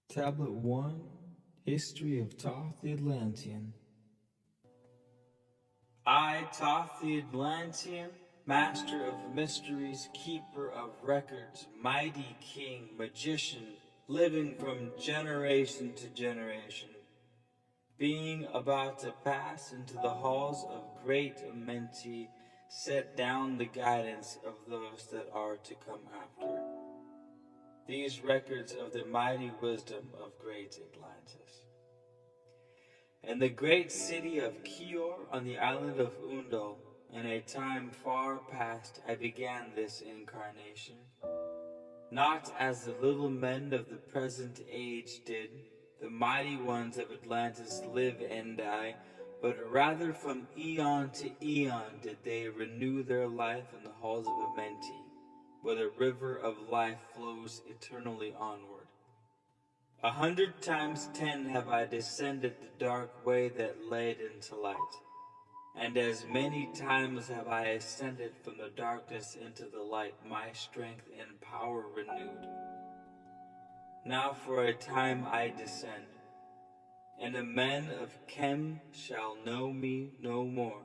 Tablet 1, History of Thoth the Atlantean. I, Thoth the Atlantean, master of mysteries, keeper of records, mighty king, magician, living from generation to generation, being about to pass into the halls of great immenity, set down the guidance of those that are to come after. These records of the mighty wisdom of great Atlantis. In the great city of Kior on the island of Undal, in a time far past, I began this incarnation. Not as the little men of the present age did, the mighty ones of Atlantis live and die, but rather from eon to eon did they renew their life in the halls of Amenti, where the river of life flows eternally onward. 100 times 10 have I descended the dark way that led into light, and as many times have I ascended from the darkness into the light, my strength and power renewed. Now for a time I descend, and the men of Kem shall know me no more.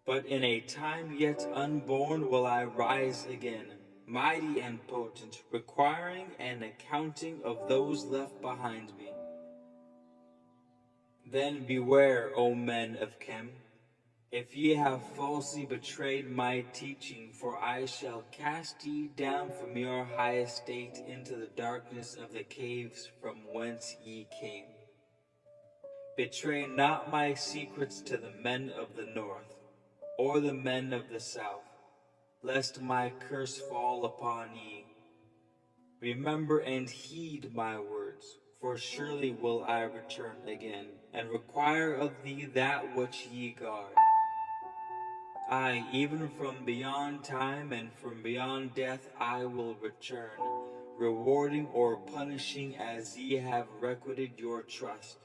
But in a time yet unborn will I rise again, mighty and potent, requiring an accounting of those left behind me. Then beware, O men of Kem, if ye have falsely betrayed my teaching, for I shall cast ye down from your high estate into the darkness of the caves from whence ye came. Betray not my secrets to the men of the north, or the men of the south, lest my curse fall upon ye. Remember and heed my words, for surely will I return again, and require of thee that which ye guard. Aye, even from beyond time and from beyond death I will return, rewarding or punishing as ye have requited your trust.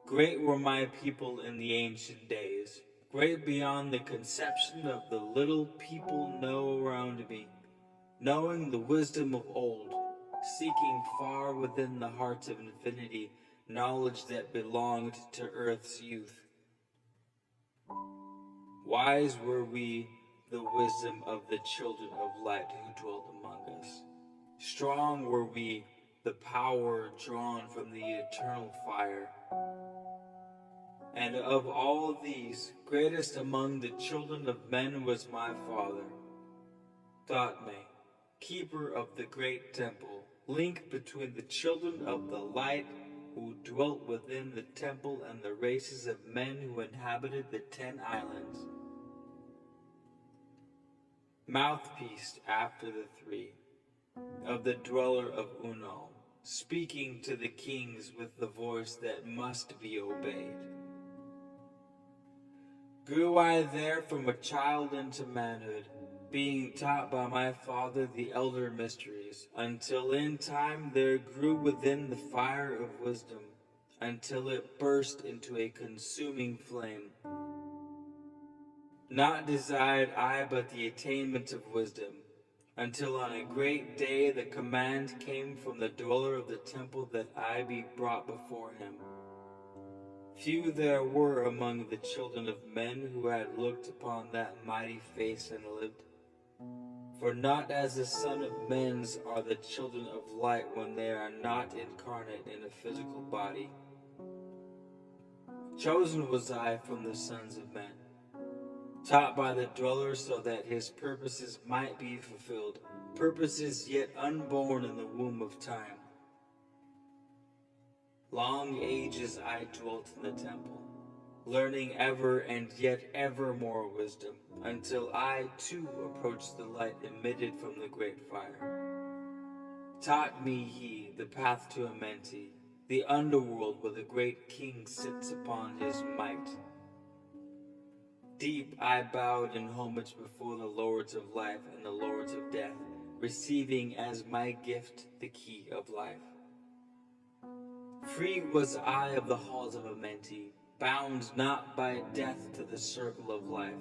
Great were my people in the ancient days, great beyond the conception of the little people know around me, knowing the wisdom of old, seeking far within the hearts of infinity knowledge that belonged to earth's youth. Wise were we, the wisdom of the children of light who dwelt among us. Strong were we, the power drawn from the eternal fire. And of all these, greatest among the children of men was my father, Thoth, keeper of the great temple, link between the children of the light who dwelt within the temple and the races of men who inhabited the 10 islands. Mouthpiece after the 3, of the dweller of Unal, speaking to the kings with the voice that must be obeyed. Grew I there from a child into manhood, being taught by my father the elder mysteries, until in time there grew within the fire of wisdom, until it burst into a consuming flame. Not desired I but the attainment of wisdom, until on a great day the command came from the dweller of the temple that I be brought before him. Few there were among the children of men who had looked upon that mighty face and lived. For not as the Son of Men's are the children of light when they are not incarnate in a physical body. Chosen was I from the sons of men, taught by the dweller so that his purposes might be fulfilled, purposes yet unborn in the womb of time. Long ages I dwelt in the temple, learning ever and yet ever more wisdom, until I too approached the light emitted from the great fire. Taught me he the path to Amenti, the underworld where the great king sits upon his might. Deep I bowed in homage before the lords of life and the lords of death, receiving as my gift the key of life. Free was I of the halls of Amenti, bound not by death to the circle of life.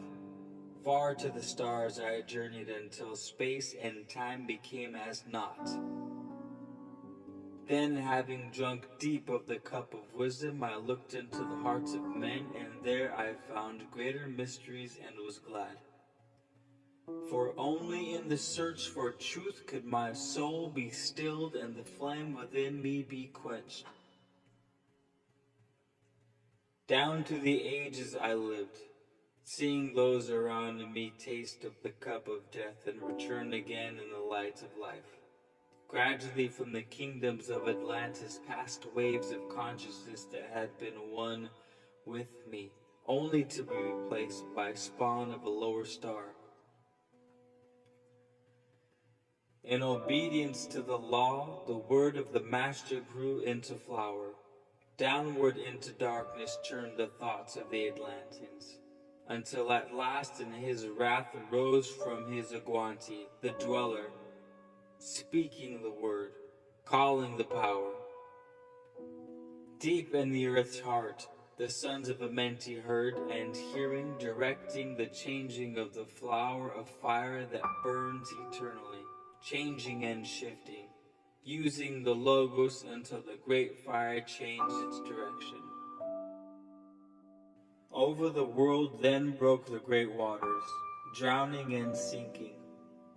Far to the stars I journeyed until space and time became as naught. Then, having drunk deep of the cup of wisdom, I looked into the hearts of men, and there I found greater mysteries and was glad. For only in the search for truth could my soul be stilled and the flame within me be quenched. Down to the ages I lived, seeing those around me taste of the cup of death and return again in the light of life. Gradually from the kingdoms of Atlantis passed waves of consciousness that had been one with me, only to be replaced by spawn of a lower star. In obedience to the law, the word of the Master grew into flower. Downward into darkness turned the thoughts of the Atlanteans, until at last in his wrath arose from his Aguanti, the dweller, speaking the word, calling the power. Deep in the earth's heart, the sons of Amenti heard, and hearing, directing the changing of the flower of fire that burns eternally, changing and shifting, using the logos until the great fire changed its direction. Over the world then broke the great waters, drowning and sinking,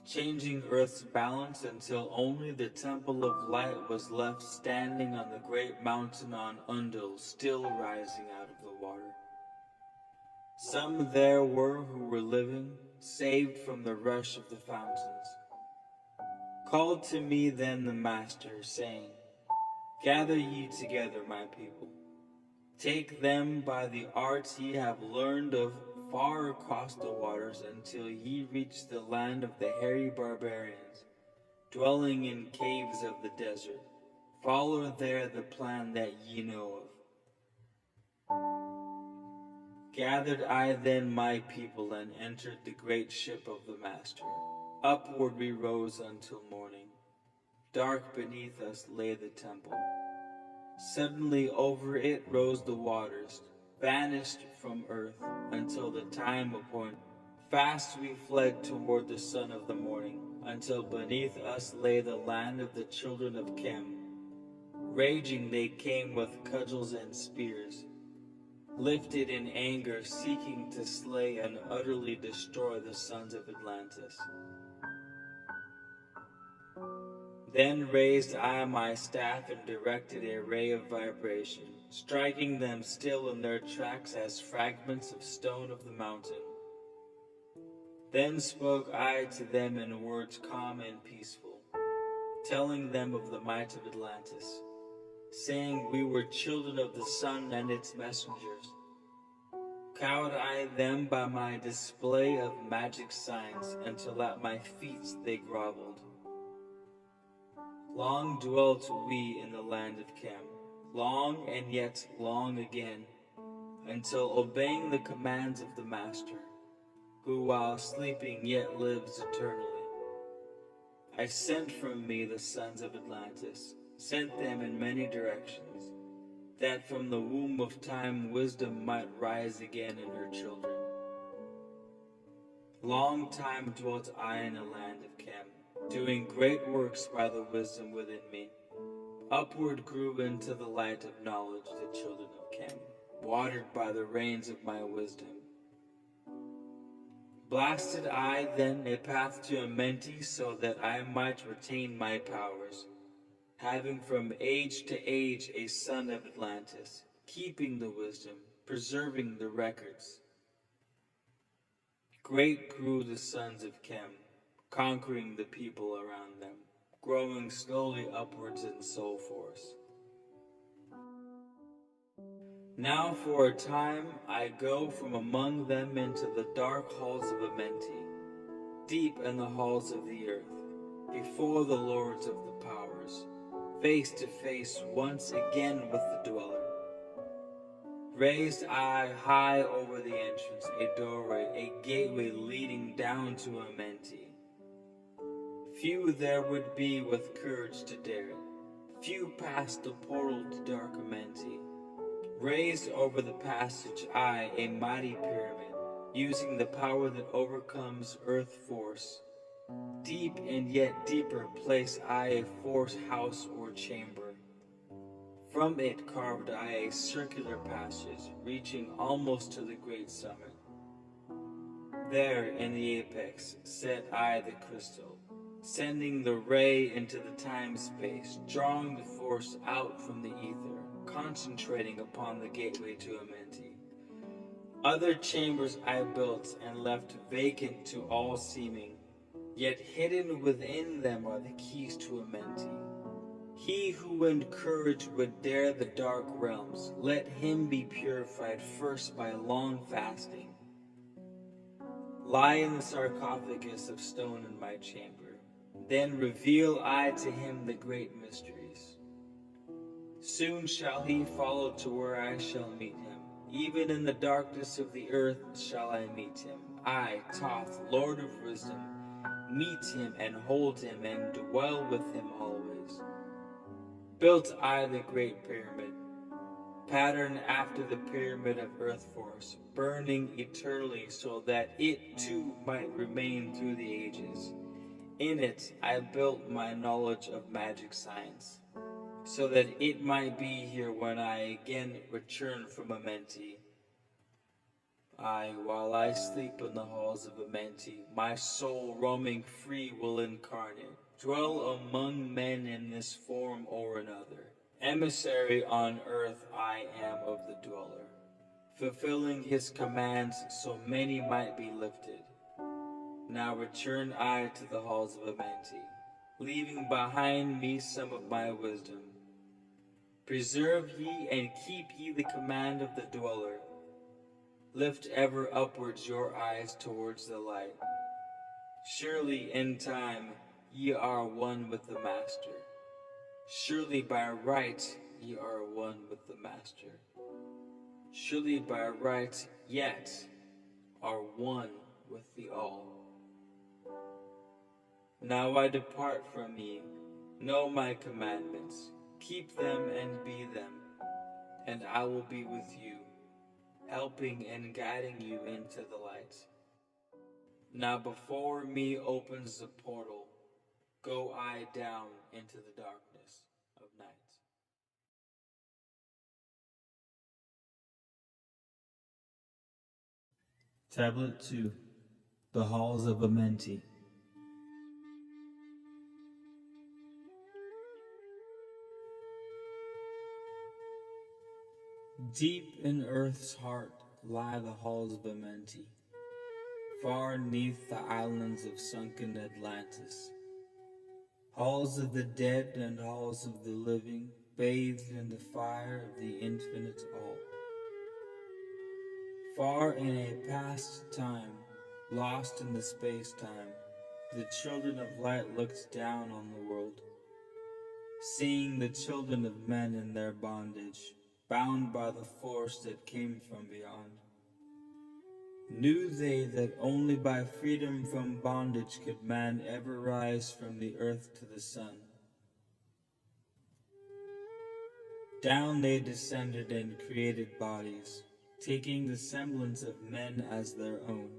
changing earth's balance until only the temple of light was left standing on the great mountain on Undul, still rising out of the water. Some there were who were living, saved from the rush of the fountains. Called to me then the Master, saying, Gather ye together, my people. Take them by the arts ye have learned of far across the waters until ye reach the land of the hairy barbarians, dwelling in caves of the desert. Follow there the plan that ye know of. Gathered I then my people and entered the great ship of the Master. Upward we rose until morning. Dark beneath us lay the temple. Suddenly over it rose the waters, vanished from earth until the time appointed. Fast we fled toward the sun of the morning, until beneath us lay the land of the children of Chem. Raging they came with cudgels and spears, lifted in anger, seeking to slay and utterly destroy the sons of Atlantis. Then raised I my staff and directed a ray of vibration, striking them still in their tracks as fragments of stone of the mountain. Then spoke I to them in words calm and peaceful, telling them of the might of Atlantis, saying we were children of the sun and its messengers. Cowed I them by my display of magic signs, until at my feet they groveled. Long dwelt we in the land of Chem, long and yet long again, until obeying the commands of the Master, who while sleeping yet lives eternally, I sent from me the sons of Atlantis, sent them in many directions, that from the womb of time wisdom might rise again in her children. Long time dwelt I in the land of Chem, doing great works by the wisdom within me. Upward grew into the light of knowledge the children of Chem, watered by the rains of my wisdom. Blasted I then a path to Amenti so that I might retain my powers, having from age to age a son of Atlantis, keeping the wisdom, preserving the records. Great grew the sons of Chem, conquering the people around them, growing slowly upwards in soul force. Now for a time I go from among them into the dark halls of Amenti, deep in the halls of the earth, before the lords of the powers, face to face once again with the dweller. Raised I high over the entrance, a doorway, a gateway leading down to Amenti. Few there would be with courage to dare it. Few passed the portal to dark Amenti. Raised over the passage I, a mighty pyramid, using the power that overcomes earth force. Deep and yet deeper place I a force house or chamber. From it carved I a circular passage, reaching almost to the great summit. There in the apex set I the crystal, sending the ray into the time-space, drawing the force out from the ether, concentrating upon the gateway to Amenti. Other chambers I built and left vacant to all seeming, yet hidden within them are the keys to Amenti. He who in courage would dare the dark realms, let him be purified first by long fasting. Lie in the sarcophagus of stone in my chamber, then reveal I to him the great mysteries. Soon shall he follow to where I shall meet him. Even in the darkness of the earth shall I meet him. I, Thoth, Lord of Wisdom, meet him and hold him and dwell with him always. Built I the great pyramid, patterned after the pyramid of earth force, burning eternally so that it too might remain through the ages. In it I built my knowledge of magic science, so that it might be here when I again return from Amenti. Aye, while I sleep in the halls of Amenti, my soul roaming free will incarnate, dwell among men in this form or another. Emissary on earth I am of the dweller, fulfilling his commands so many might be lifted. Now return I to the halls of Amenti, leaving behind me some of my wisdom. Preserve ye and keep ye the command of the dweller. Lift ever upwards your eyes towards the light. Surely in time ye are one with the Master. Surely by right ye are one with the Master. Surely by right yet are one with the All. Now I depart from ye, know my commandments, keep them and be them, and I will be with you, helping and guiding you into the light. Now before me opens the portal, go I down into the darkness of night. Tablet 2. The Halls of Amenti. Deep in earth's heart lie the halls of Amenti, far neath the islands of sunken Atlantis. Halls of the dead and halls of the living, bathed in the fire of the infinite All. Far in a past time, lost in the space-time, the children of light looked down on the world, seeing the children of men in their bondage, bound by the force that came from beyond. Knew they that only by freedom from bondage could man ever rise from the earth to the sun. Down they descended and created bodies, taking the semblance of men as their own.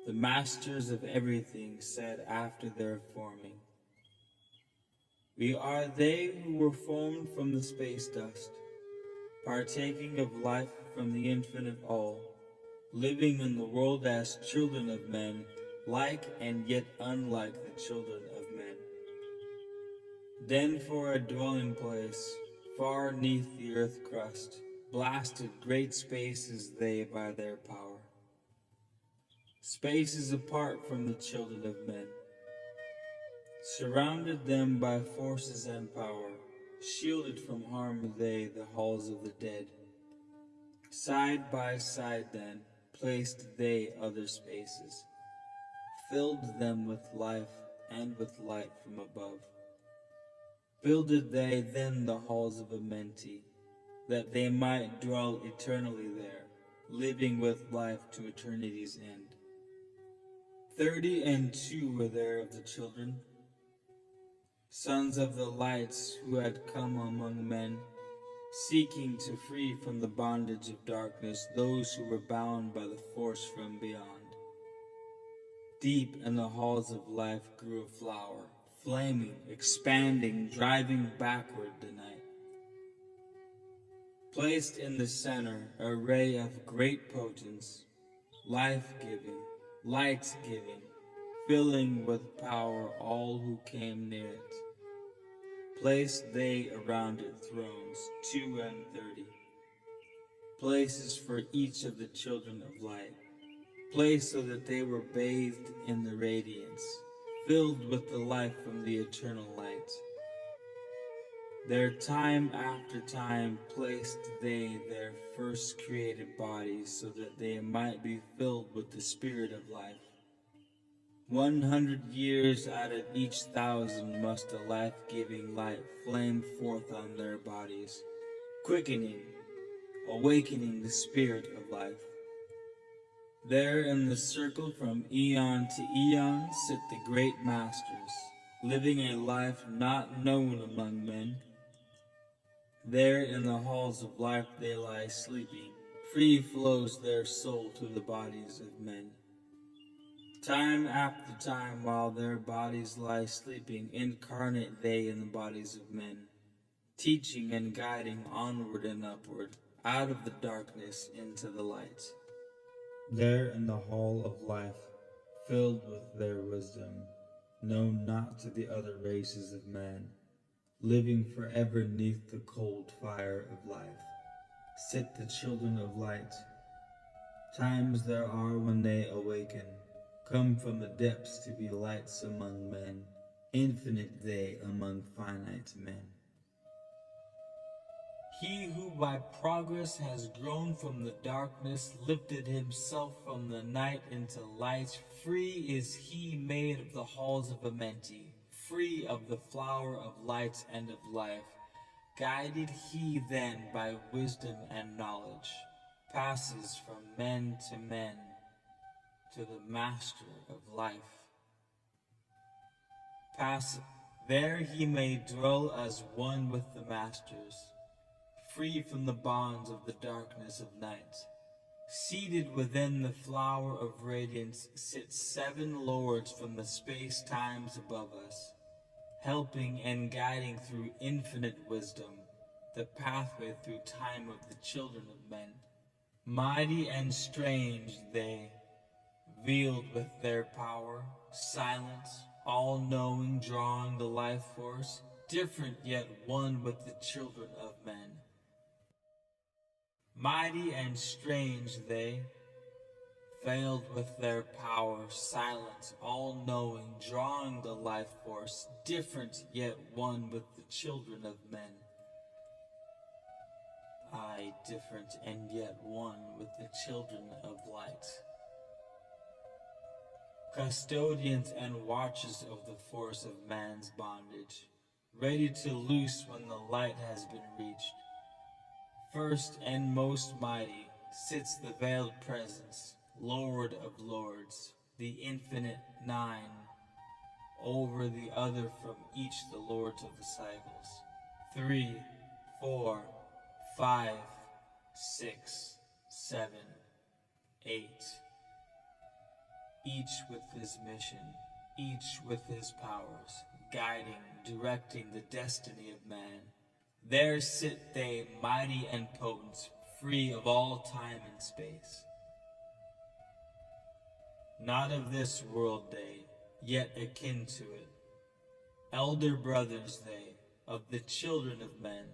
The masters of everything said after their forming, "We are they who were formed from the space dust, partaking of life from the infinite All, living in the world as children of men, like and yet unlike the children of men. Then for a dwelling place, far neath the earth crust, blasted great spaces they by their power. Spaces apart from the children of men. Surrounded them by forces and power, shielded from harm they the halls of the dead. Side by side then, placed they other spaces, filled them with life and with light from above. Builded they then the halls of Amenti, that they might dwell eternally there, living with life to eternity's end. 32 were there of the children, sons of the lights who had come among men, seeking to free from the bondage of darkness those who were bound by the force from beyond. Deep in the halls of life grew a flower, flaming, expanding, driving backward the night. Placed in the center, a ray of great potence, life-giving, light-giving, filling with power all who came near it. Placed they around it thrones, 32, places for each of the children of light, placed so that they were bathed in the radiance, filled with the life from the eternal light. There time after time placed they their first created bodies so that they might be filled with the spirit of life. 100 years out of each 1,000 must a life-giving light flame forth on their bodies, quickening, awakening the spirit of life. There in the circle from eon to eon sit the great masters, living a life not known among men. There in the halls of life they lie sleeping, free flows their soul to the bodies of men. Time after time while their bodies lie sleeping, incarnate they in the bodies of men, teaching and guiding onward and upward, out of the darkness into the light. There in the hall of life, filled with their wisdom, known not to the other races of man, living forever neath the cold fire of life, sit the children of light. Times there are when they awaken, come from the depths to be lights among men, infinite they among finite men. He who by progress has grown from the darkness, lifted himself from the night into light, free is he made of the halls of Amenti, free of the flower of light and of life. Guided he then by wisdom and knowledge, passes from men to men, to the master of life. There he may dwell as one with the masters, free from the bonds of the darkness of night. Seated within the flower of radiance sit 7 lords from the space-times above us, helping and guiding through infinite wisdom, the pathway through time of the children of men. Mighty and strange they, veiled with their power, silent, all-knowing, drawing the life force, different yet one with the children of men. Mighty and strange they, veiled with their power, silent, all-knowing, drawing the life force, different yet one with the children of men. Aye, different and yet one with the children of light. Custodians and watchers of the force of man's bondage, ready to loose when the light has been reached. First and most mighty sits the veiled presence, Lord of lords, the infinite 9, over the other from each the lords of the cycles. 3, 4, 5, 6, 7, 8. Each with his mission, each with his powers, guiding, directing the destiny of man. There sit they, mighty and potent, free of all time and space. Not of this world they, yet akin to it. Elder brothers they, of the children of men,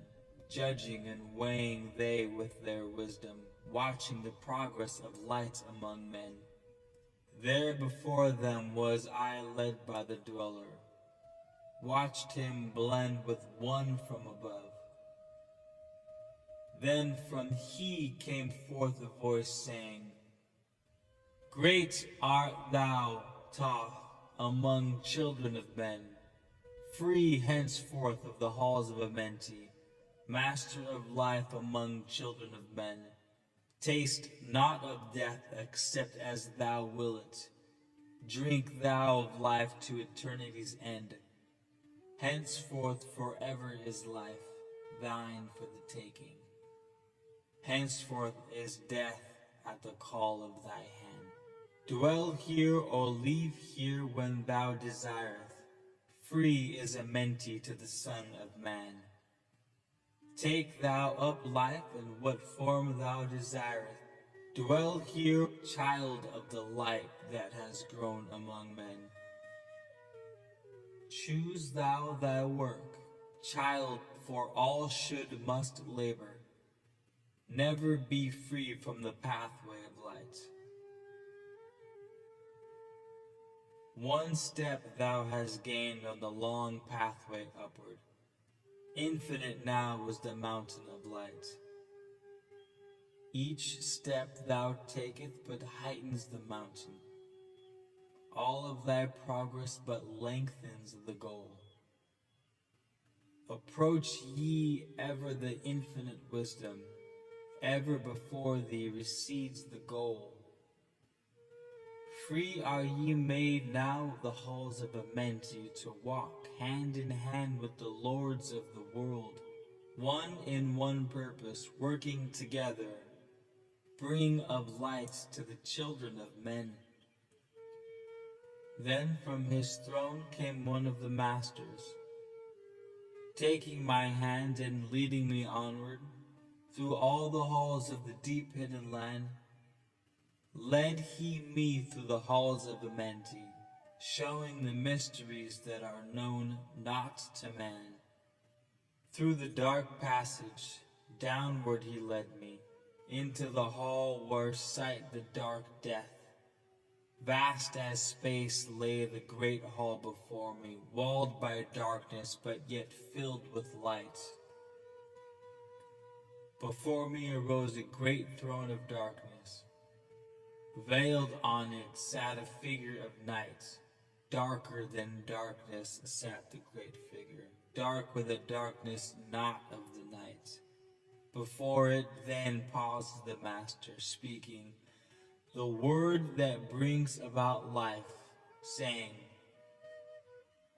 judging and weighing they with their wisdom, watching the progress of light among men. There before them was I led by the dweller, watched him blend with one from above. Then from he came forth a voice saying, Great art thou, Thoth, among children of men, free henceforth of the halls of Amenti, master of life among children of men. Taste not of death except as thou wilt. Drink thou of life to eternity's end. Henceforth forever is life. thine for the taking. Henceforth is death at the call of thy hand. Dwell here or leave here when thou desireth. Free is a mentee to the Son of Man. Take thou up life in what form thou desireth. Dwell here, child of the light that has grown among men. Choose thou thy work, child, for all must labor. Never be free from the pathway of light. One step thou hast gained on the long pathway upward. Infinite now was the mountain of light. Each step thou taketh but heightens the mountain. All of thy progress but lengthens the goal. Approach ye ever the infinite wisdom. Ever before thee recedes the goal. Free are ye made now the halls of a mentee to walk hand in hand with the lords of the world, one in one purpose, working together, bring of light to the children of men. Then from his throne came one of the masters, taking my hand and leading me onward, through all the halls of the deep hidden land. Led he me through the halls of a mentee, showing the mysteries that are known not to man. Through the dark passage, downward he led me, into the hall where sight the dark death. Vast as space lay the great hall before me, walled by darkness, but yet filled with light. Before me arose a great throne of darkness. Veiled on it sat a figure of night. Darker than darkness sat the great figure, dark with a darkness not of the night. Before it then paused the master, speaking the word that brings about life, saying,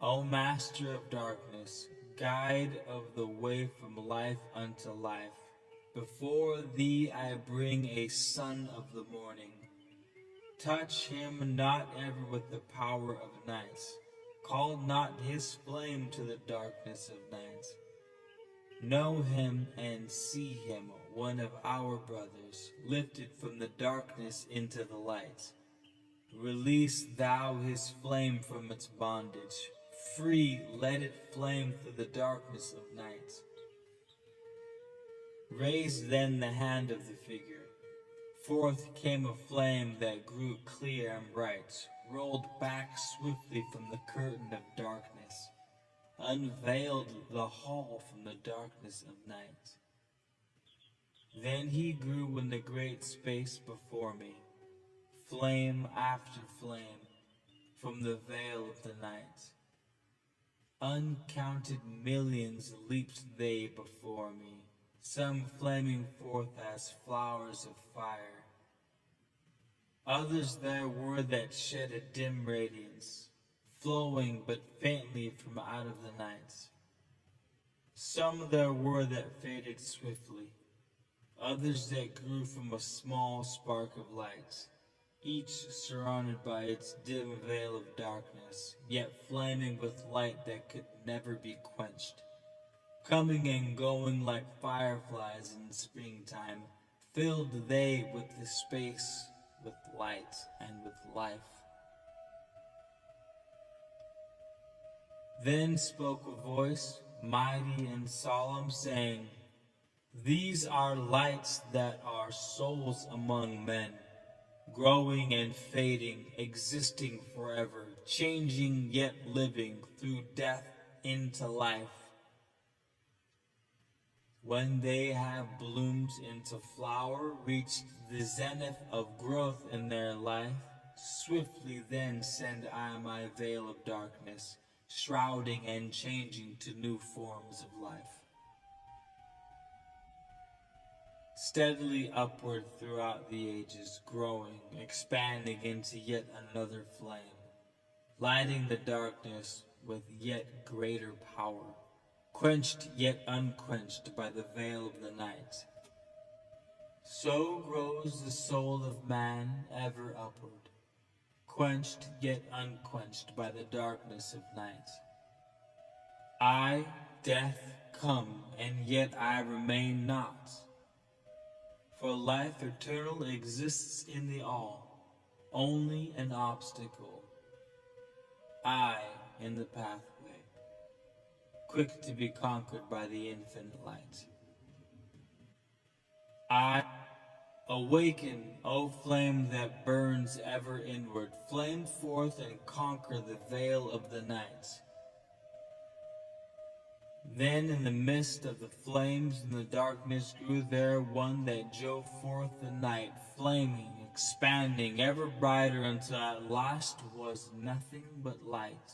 O master of darkness, guide of the way from life unto life, before thee I bring a son of the morning. Touch him not ever with the power of night. Call not his flame to the darkness of night. Know him and see him, one of our brothers, lifted from the darkness into the light. Release thou his flame from its bondage. Free let it flame through the darkness of night. Raise then the hand of the figure. Forth came a flame that grew clear and bright, rolled back swiftly from the curtain of darkness, unveiled the hall from the darkness of night. Then he grew in the great space before me, flame after flame, from the veil of the night. Uncounted millions leaped they before me, some flaming forth as flowers of fire. Others there were that shed a dim radiance, flowing but faintly from out of the night. Some there were that faded swiftly, others that grew from a small spark of light, each surrounded by its dim veil of darkness, yet flaming with light that could never be quenched. Coming and going like fireflies in springtime, filled they with the space with light and with life. Then spoke a voice, mighty and solemn, saying, These are lights that are souls among men, growing and fading, existing forever, changing yet living through death into life. When they have bloomed into flower, reached the zenith of growth in their life, swiftly then send I my veil of darkness, shrouding and changing to new forms of life. Steadily upward throughout the ages, growing, expanding into yet another flame, lighting the darkness with yet greater power, quenched yet unquenched by the veil of the night. So grows the soul of man ever upward, quenched yet unquenched by the darkness of night. I, death, come, and yet I remain not. For life eternal exists in the all, only an obstacle. I in the pathway, quick to be conquered by the infinite light. I awaken, O flame that burns ever inward, flame forth and conquer the veil of the night. Then in the midst of the flames and the darkness grew there one that drove forth the night, flaming, expanding, ever brighter, until at last was nothing but light.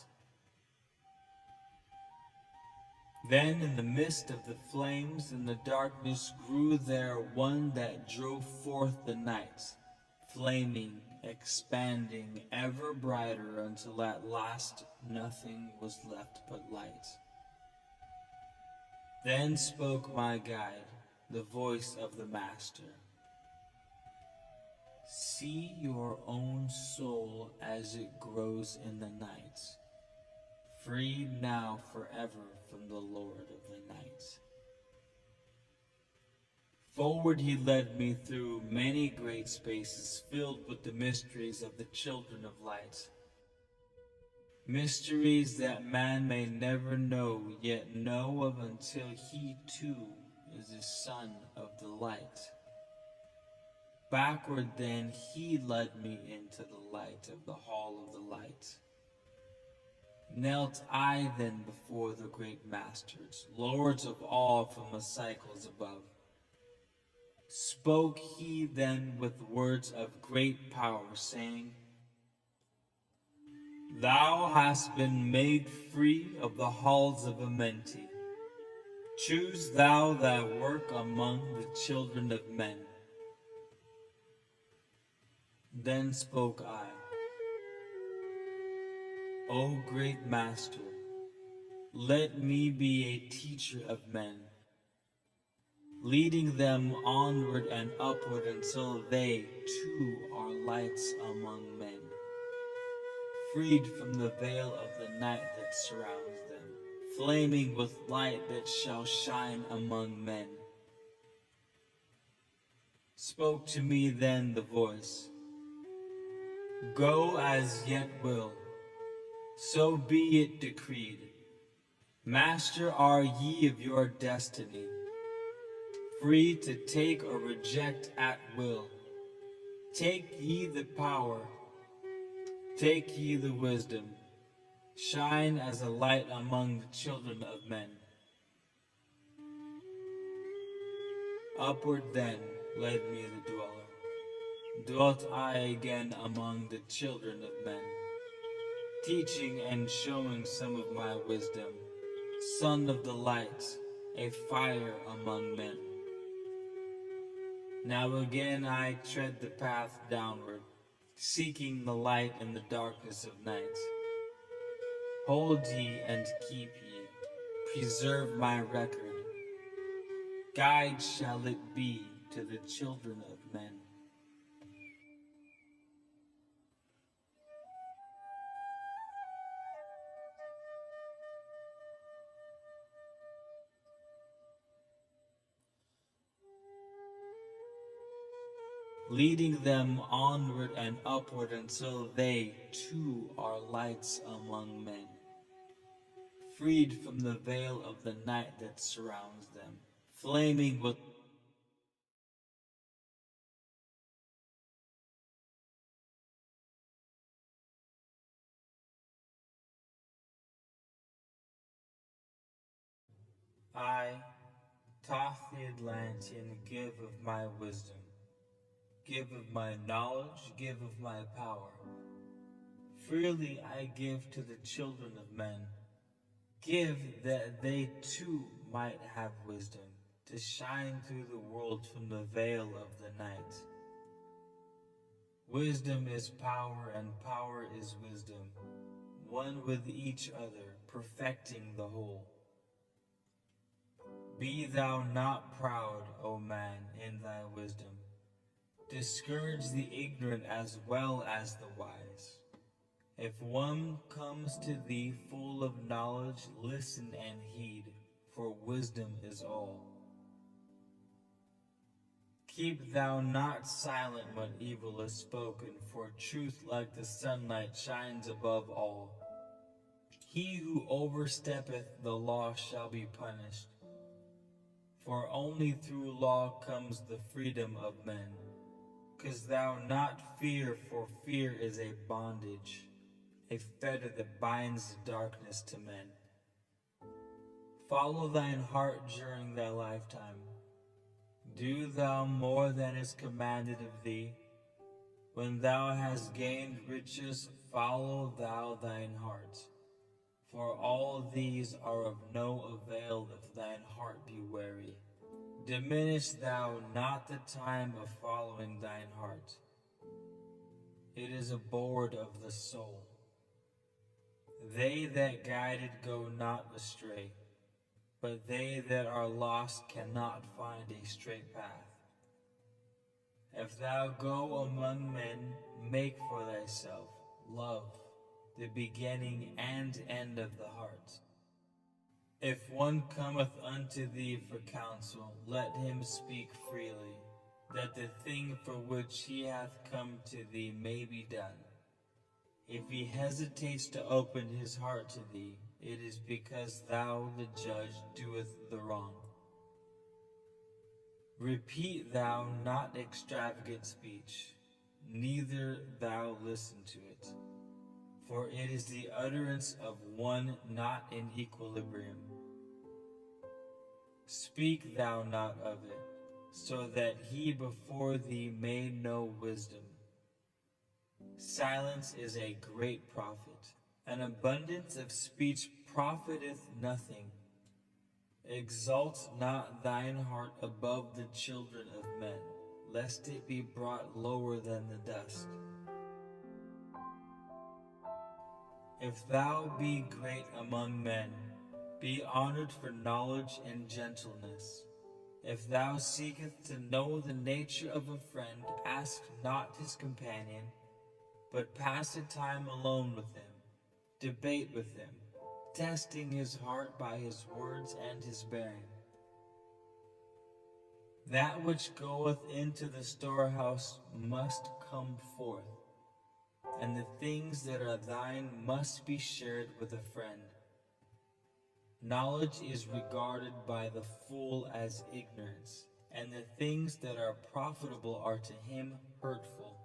Then in the midst of the flames and the darkness grew there one that drove forth the night, flaming, expanding, ever brighter, until at last nothing was left but light. Then spoke my guide, the voice of the Master. See your own soul as it grows in the night, freed now forever from the Lord of the night. Forward he led me through many great spaces filled with the mysteries of the children of light. Mysteries that man may never know, yet know of until he too is a son of the light. Backward then he led me into the light of the hall of the light. Knelt I then before the great masters, lords of all from the cycles above. Spoke he then with words of great power, saying, Thou hast been made free of the halls of Amenti. Choose thou thy work among the children of men. Then spoke I, O great Master, let me be a teacher of men, leading them onward and upward until they too are lights among men, freed from the veil of the night that surrounds them, flaming with light that shall shine among men. Spoke to me then the voice, Go as yet will, so be it decreed. Master are ye of your destiny, free to take or reject at will. Take ye the power, take ye the wisdom, shine as a light among the children of men. Upward then led me the dweller. Dwelt I again among the children of men, teaching and showing some of my wisdom, son of the light, a fire among men. Now again I tread the path downward, seeking the light in the darkness of night. Hold ye and keep ye, preserve my record. Guide shall it be to the children of men. Leading them onward and upward until they too are lights among men, freed from the veil of the night that surrounds them, flaming with I, Thoth the Atlantean, give of my wisdom, give of my knowledge, give of my power. Freely I give to the children of men. Give that they too might have wisdom, to shine through the world from the veil of the night. Wisdom is power, and power is wisdom, one with each other, perfecting the whole. Be thou not proud, O man, in thy wisdom. Discourage the ignorant as well as the wise. If one comes to thee full of knowledge, listen and heed, for wisdom is all. Keep thou not silent when evil is spoken, for truth like the sunlight shines above all. He who oversteppeth the law shall be punished, for only through law comes the freedom of men. 'Cause thou not fear, for fear is a bondage, a fetter that binds darkness to men. Follow thine heart during thy lifetime. Do thou more than is commanded of thee. When thou hast gained riches, follow thou thine heart. For all these are of no avail if thine heart be weary. Diminish thou not the time of following thine heart. It is a board of the soul. They that guided go not astray, but they that are lost cannot find a straight path. If thou go among men, make for thyself love, the beginning and end of the heart. If one cometh unto thee for counsel, let him speak freely, that the thing for which he hath come to thee may be done. If he hesitates to open his heart to thee, it is because thou, the judge, doest the wrong. Repeat thou not extravagant speech, neither thou listen to it, for it is the utterance of one not in equilibrium. Speak thou not of it, so that he before thee may know wisdom. Silence is a great profit. An abundance of speech profiteth nothing. Exalt not thine heart above the children of men, lest it be brought lower than the dust. If thou be great among men, be honored for knowledge and gentleness. If thou seekest to know the nature of a friend, ask not his companion, but pass a time alone with him. Debate with him, testing his heart by his words and his bearing. That which goeth into the storehouse must come forth, and the things that are thine must be shared with a friend. Knowledge is regarded by the fool as ignorance, and the things that are profitable are to him hurtful.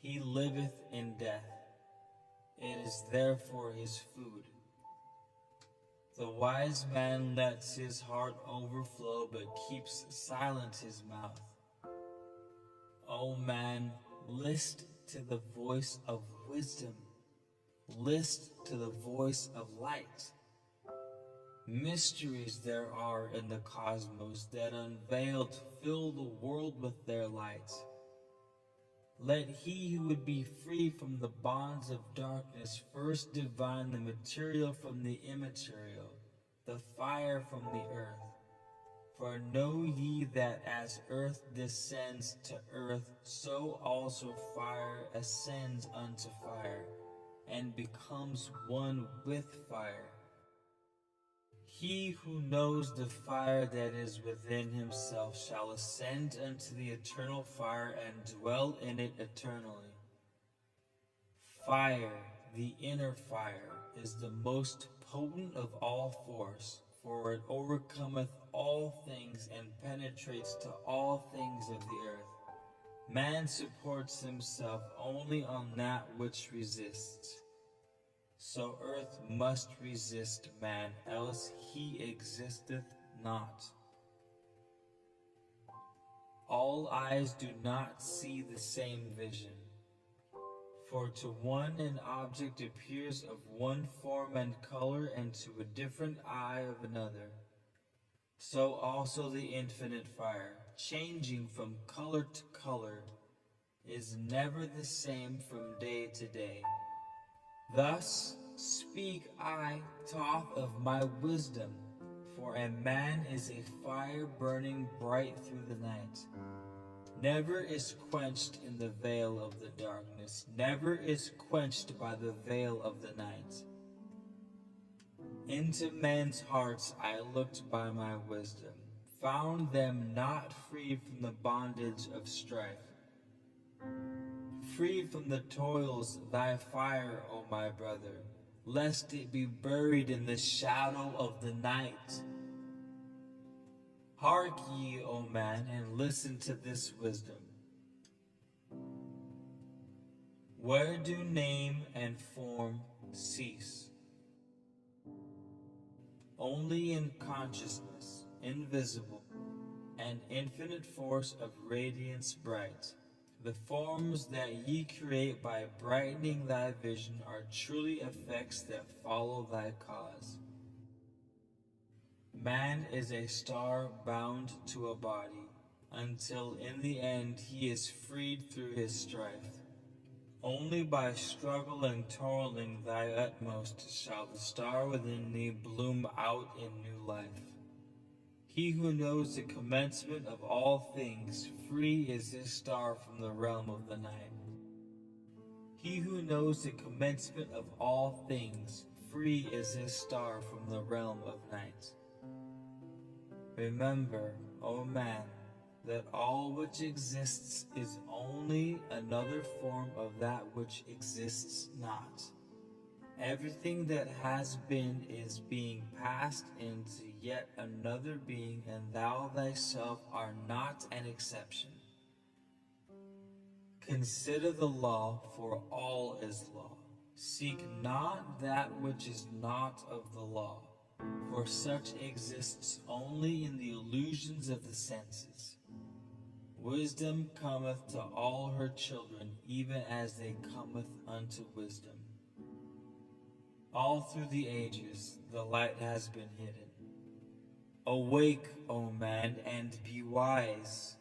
He liveth in death. It is therefore his food. The wise man lets his heart overflow, but keeps silent his mouth. O man, list to the voice of wisdom. List to the voice of light. Mysteries there are in the cosmos that unveiled fill the world with their light. Let he who would be free from the bonds of darkness first divine the material from the immaterial, the fire from the earth. For know ye that as earth descends to earth, so also fire ascends unto fire, and becomes one with fire. He who knows the fire that is within himself shall ascend unto the eternal fire and dwell in it eternally. Fire, the inner fire, is the most potent of all force, for it overcometh all things and penetrates to all things of the earth. Man supports himself only on that which resists. So earth must resist man, else he existeth not. All eyes do not see the same vision. For to one an object appears of one form and color, and to a different eye of another. So also the infinite fire, changing from color to color, is never the same from day to day. Thus speak I, Thoth, of my wisdom, For a man is a fire burning bright through the night. Never is quenched in the veil of the darkness, never is quenched by the veil of the night. Into men's hearts I looked by my wisdom, found them not free from the bondage of strife. Free from the toils thy fire, O my brother, lest it be buried in the shadow of the night. Hark ye, O man, and listen to this wisdom. Where do name and form cease? Only in consciousness, invisible, and infinite force of radiance bright. The forms that ye create by brightening thy vision are truly effects that follow thy cause. Man is a star bound to a body, until in the end he is freed through his strife. Only by struggle and toiling thy utmost shall the star within thee bloom out in new life. He who knows the commencement of all things, free is his star from the realm of the night. He who knows the commencement of all things, free is his star from the realm of night. Remember, O man, that all which exists is only another form of that which exists not. Everything that has been is being passed into yet another being, and thou thyself art not an exception. Consider the law, for all is law. Seek not that which is not of the law, for such exists only in the illusions of the senses. Wisdom cometh to all her children, even as they cometh unto wisdom. All through the ages the light has been hidden. Awake, O man, and be wise.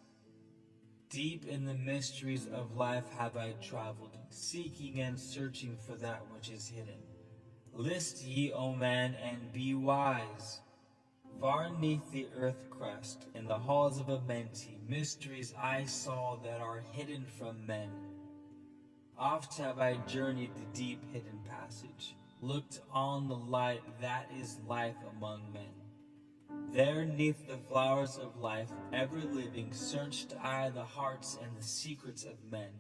Deep in the mysteries of life have I traveled, seeking and searching for that which is hidden. List ye, O man, and be wise. Far neath the earth crust, in the halls of Amenti, mysteries I saw that are hidden from men. Oft have I journeyed the deep hidden passage, looked on the light that is life among men. There neath the flowers of life, ever living, searched I the hearts and the secrets of men.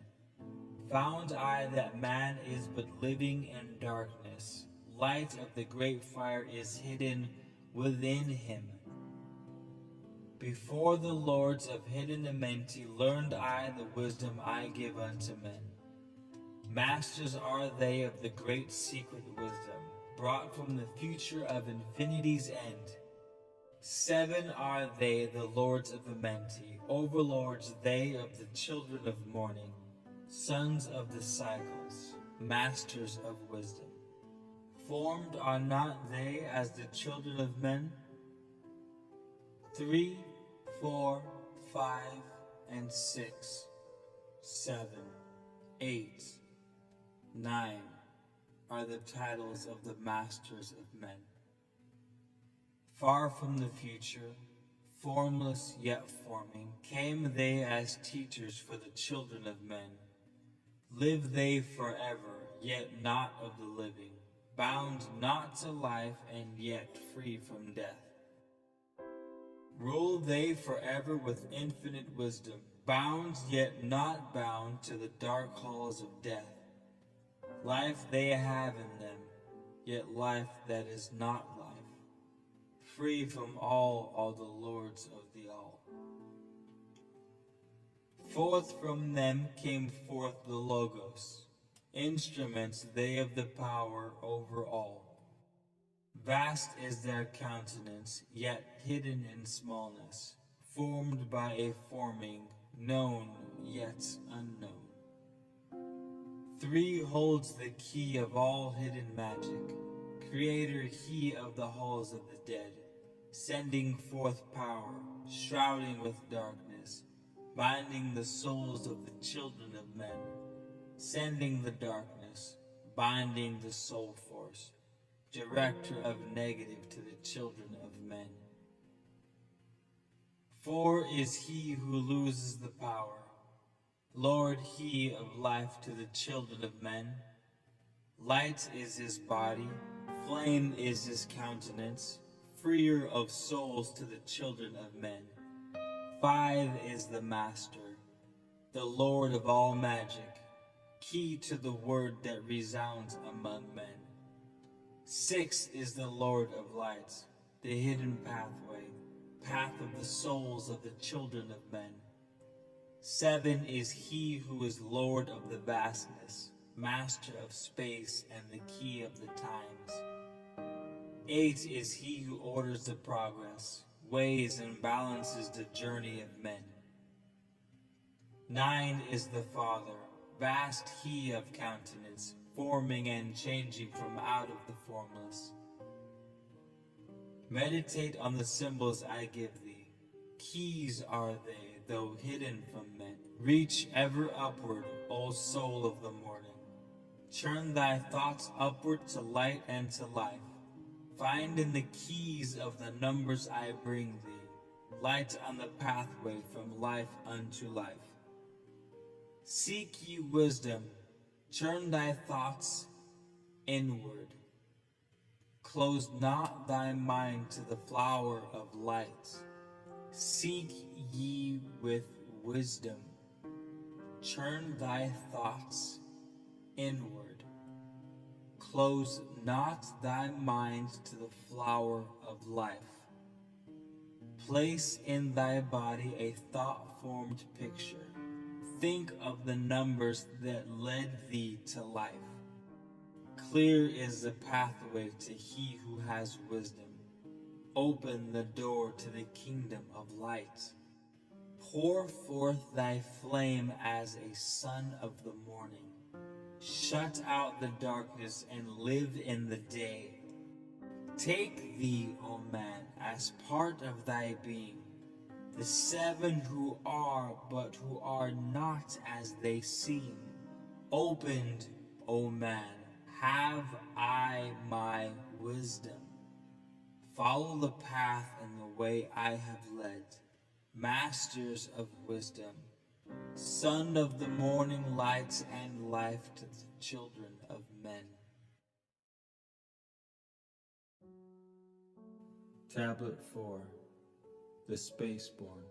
Found I that man is but living in darkness. Light of the great fire is hidden within him. Before the lords of hidden Amenti learned I the wisdom I give unto men. Masters are they of the great secret wisdom, brought from the future of infinity's end. 7 are they, the lords of Amenti, overlords they of the children of morning, sons of the cycles, masters of wisdom. Formed are not they as the children of men? 3, 4, 5, and 6, 7, 8, 9 are the titles of the masters of men. Far from the future, formless yet forming, came they as teachers for the children of men. Live they forever, yet not of the living, bound not to life and yet free from death. Rule they forever with infinite wisdom, bound yet not bound to the dark halls of death. Life they have in them, yet life that is not life. Free from all are the lords of the all. Forth from them came forth the Logos, instruments they of the power over all. Vast is their countenance, yet hidden in smallness, formed by a forming, known yet unknown. 3 holds the key of all hidden magic, creator he of the halls of the dead, sending forth power, shrouding with darkness, binding the souls of the children of men, sending the darkness, binding the soul force, director of negative to the children of men. 4 is he who loses the power. Lord he of life to the children of men. Light is his body, flame is his countenance, freer of souls to the children of men. 5 is the Master, the Lord of all magic, key to the word that resounds among men. 6 is the Lord of lights, the hidden pathway, path of the souls of the children of men. 7 is he who is Lord of the vastness, master of space and the key of the times. 8 is he who orders the progress, weighs and balances the journey of men. 9 is the Father, vast he of countenance, forming and changing from out of the formless. Meditate on the symbols I give thee. Keys are they, though hidden from men. Reach ever upward, O soul of the morning. Turn thy thoughts upward to light and to life. Find in the keys of the numbers I bring thee, light on the pathway from life unto life. Seek ye wisdom, turn thy thoughts inward. Close not thy mind to the flower of light. Seek ye with wisdom, turn thy thoughts inward. Close not thy mind to the flower of life. Place in thy body a thought-formed picture. Think of the numbers that led thee to life. Clear is the pathway to he who has wisdom. Open the door to the kingdom of light. Pour forth thy flame as a sun of the morning. Shut out the darkness and live in the day. Take thee, O man, as part of thy being, the 7 who are but who are not as they seem. Opened, O man, have I my wisdom. Follow the path and the way I have led. Masters of wisdom, son of the morning light and life to the children of men. Tablet 4. The Spaceborn.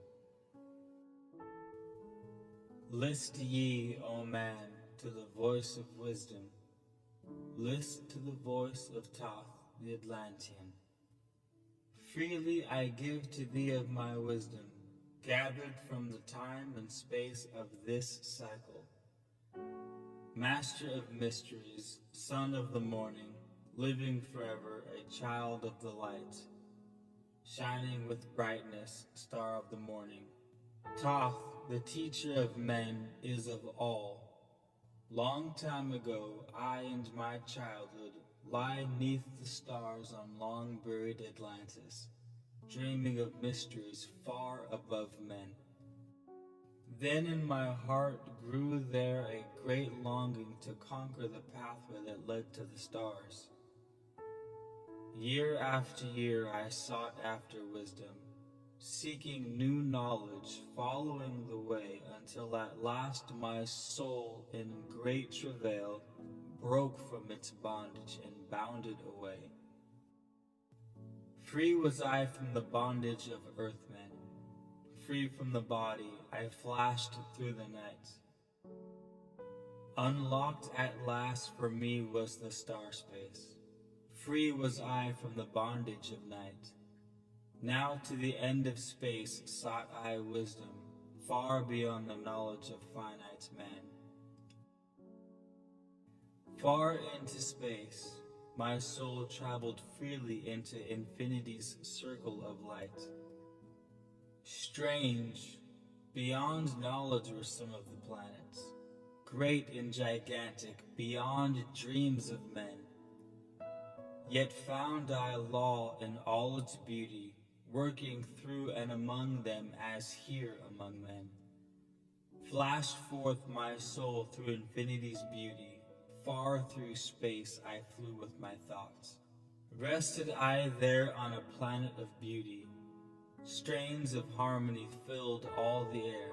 List ye, O man, to the voice of wisdom. List to the voice of Thoth, the Atlantean. Freely I give to thee of my wisdom, gathered from the time and space of this cycle. Master of mysteries, son of the morning, living forever, a child of the light, shining with brightness, star of the morning. Thoth, the teacher of men, is of all. Long time ago, I and my childhood lie neath the stars on long-buried Atlantis, dreaming of mysteries far above men. Then in my heart grew there a great longing to conquer the pathway that led to the stars. Year after year I sought after wisdom, seeking new knowledge, following the way, until at last my soul in great travail broke from its bondage and bounded away. Free was I from the bondage of earthmen, free from the body, I flashed through the night. Unlocked at last for me was the star space. Free was I from the bondage of night. Now to the end of space sought I wisdom, far beyond the knowledge of finite man. Far into space, my soul traveled freely into infinity's circle of light. Strange, beyond knowledge were some of the planets, great and gigantic, beyond dreams of men. Yet found I law in all its beauty, working through and among them as here among men. Flashed forth my soul through infinity's beauty, far through space I flew with my thoughts. Rested I there on a planet of beauty, Strains of harmony filled all the air.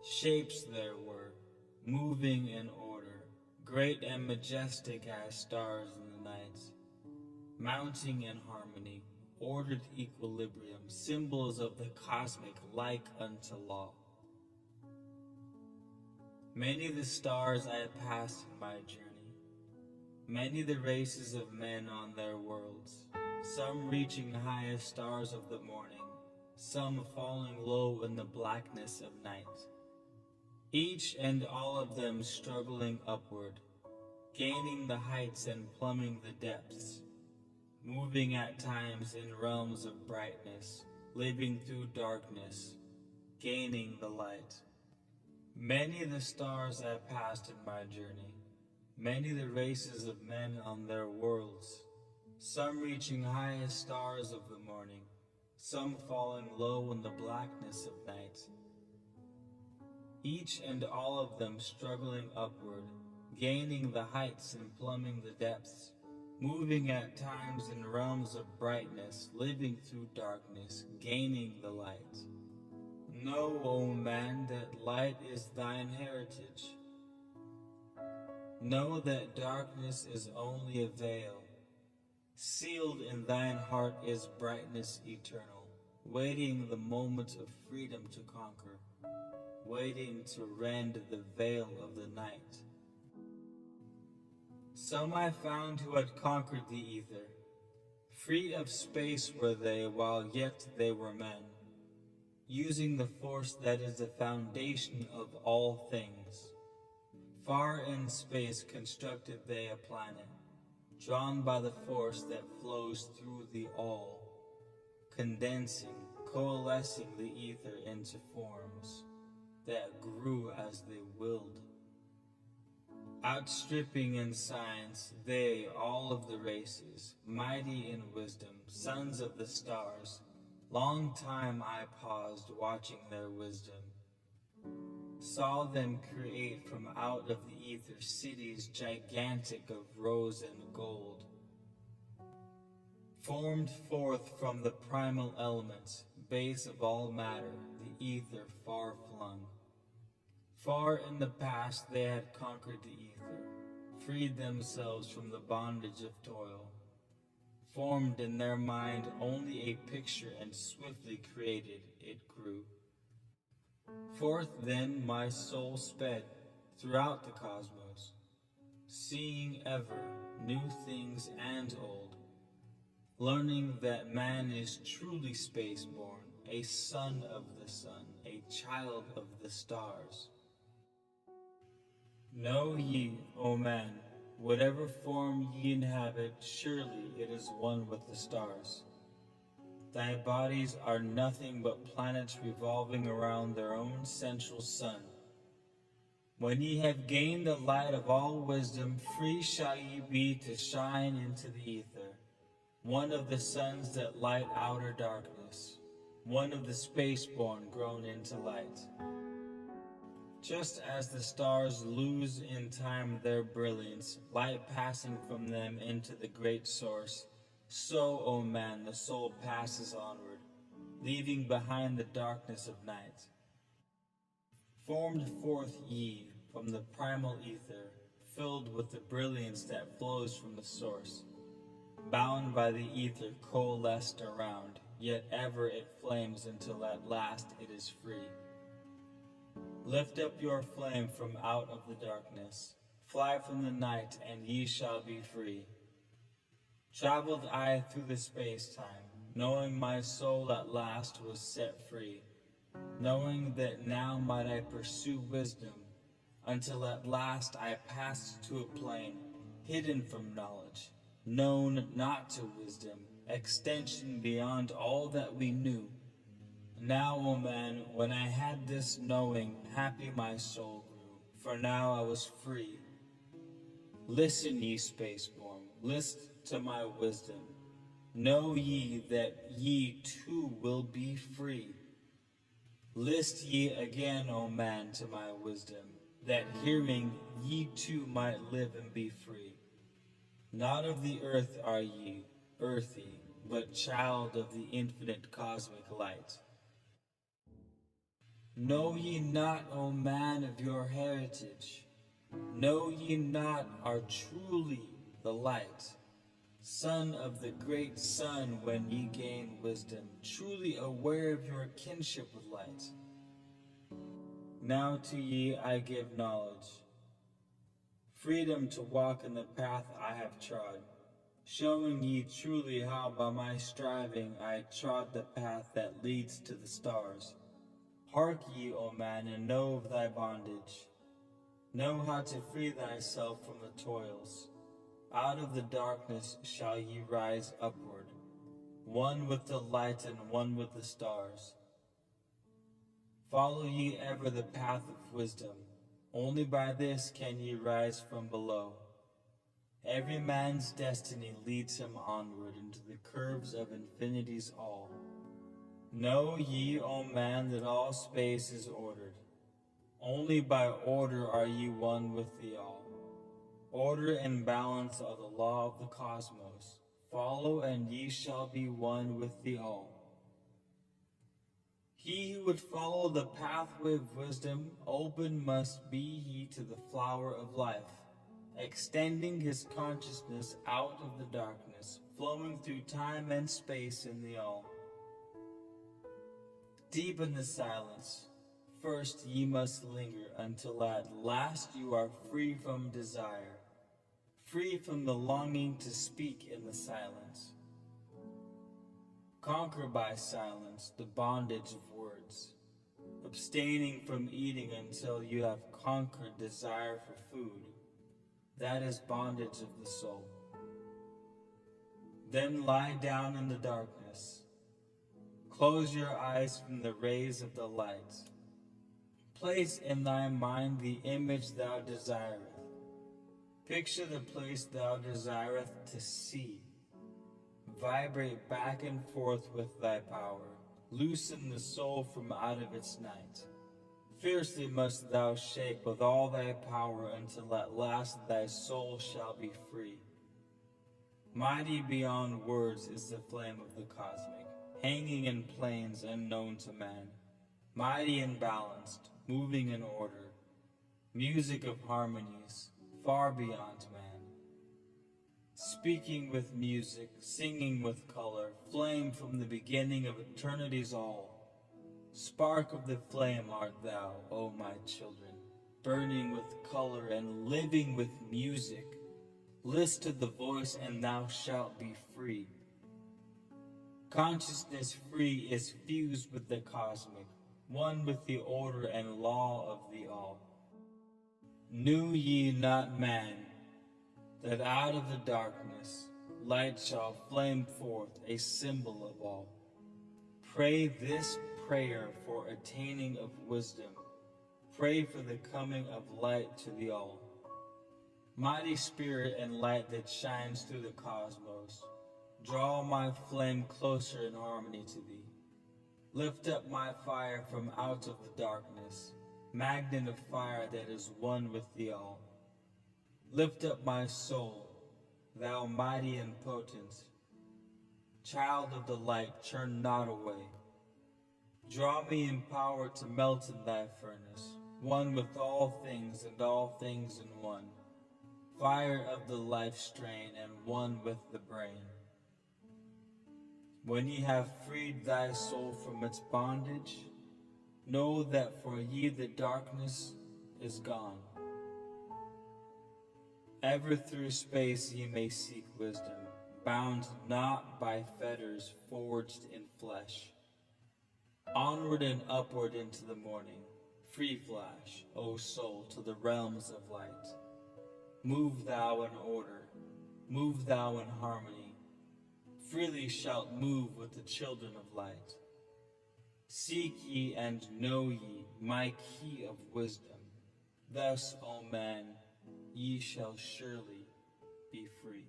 Shapes there were, moving in order, great and majestic as stars in the night, mounting in harmony, ordered equilibrium, symbols of the cosmic like unto law. Many the stars I passed in my journey, many the races of men on their worlds, some reaching highest stars of the morning, some falling low in the blackness of night. Each and all of them struggling upward, gaining the heights and plumbing the depths, moving at times in realms of brightness, living through darkness, gaining the light. Many the stars I passed in my journey, many the races of men on their worlds, some reaching highest stars of the morning, some falling low in the blackness of night. Each and all of them struggling upward, gaining the heights and plumbing the depths, moving at times in realms of brightness, living through darkness, gaining the light. Know, O man, that light is thine heritage. Know that darkness is only a veil. Sealed in thine heart is brightness eternal, waiting the moment of freedom to conquer, waiting to rend the veil of the night. Some I found who had conquered the ether. Free of space were they while yet they were men, using the force that is the foundation of all things. Far in space constructed they a planet, drawn by the force that flows through the all, condensing, coalescing the ether into forms that grew as they willed. Outstripping in science, they, all of the races, mighty in wisdom, sons of the stars, long time I paused watching their wisdom, saw them create from out of the ether cities gigantic of rose and gold, formed forth from the primal elements, base of all matter, the ether far flung. Far in the past they had conquered the ether, freed themselves from the bondage of toil, formed in their mind only a picture and swiftly created, it grew. Forth then my soul sped throughout the cosmos, seeing ever new things and old, learning that man is truly space-born, a son of the sun, a child of the stars. Know ye, O man, whatever form ye inhabit, surely it is one with the stars. Thy bodies are nothing but planets revolving around their own central sun. When ye have gained the light of all wisdom, free shall ye be to shine into the ether, one of the suns that light outer darkness, one of the space-born grown into light. Just as the stars lose in time their brilliance, light passing from them into the great source, so, O man, the soul passes onward, leaving behind the darkness of night. Formed forth ye from the primal ether, filled with the brilliance that flows from the source, bound by the ether coalesced around, yet ever it flames until at last it is free. Lift up your flame from out of the darkness, fly from the night, and ye shall be free. Traveled I through the space-time, knowing my soul at last was set free, knowing that now might I pursue wisdom, until at last I passed to a plane, hidden from knowledge, known not to wisdom, extension beyond all that we knew. Now, O man, when I had this knowing, happy my soul grew, for now I was free. Listen, ye spaceborn, list to my wisdom. Know ye that ye too will be free. List ye again, O man, to my wisdom, that hearing ye too might live and be free. Not of the earth are ye, earthy, but child of the infinite cosmic light. Know ye not, O man, of your heritage? Know ye not are truly the light, son of the great sun, when ye gain wisdom, truly aware of your kinship with light? Now to ye I give knowledge, freedom to walk in the path I have trod, showing ye truly how by my striving I trod the path that leads to the stars. Hark ye, O man, and know of thy bondage. Know how to free thyself from the toils. Out of the darkness shall ye rise upward, one with the light and one with the stars. Follow ye ever the path of wisdom. Only by this can ye rise from below. Every man's destiny leads him onward into the curves of infinity's all. Know ye, O man, that all space is ordered. Only by order are ye one with the all. Order and balance are the law of the cosmos. Follow, and ye shall be one with the all. He who would follow the pathway of wisdom, open must be he to the flower of life, extending his consciousness out of the darkness, flowing through time and space in the all. Deepen the silence. First ye must linger until at last you are free from desire, free from the longing to speak in the silence. Conquer by silence the bondage of words, abstaining from eating until you have conquered desire for food. That is bondage of the soul. Then lie down in the darkness. Close your eyes from the rays of the light. Place in thy mind the image thou desireth. Picture the place thou desireth to see. Vibrate back and forth with thy power. Loosen the soul from out of its night. Fiercely must thou shake with all thy power until at last thy soul shall be free. Mighty beyond words is the flame of the cosmic, hanging in plains unknown to man. Mighty and balanced, moving in order, music of harmonies, far beyond man. Speaking with music, singing with color, flame from the beginning of eternity's all. Spark of the flame art thou, O my children, burning with color and living with music. List to the voice and thou shalt be free. Consciousness free is fused with the cosmic, one with the order and law of the all. Knew ye not, man, that out of the darkness light shall flame forth, a symbol of all? Pray this prayer for attaining of wisdom. Pray for the coming of light to the all. Mighty spirit and light that shines through the cosmos, draw my flame closer in harmony to thee. Lift up my fire from out of the darkness, magnet of fire that is one with the all. Lift up my soul, thou mighty and potent. Child of the light, turn not away. Draw me in power to melt in thy furnace, one with all things and all things in one. Fire of the life strain and one with the brain. When ye have freed thy soul from its bondage, know that for ye the darkness is gone. Ever through space ye may seek wisdom, bound not by fetters forged in flesh. Onward and upward into the morning, free flash, O soul, to the realms of light. Move thou in order, move thou in harmony. Freely shalt move with the children of light. Seek ye and know ye my key of wisdom. Thus, O man, ye shall surely be free.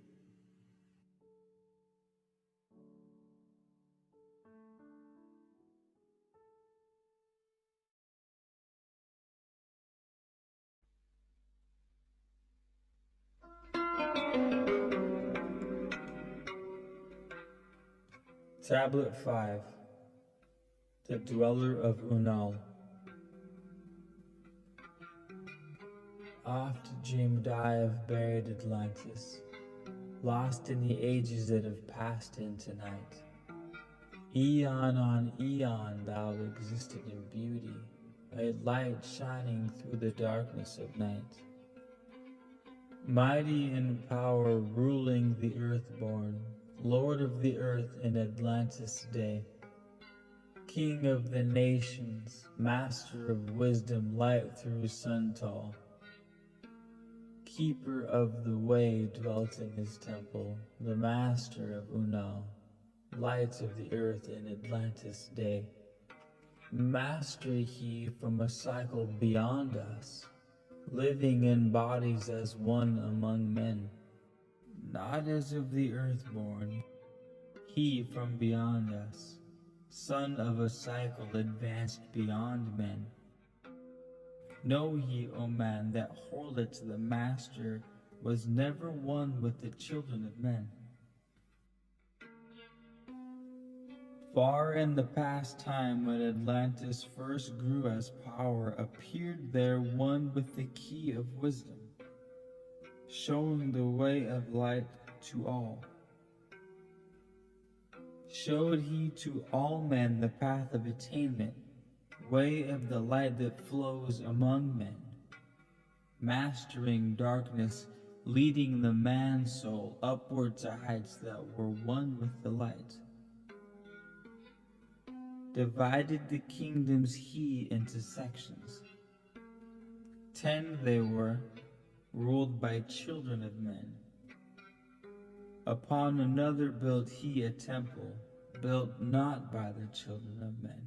Tablet 5. The Dweller of Unal. Oft dreamed I of buried Atlantis, lost in the ages that have passed into night. Eon on eon thou existed in beauty, a light shining through the darkness of night. Mighty in power, ruling the earthborn, Lord of the earth in Atlantis' day. King of the nations, master of wisdom, light through sun tall. Keeper of the way dwelt in his temple, the master of Unal, light of the earth in Atlantis' day. Master he from a cycle beyond us, living in bodies as one among men, not as of the earthborn, he from beyond us, son of a cycle advanced beyond men. Know ye, O man, that Horlet the master was never one with the children of men. Far in the past time, when Atlantis first grew as power, appeared there one with the key of wisdom, showing the way of light to all. Showed he to all men the path of attainment, way of the light that flows among men, mastering darkness, leading the man-soul upward to heights that were one with the light. Divided the kingdoms he into sections. 10 they were, ruled by children of men. Upon another built he a temple, built not by the children of men.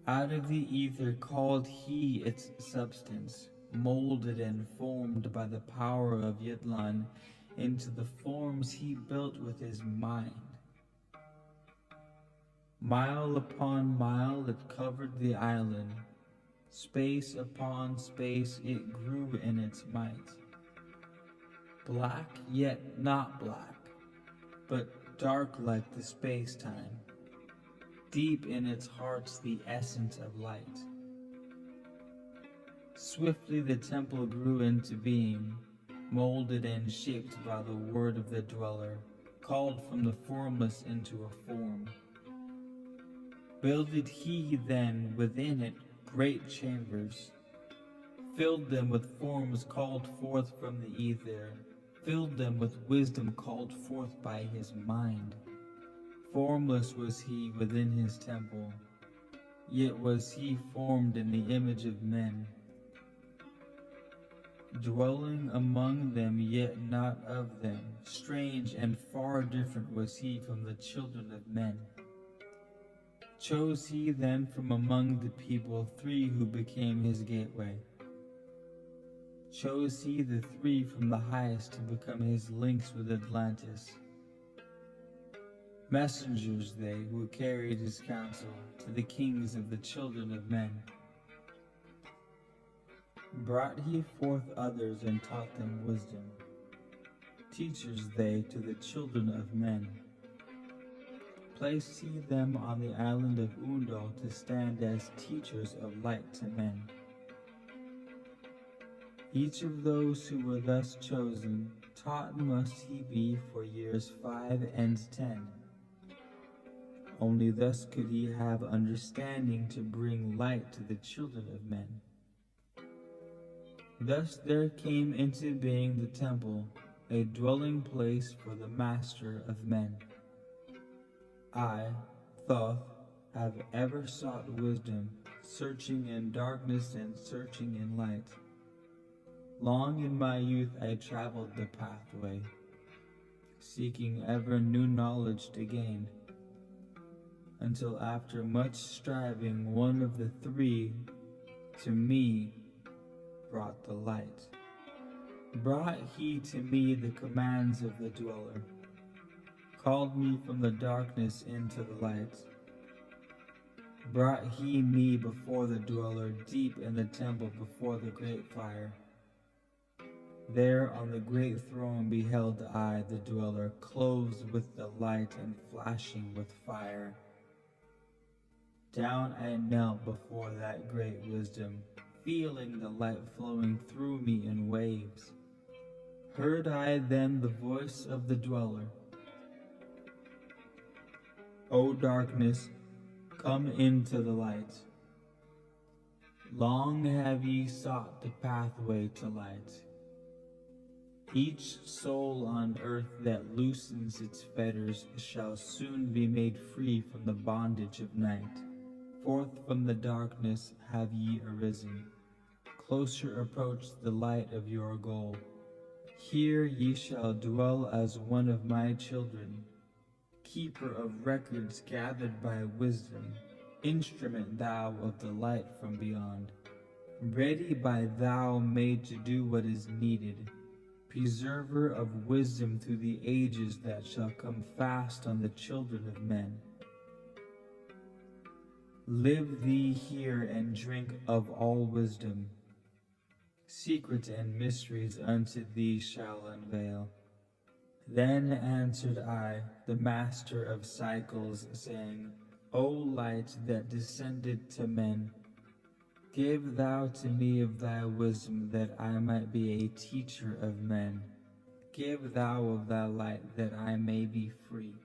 Out of the ether called he its substance, molded and formed by the power of Yidlan into the forms he built with his mind. Mile upon mile it covered the island, space upon space it grew in its might. Black yet not black, but dark like the space-time, deep in its hearts the essence of light. Swiftly the temple grew into being, molded and shaped by the word of the dweller, called from the formless into a form. Builded he then within it great chambers, filled them with forms called forth from the ether, filled them with wisdom called forth by his mind. Formless was he within his temple, yet was he formed in the image of men. Dwelling among them, yet not of them, strange and far different was he from the children of men. Chose he then from among the people 3 who became his gateway. Chose he the 3 from the highest to become his links with Atlantis. Messengers they who carried his counsel to the kings of the children of men. Brought he forth others and taught them wisdom, teachers they to the children of men. Placed he them on the island of Undal to stand as teachers of light to men. Each of those who were thus chosen, taught must he be for years 5 and 10. Only thus could he have understanding to bring light to the children of men. Thus there came into being the temple, a dwelling place for the master of men. I, Thoth, have ever sought wisdom, searching in darkness and searching in light. Long in my youth I traveled the pathway, seeking ever new knowledge to gain, until after much striving one of the 3 to me brought the light. Brought he to me the commands of the dweller, called me from the darkness into the light. Brought he me before the dweller, deep in the temple before the great fire. There on the great throne beheld I the dweller, clothed with the light and flashing with fire. Down I knelt before that great wisdom, feeling the light flowing through me in waves. Heard I then the voice of the dweller, O darkness, come into the light. Long have ye sought the pathway to light. Each soul on earth that loosens its fetters shall soon be made free from the bondage of night. Forth from the darkness have ye arisen. Closer approach the light of your goal. Here ye shall dwell as one of my children, keeper of records gathered by wisdom, instrument thou of the light from beyond. Ready by thou made to do what is needed, preserver of wisdom through the ages that shall come fast on the children of men. Live thee here and drink of all wisdom. Secrets and mysteries unto thee shall unveil. Then answered I, the master of cycles, saying, O light that descended to men, give thou to me of thy wisdom that I might be a teacher of men. Give thou of thy light that I may be free.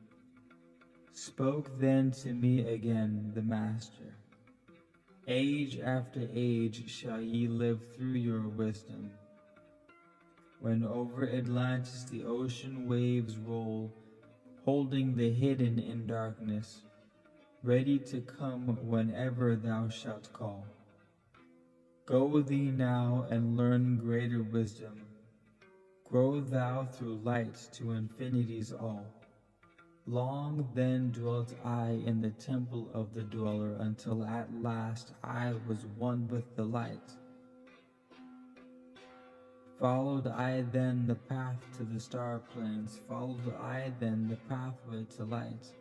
Spoke then to me again the Master, Age after age shall ye live through your wisdom. When over Atlantis the ocean waves roll, holding the hidden in darkness, ready to come whenever thou shalt call. Go thee now and learn greater wisdom. Grow thou through light to infinity's all. Long then dwelt I in the temple of the dweller, until at last I was one with the light. Followed I then the path to the star plains, followed I then the pathway to light.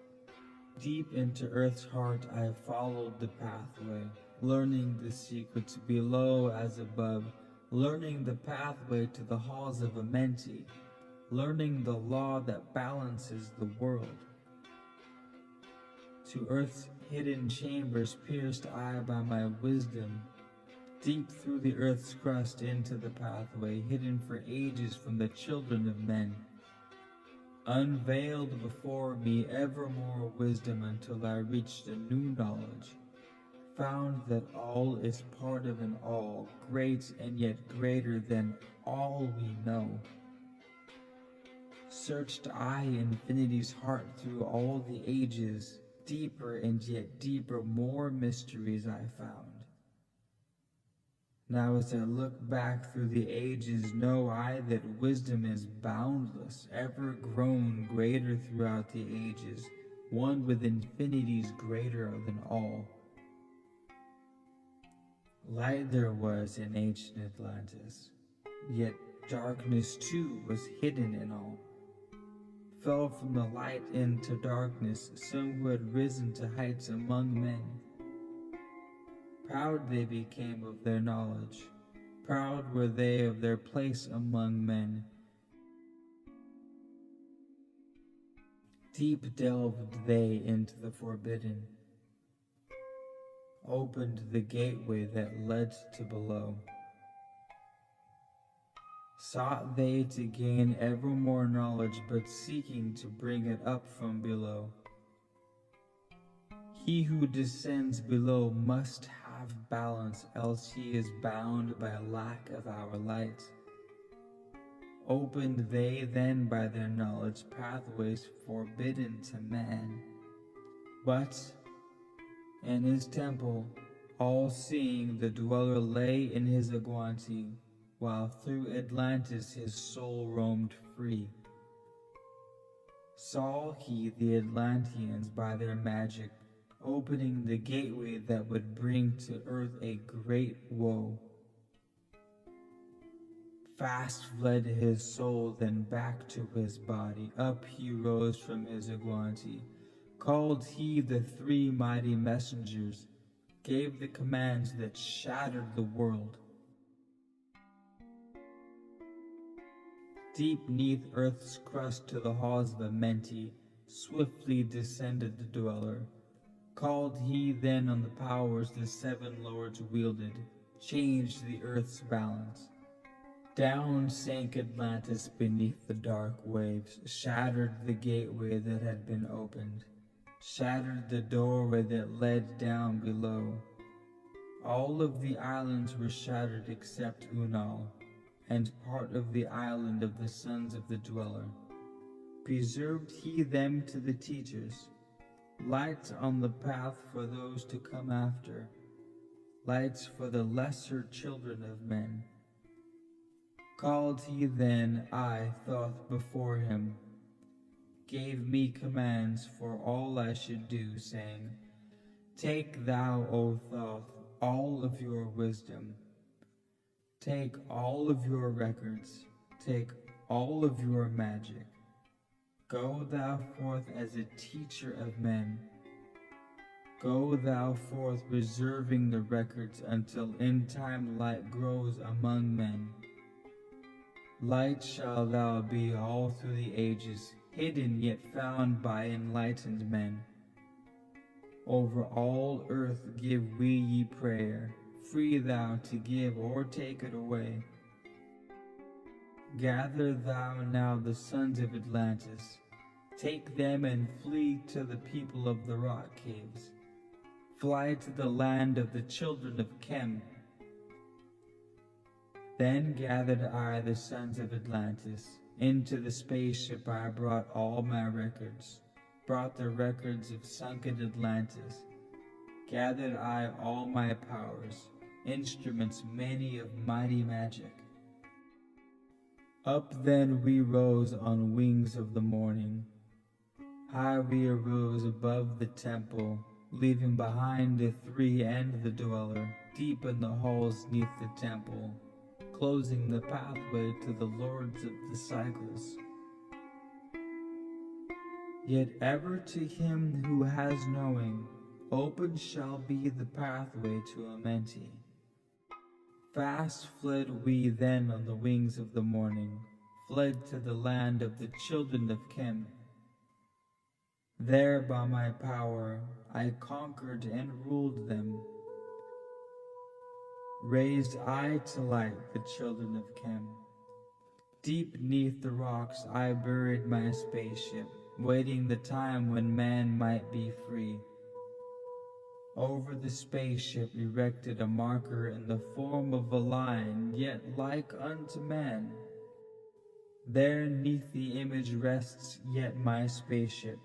Deep into earth's heart I followed the pathway, learning the secrets below as above, learning the pathway to the halls of Amenti, learning the law that balances the world. To earth's hidden chambers pierced I by my wisdom, deep through the earth's crust into the pathway, hidden for ages from the children of men. Unveiled before me ever more wisdom until I reached a new knowledge, found that all is part of an all, great and yet greater than all we know. Searched I infinity's heart through all the ages, deeper and yet deeper more mysteries I found. Now as I look back through the ages, know I that wisdom is boundless, ever grown greater throughout the ages, one with infinities greater than all. Light there was in ancient Atlantis, yet darkness too was hidden in all. Fell from the light into darkness some who had risen to heights among men. Proud they became of their knowledge, proud were they of their place among men. Deep delved they into the forbidden, opened the gateway that led to below. Sought they to gain ever more knowledge, but seeking to bring it up from below. He who descends below must have balance, else he is bound by a lack of our light. Opened they then by their knowledge pathways forbidden to man. But in his temple, all-seeing, the dweller lay in his aguanti, while through Atlantis his soul roamed free. Saw he the Atlanteans by their magic, opening the gateway that would bring to earth a great woe. Fast fled his soul, then back to his body. Up he rose from his aguanti. Called he the three mighty messengers, gave the commands that shattered the world. Deep neath earth's crust to the halls of Amenti, swiftly descended the dweller. Called he then on the powers the seven lords wielded, changed the earth's balance. Down sank Atlantis beneath the dark waves, shattered the gateway that had been opened, shattered the doorway that led down below. All of the islands were shattered except Unal, and part of the island of the sons of the dweller. Preserved he them to the teachers, lights on the path for those to come after, lights for the lesser children of men. Called he then, I, Thoth, before him, gave me commands for all I should do, saying, Take thou, O Thoth, all of your wisdom, take all of your records, take all of your magic. Go thou forth as a teacher of men. Go thou forth reserving the records until in time light grows among men. Light shall thou be all through the ages, hidden yet found by enlightened men. Over all earth give we ye prayer, free thou to give or take it away. Gather thou now the sons of Atlantis, take them and flee to the people of the rock caves. Fly to the land of the children of Kem. Then gathered I the sons of Atlantis. Into the spaceship I brought all my records, brought the records of sunken Atlantis. Gathered I all my powers, instruments many of mighty magic. Up then we rose on wings of the morning. High we arose above the temple, leaving behind the three and the dweller, deep in the halls neath the temple, closing the pathway to the lords of the cycles. Yet ever to him who has knowing, open shall be the pathway to Amenti. Fast fled we then on the wings of the morning, fled to the land of the children of Kem. There by my power I conquered and ruled them. Raised I to light the children of Kem. Deep neath the rocks I buried my spaceship, waiting the time when man might be free. Over the spaceship erected a marker in the form of a lion, yet like unto man. There neath the image rests yet my spaceship,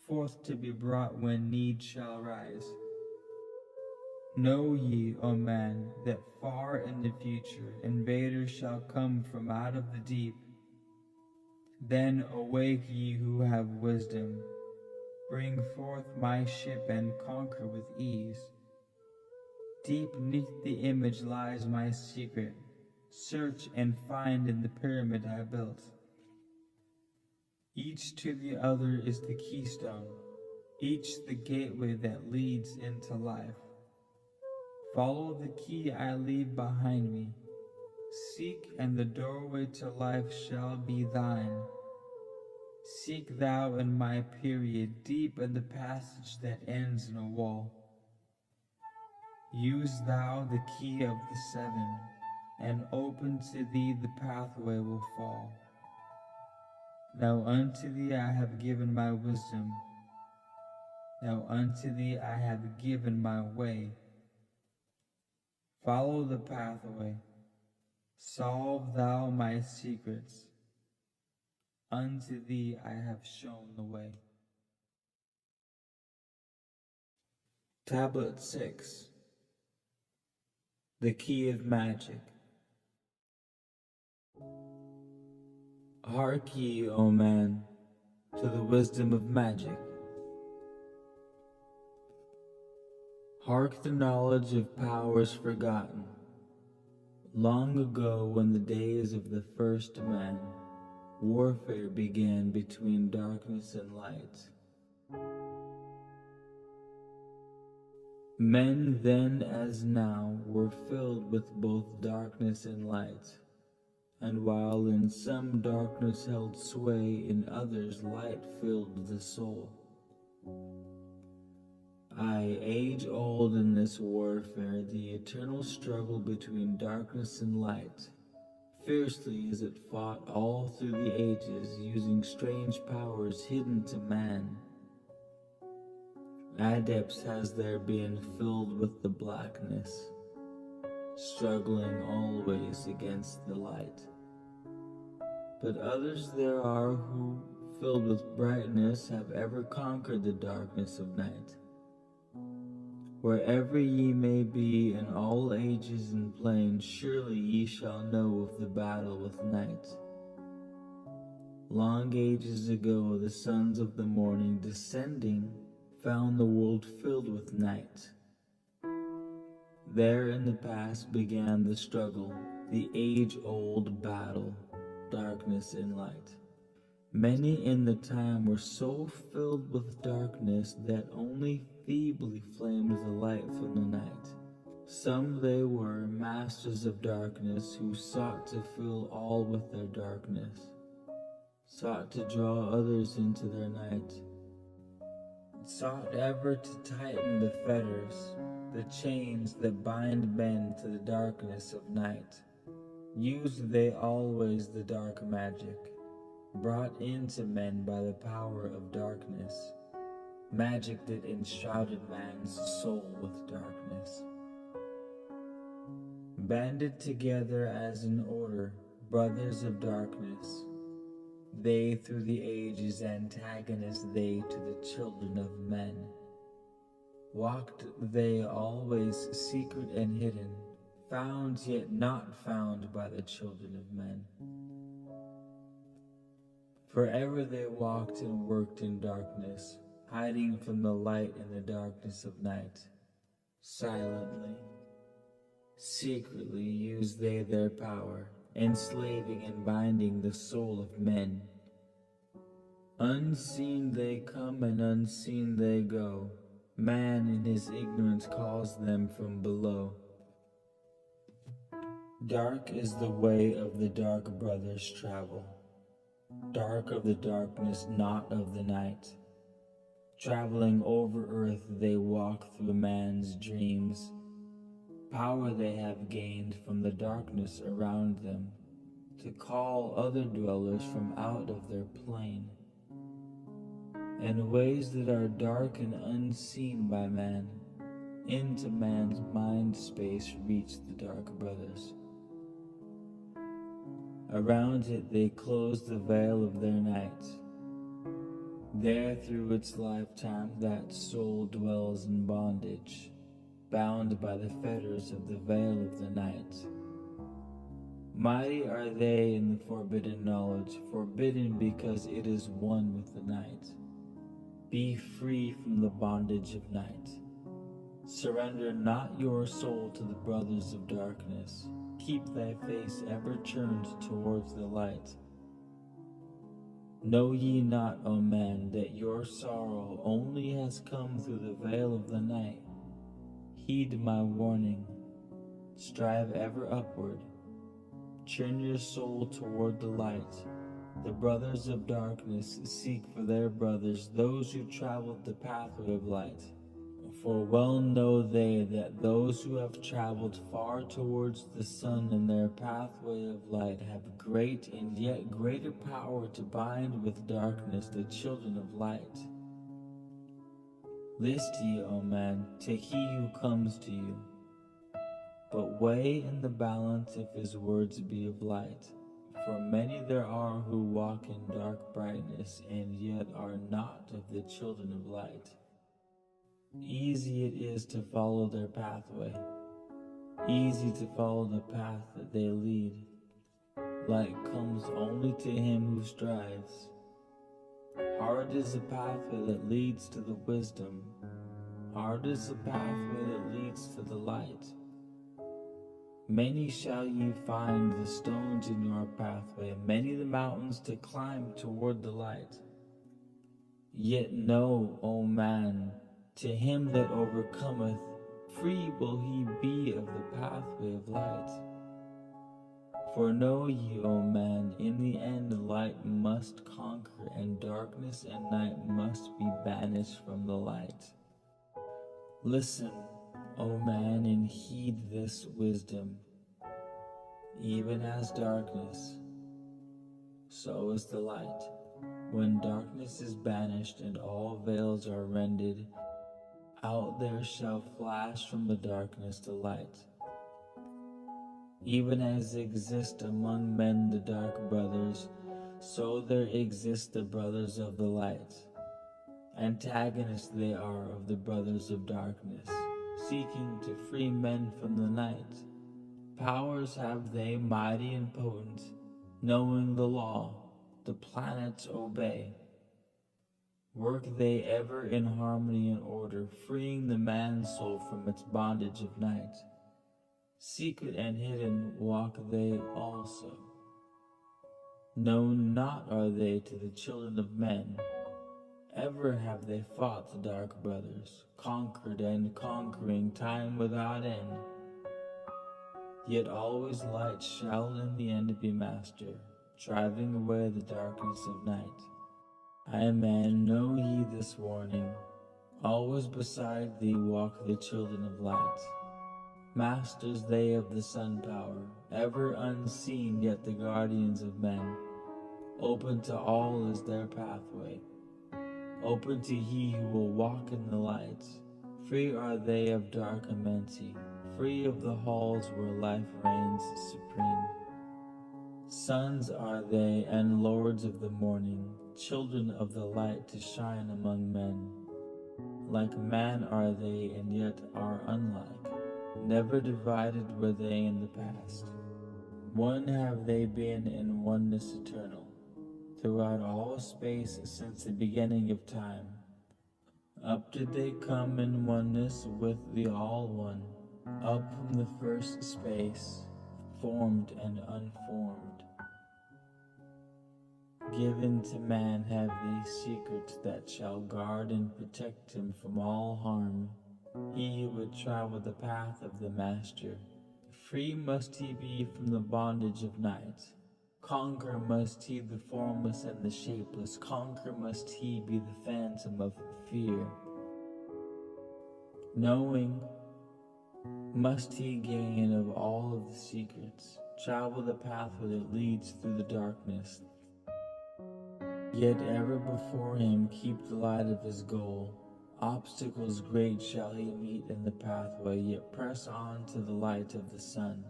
forth to be brought when need shall rise. Know ye, O man, that far in the future invaders shall come from out of the deep. Then awake ye who have wisdom, bring forth my ship and conquer with ease. Deep neath the image lies my secret, search and find in the pyramid I built. Each to the other is the keystone, each the gateway that leads into life. Follow the key I leave behind me. Seek, and the doorway to life shall be thine. Seek thou in my period, deep in the passage that ends in a wall. Use thou the key of the seven, and open to thee the pathway will fall. Now unto thee I have given my wisdom. Now unto thee I have given my way. Follow the pathway, solve thou my secrets. Unto thee I have shown the way. Tablet 6. The Key of Magic. Hark ye, O man, to the wisdom of magic. Hark the knowledge of powers forgotten, long ago when the days of the first man, warfare began between darkness and light. Men then as now were filled with both darkness and light, and while in some darkness held sway, in others light filled the soul. Aye, age-old in this warfare, the eternal struggle between darkness and light. Fiercely is it fought all through the ages, using strange powers hidden to man. Adepts has there been filled with the blackness, struggling always against the light. But others there are who, filled with brightness, have ever conquered the darkness of night. Wherever ye may be in all ages and planes, surely ye shall know of the battle with night. Long ages ago the sons of the morning, descending, found the world filled with night. There in the past began the struggle, the age-old battle, darkness and light. Many in the time were so filled with darkness that only feebly flamed the light from the night. Some they were masters of darkness who sought to fill all with their darkness, sought to draw others into their night, sought ever to tighten the fetters, the chains that bind men to the darkness of night. Used they always the dark magic, brought into men by the power of darkness, magic that enshrouded man's soul with darkness. Banded together as an order, brothers of darkness, they through the ages antagonists they to the children of men. Walked they always secret and hidden, found yet not found by the children of men. Forever they walked and worked in darkness, hiding from the light in the darkness of night. Silently, secretly used they their power, enslaving and binding the soul of men. Unseen they come and unseen they go. Man in his ignorance calls them from below. Dark is the way of the dark brothers travel, dark of the darkness, not of the night. Traveling over earth they walk through man's dreams. Power they have gained from the darkness around them, to call other dwellers from out of their plane. In ways that are dark and unseen by man, into man's mind space reach the dark brothers. Around it they close the veil of their night. There through its lifetime that soul dwells in bondage, bound by the fetters of the veil of the night. Mighty are they in the forbidden knowledge, forbidden because it is one with the night. Be free from the bondage of night. Surrender not your soul to the brothers of darkness. Keep thy face ever turned towards the light. Know ye not, O man, that your sorrow only has come through the veil of the night? Heed my warning. Strive ever upward. Turn your soul toward the light. The brothers of darkness seek for their brothers, those who traveled the pathway of light. For well know they that those who have traveled far towards the sun in their pathway of light have great and yet greater power to bind with darkness the children of light. List ye, O man, to he who comes to you, but weigh in the balance if his words be of light. For many there are who walk in dark brightness, and yet are not of the children of light. Easy it is to follow their pathway, easy to follow the path that they lead. Light comes only to him who strives. Hard is the pathway that leads to the wisdom, hard is the pathway that leads to the light. Many shall ye find the stones in your pathway, many the mountains to climb toward the light. Yet know, O man, to him that overcometh, free will he be of the pathway of light. For know ye, O man, in the end light must conquer, and darkness and night must be banished from the light. Listen, O man, and heed this wisdom. Even as darkness, so is the light. When darkness is banished and all veils are rended, out there shall flash from the darkness the light. Even as exist among men the dark brothers, so there exist the brothers of the light. Antagonists they are of the brothers of darkness, seeking to free men from the night. Powers have they mighty and potent, knowing the law, the planets obey. Work they ever in harmony and order, freeing the man's soul from its bondage of night. Secret and hidden walk they also. Known not are they to the children of men. Ever have they fought the dark brothers, conquered and conquering time without end. Yet always light shall in the end be master, driving away the darkness of night. I, man, know ye this warning. Always beside thee walk the children of light. Masters they of the sun power, ever unseen yet the guardians of men. Open to all is their pathway. Open to he who will walk in the light. Free are they of dark immensity, free of the halls where life reigns supreme. Sons are they and lords of the morning, children of the light to shine among men. Like man are they and yet are unlike. Never divided were they in the past. One have they been in oneness eternal, throughout all space since the beginning of time. Up did they come in oneness with the All-One, up from the first space, formed and unformed. Given to man have they secrets that shall guard and protect him from all harm. He who would travel the path of the Master, free must he be from the bondage of night. Conquer must he the formless and the shapeless, conquer must he be the phantom of fear. Knowing must he gain of all of the secrets, travel the pathway that leads through the darkness. Yet ever before him keep the light of his goal. Obstacles great shall he meet in the pathway, yet press on to the light of the sun.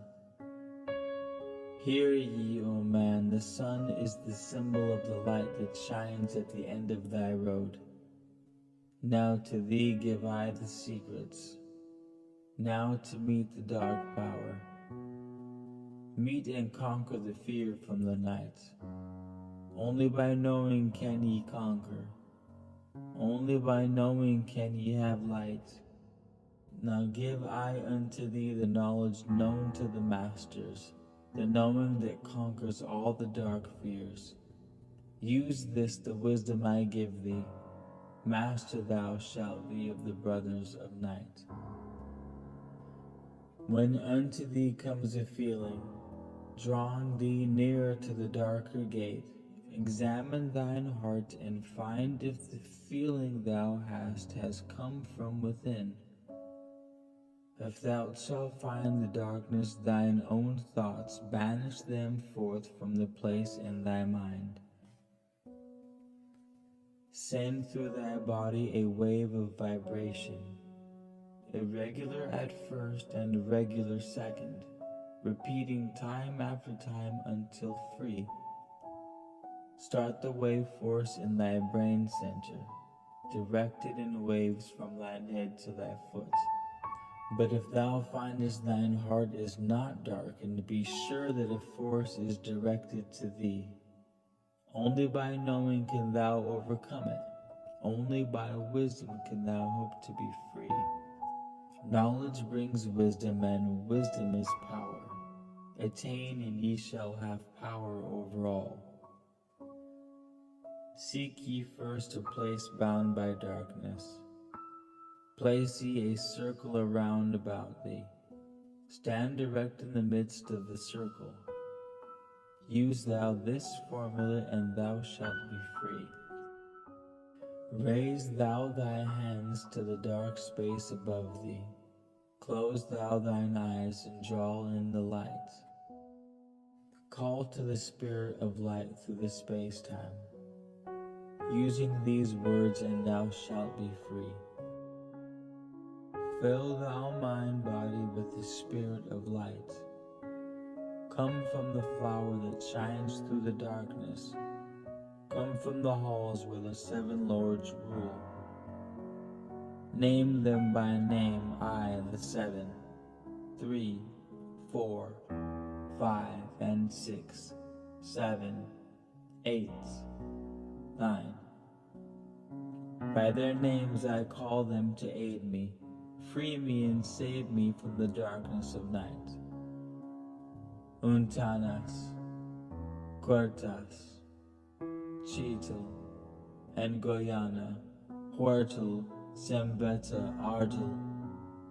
Hear ye, O man, the sun is the symbol of the light that shines at the end of thy road. Now to thee give I the secrets, now to meet the dark power. Meet and conquer the fear from the night. Only by knowing can ye conquer. Only by knowing can ye have light. Now give I unto thee the knowledge known to the masters, the knowing that conquers all the dark fears. Use this the wisdom I give thee. Master thou shalt be of the brothers of night. When unto thee comes a feeling, drawing thee nearer to the darker gate, examine thine heart and find if the feeling thou hast has come from within. If thou shalt find the darkness thine own thoughts, banish them forth from the place in thy mind. Send through thy body a wave of vibration, irregular at first and regular second, repeating time after time until free. Start the wave force in thy brain center, directed in waves from thine head to thy foot. But if thou findest thine heart is not darkened, be sure that a force is directed to thee. Only by knowing can thou overcome it. Only by wisdom can thou hope to be free. Knowledge brings wisdom, and wisdom is power. Attain, and ye shall have power over all. Seek ye first a place bound by darkness. Place ye a circle around about thee. Stand erect in the midst of the circle. Use thou this formula, and thou shalt be free. Raise thou thy hands to the dark space above thee. Close thou thine eyes and draw in the light. Call to the spirit of light through the space-time. Using these words, and thou shalt be free. Fill thou mind body with the spirit of light. Come from the flower that shines through the darkness. Come from the halls where the seven lords rule. Name them by name, I, the seven, 3, 4, 5, and 6, 7, 8, 9. By their names I call them to aid me, free me and save me from the darkness of night. Untanas, Quartas, Chital, and Goyana, Huertal, Sembeta, Ardal.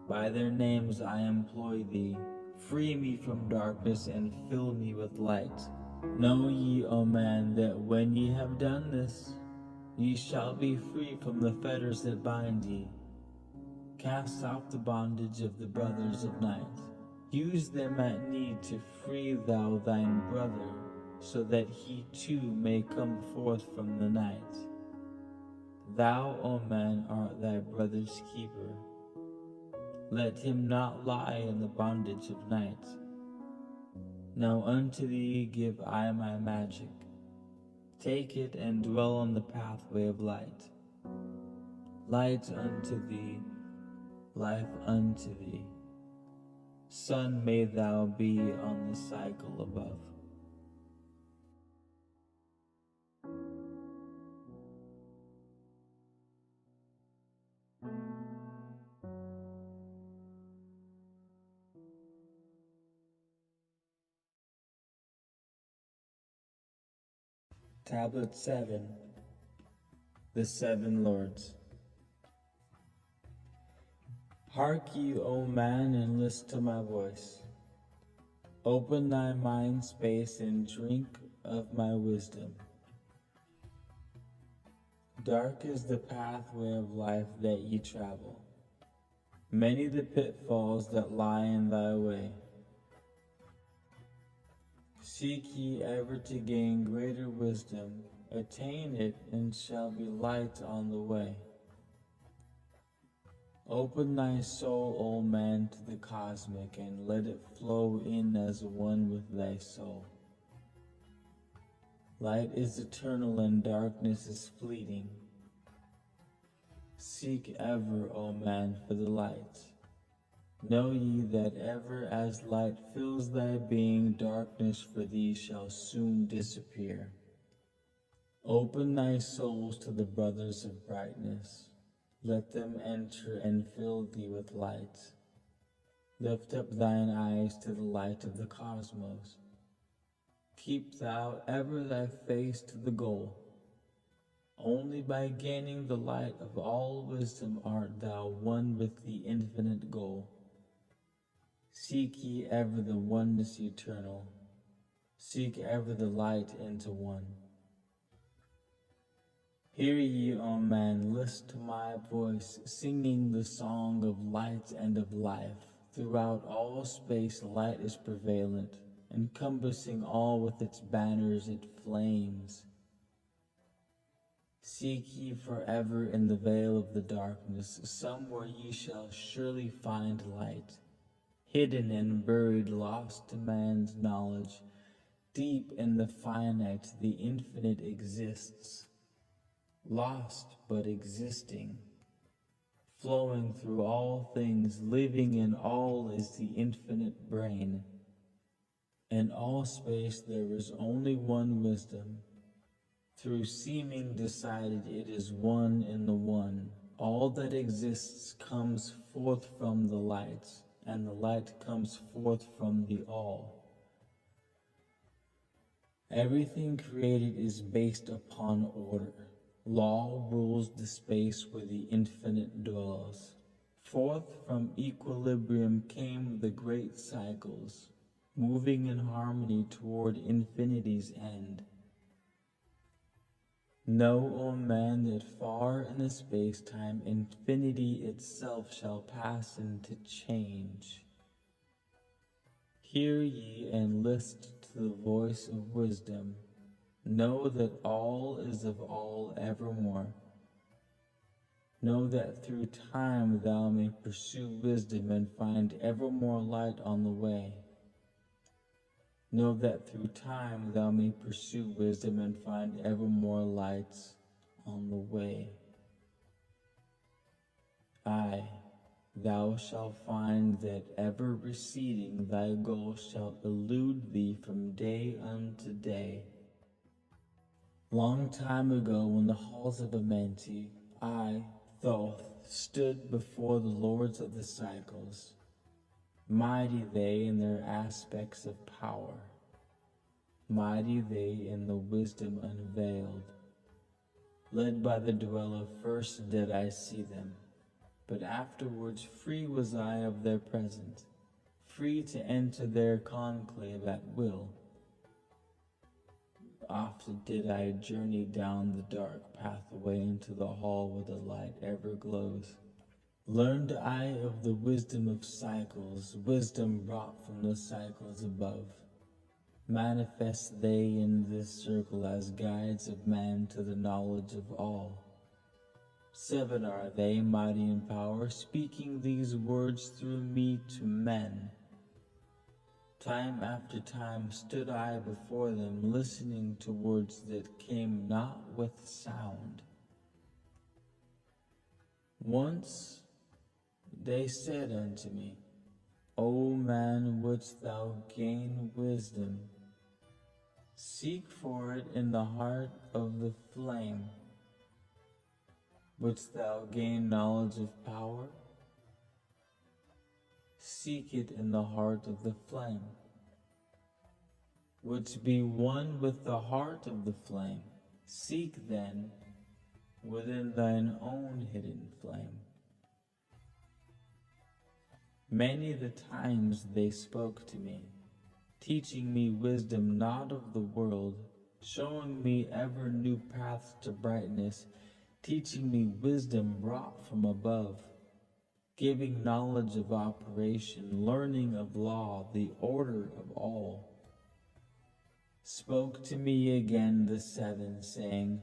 By their names I employ thee, free me from darkness and fill me with light. Know ye, O man, that when ye have done this, ye shall be free from the fetters that bind ye. Cast off the bondage of the brothers of night. Use them at need to free thou thine brother, so that he too may come forth from the night. Thou, O man, art thy brother's keeper. Let him not lie in the bondage of night. Now unto thee give I my magic. Take it and dwell on the pathway of light. Light unto thee, life unto thee. Sun may thou be on the cycle above. Tablet 7. The Seven Lords. Hark ye, O man, and list to my voice. Open thy mind space and drink of my wisdom. Dark is the pathway of life that ye travel. Many the pitfalls that lie in thy way. Seek ye ever to gain greater wisdom, attain it, and shall be light on the way. Open thy soul, O man, to the cosmic, and let it flow in as one with thy soul. Light is eternal and darkness is fleeting. Seek ever, O man, for the light. Know ye that ever as light fills thy being, darkness for thee shall soon disappear. Open thy souls to the brothers of brightness. Let them enter and fill thee with light. Lift up thine eyes to the light of the cosmos. Keep thou ever thy face to the goal. Only by gaining the light of all wisdom art thou one with the infinite goal. Seek ye ever the oneness eternal. Seek ever the light into one. Hear ye, O man, list to my voice, singing the song of light and of life. Throughout all space light is prevalent, encompassing all with its banners it flames. Seek ye forever in the veil of the darkness, somewhere ye shall surely find light. Hidden and buried, lost to man's knowledge, deep in the finite, the infinite exists. Lost but existing, flowing through all things, living in all is the infinite brain. In all space there is only one wisdom. Through seeming decided it is one in the one. All that exists comes forth from the light, and the light comes forth from the all. Everything created is based upon order. Law rules the space where the infinite dwells. Forth from equilibrium came the great cycles. moving in harmony toward infinity's end. Know, O man, that far in the space-time infinity itself shall pass into change. Hear ye and list to the voice of wisdom. Know that all is of all evermore. Know that through time thou may pursue wisdom and find evermore light on the way. Know that through time thou may pursue wisdom and find evermore lights on the way. Aye, thou shalt find that ever receding thy goal shall elude thee from day unto day. Long time ago, in the halls of Amenti, I, Thoth, stood before the lords of the cycles. Mighty they in their aspects of power, mighty they in the wisdom unveiled. Led by the dweller first did I see them, but afterwards free was I of their presence, free to enter their conclave at will. Often did I journey down the dark pathway into the hall where the light ever glows. Learned I of the wisdom of cycles, wisdom brought from the cycles above. Manifest they in this circle as guides of man to the knowledge of all. 7 are they, mighty in power, speaking these words through me to men. Time after time stood I before them, listening to words that came not with sound. Once they said unto me, O man, wouldst thou gain wisdom? Seek for it in the heart of the flame. Wouldst thou gain knowledge of power? Seek it in the heart of the flame. Wouldst be one with the heart of the flame? Seek then within thine own hidden flame. Many the times they spoke to me, teaching me wisdom not of the world, showing me ever new paths to brightness, teaching me wisdom brought from above, giving knowledge of operation, learning of law, the order of all. Spoke to me again the 7, saying,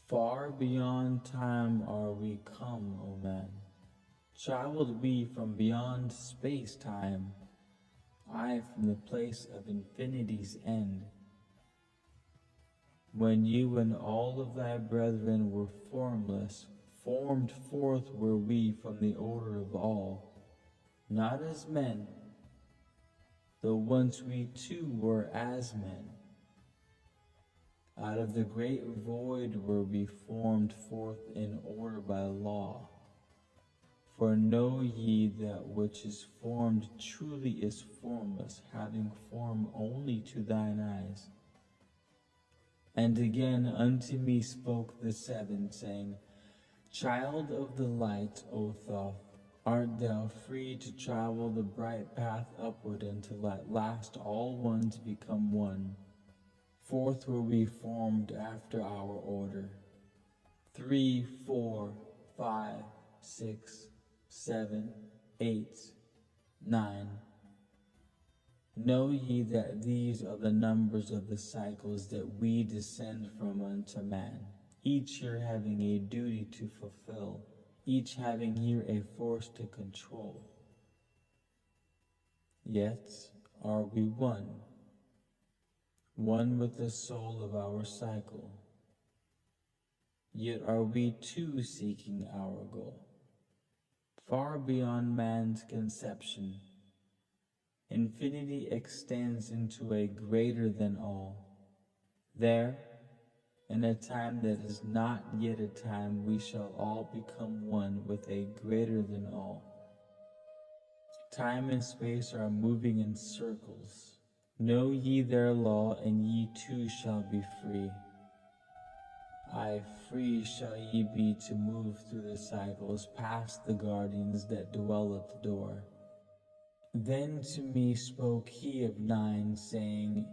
Far beyond time are we come, O man. Traveled we from beyond space-time, I from the place of infinity's end. When you and all of thy brethren were formless, formed forth were we from the order of all, not as men, though once we too were as men. Out of the great void were we formed forth in order by law. For know ye that which is formed truly is formless, having form only to thine eyes. And again unto me spoke the 7, saying, Child of the light, O Thoth, art thou free to travel the bright path upward until at last all ones become one. Forth were we formed after our order. 3, 4, 5, 6, 7, 8, 9. Know ye that these are the numbers of the cycles that we descend from unto man, each here having a duty to fulfill, each having here a force to control. Yet are we one, one with the soul of our cycle. Yet are we two seeking our goal, far beyond man's conception. Infinity extends into a greater than all. There, in a time that is not yet a time, we shall all become one with a greater than all. Time and space are moving in circles. Know ye their law, and ye too shall be free. Aye, free shall ye be to move through the cycles, past the guardians that dwell at the door. Then to me spoke he of nine, saying,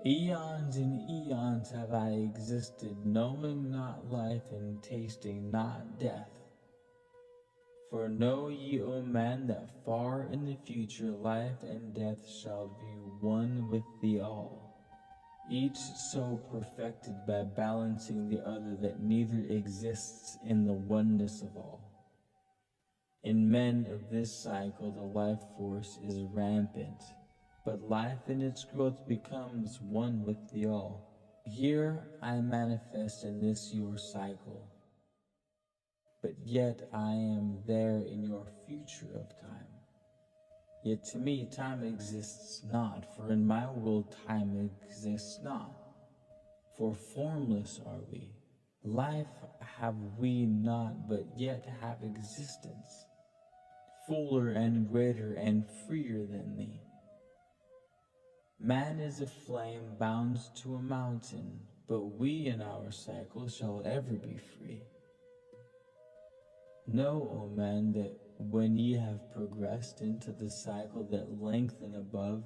Eons and eons have I existed, knowing not life and tasting not death. For know ye, O man, that far in the future life and death shall be one with the all, each so perfected by balancing the other that neither exists in the oneness of all. In men of this cycle the life force is rampant, but life in its growth becomes one with the all. Here I manifest in this your cycle, but yet I am there in your future of time. Yet to me time exists not, for in my world time exists not. For formless are we. Life have we not, but yet have existence, fuller and greater and freer than thee. Man is a flame bound to a mountain, but we in our cycle shall ever be free. Know, O man, that when ye have progressed into the cycle that lengthen above,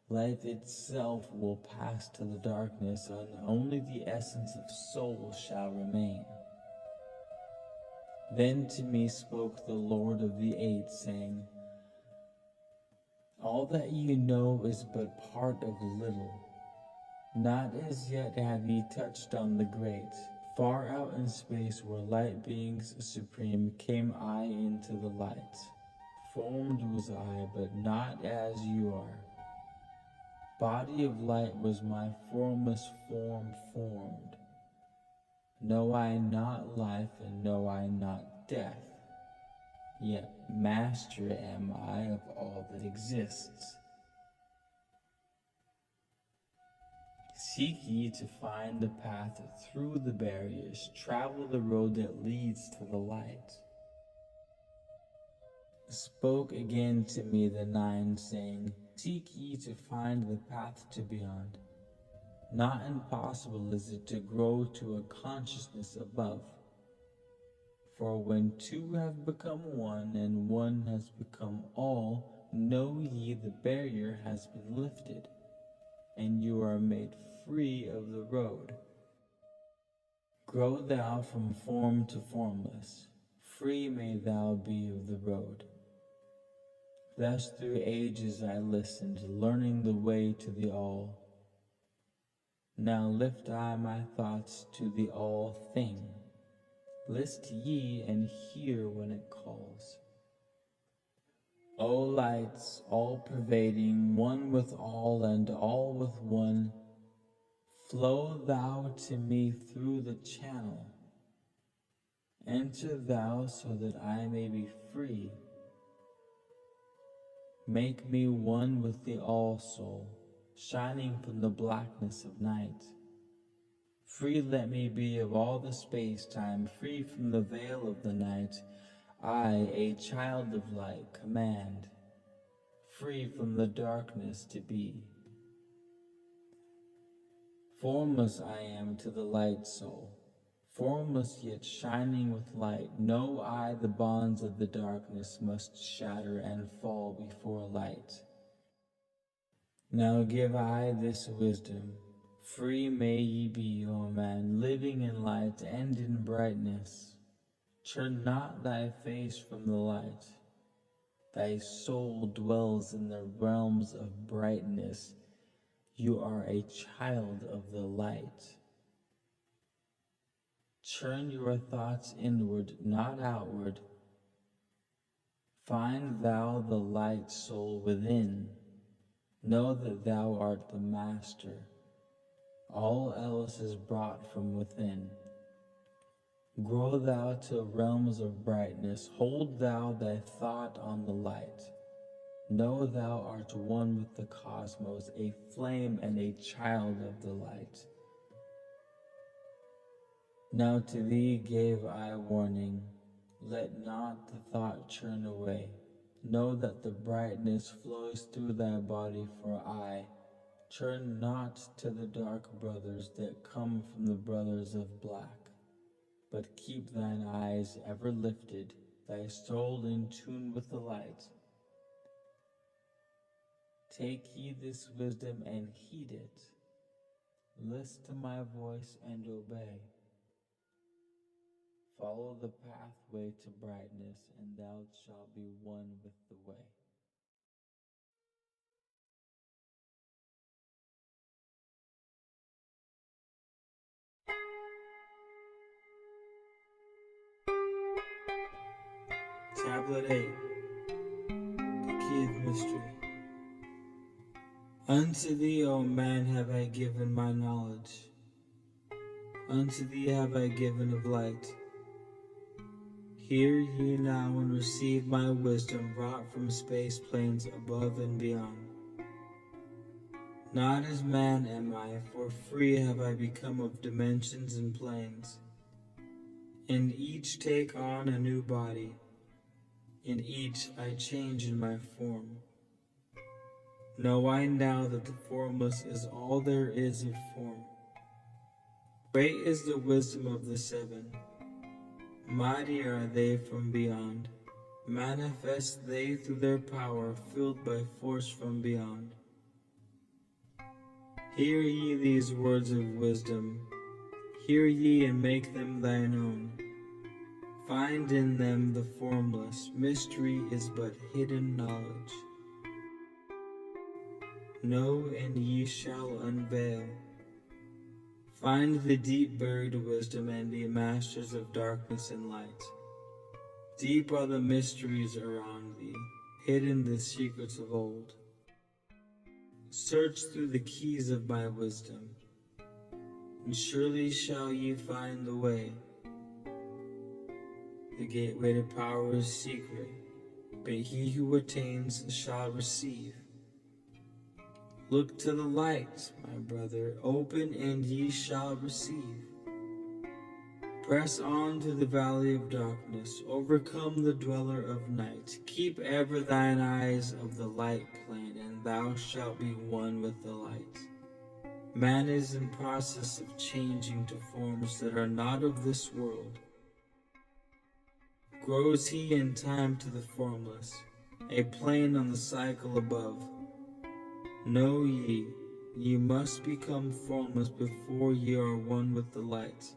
life itself will pass to the darkness, and only the essence of soul shall remain. Then to me spoke the Lord of the Eight, saying, All that ye know is but part of little. Not as yet have ye touched on the great. Far out in space where light beings supreme came I into the light. Formed was I, but not as you are. Body of light was my formless form formed. Know I not life, and know I not death. Yet master am I of all that exists. Seek ye to find the path through the barriers, travel the road that leads to the light. Spoke again to me the nine, saying, Seek ye to find the path to beyond. Not impossible is it to grow to a consciousness above. For when two have become one, and one has become all, know ye the barrier has been lifted, and you are made free of the road. Grow thou from form to formless, free may thou be of the road. Thus through ages I listened, learning the way to the all. Now lift I my thoughts to the all thing. List ye and hear when it calls. O lights, all pervading, one with all and all with one, flow thou to me through the channel. Enter thou so that I may be free. Make me one with the all-soul, shining from the blackness of night. Free let me be of all the space-time, free from the veil of the night. I, a child of light, command, free from the darkness to be. Formless I am to the light soul, formless yet shining with light. Know I the bonds of the darkness must shatter and fall before light. Now give I this wisdom, free may ye be, O man, living in light and in brightness. Turn not thy face from the light. Thy soul dwells in the realms of brightness. You are a child of the light. Turn your thoughts inward, not outward. Find thou the light soul within. Know that thou art the master. All else is brought from within. Grow thou to realms of brightness. Hold thou thy thought on the light. Know thou art one with the cosmos, a flame and a child of the light. Now to thee gave I warning, let not the thought turn away. Know that the brightness flows through thy body, for I turn not to the dark brothers that come from the brothers of black, but keep thine eyes ever lifted, thy soul in tune with the light. Take heed this wisdom and heed it. Listen to my voice and obey. Follow the pathway to brightness, and thou shalt be one with the way. Tablet 8. The Key of Mystery. Unto thee, O man, have I given my knowledge. Unto thee have I given of light. Hear ye now and receive my wisdom wrought from space planes above and beyond. Not as man am I, for free have I become of dimensions and planes. In each take on a new body, in each I change in my form. Know I now that the formless is all there is of form. Great is the wisdom of the seven. Mighty are they from beyond. Manifest they through their power, filled by force from beyond. Hear ye these words of wisdom. Hear ye and make them thine own. Find in them the formless. Mystery is but hidden knowledge. Know and ye shall unveil. Find the deep buried wisdom and be masters of darkness and light. Deep are the mysteries around thee, hidden the secrets of old. Search through the keys of my wisdom, and surely shall ye find the way. The gateway to power is secret, but he who attains shall receive. Look to the light, my brother, open and ye shall receive. Press on to the valley of darkness, overcome the dweller of night. Keep ever thine eyes of the light plane, and thou shalt be one with the light. Man is in process of changing to forms that are not of this world. Grows he in time to the formless, a plane on the cycle above. Know ye, ye must become formless before ye are one with the light.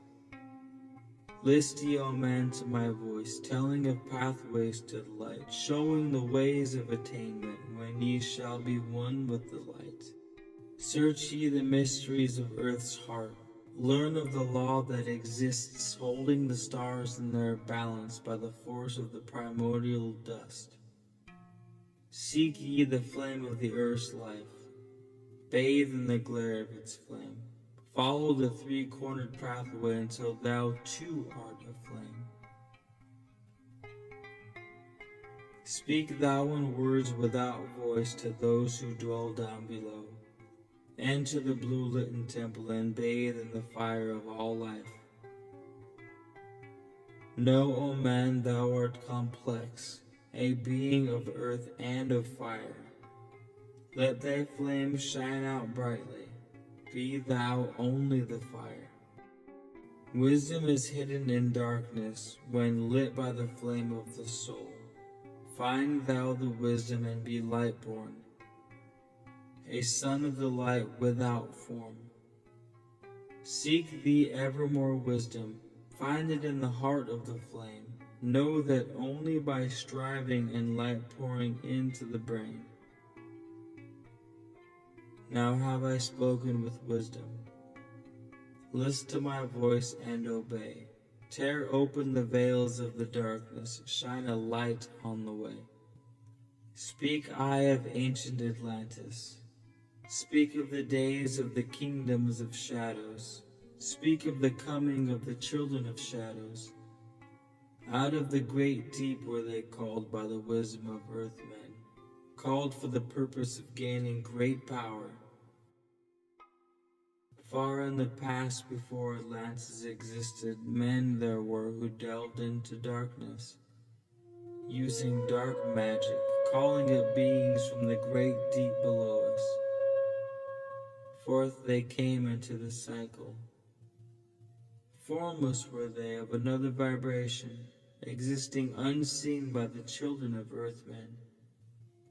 List ye, O man, to my voice, telling of pathways to the light, showing the ways of attainment, when ye shall be one with the light. Search ye the mysteries of earth's heart, learn of the law that exists, holding the stars in their balance by the force of the primordial dust. Seek ye the flame of the earth's life, bathe in the glare of its flame. Follow the three-cornered pathway until thou too art a flame. Speak thou in words without voice to those who dwell down below. Enter the blue-lit temple and bathe in the fire of all life. Know, O man, thou art complex, a being of earth and of fire. Let thy flame shine out brightly. Be thou only the fire. Wisdom is hidden in darkness when lit by the flame of the soul. Find thou the wisdom and be light-born, a son of the light without form. Seek thee ever more wisdom, find it in the heart of the flame. Know that only by striving and light pouring into the brain. Now have I spoken with wisdom. Listen to my voice and obey. Tear open the veils of the darkness, shine a light on the way. Speak I of ancient Atlantis. Speak of the days of the kingdoms of shadows. Speak of the coming of the children of shadows. Out of the great deep were they called by the wisdom of earthmen, called for the purpose of gaining great power. Far in the past, before Atlantis existed, men there were who delved into darkness, using dark magic, calling it beings from the great deep below us. Forth they came into the cycle. Formless were they, of another vibration, existing unseen by the children of earthmen.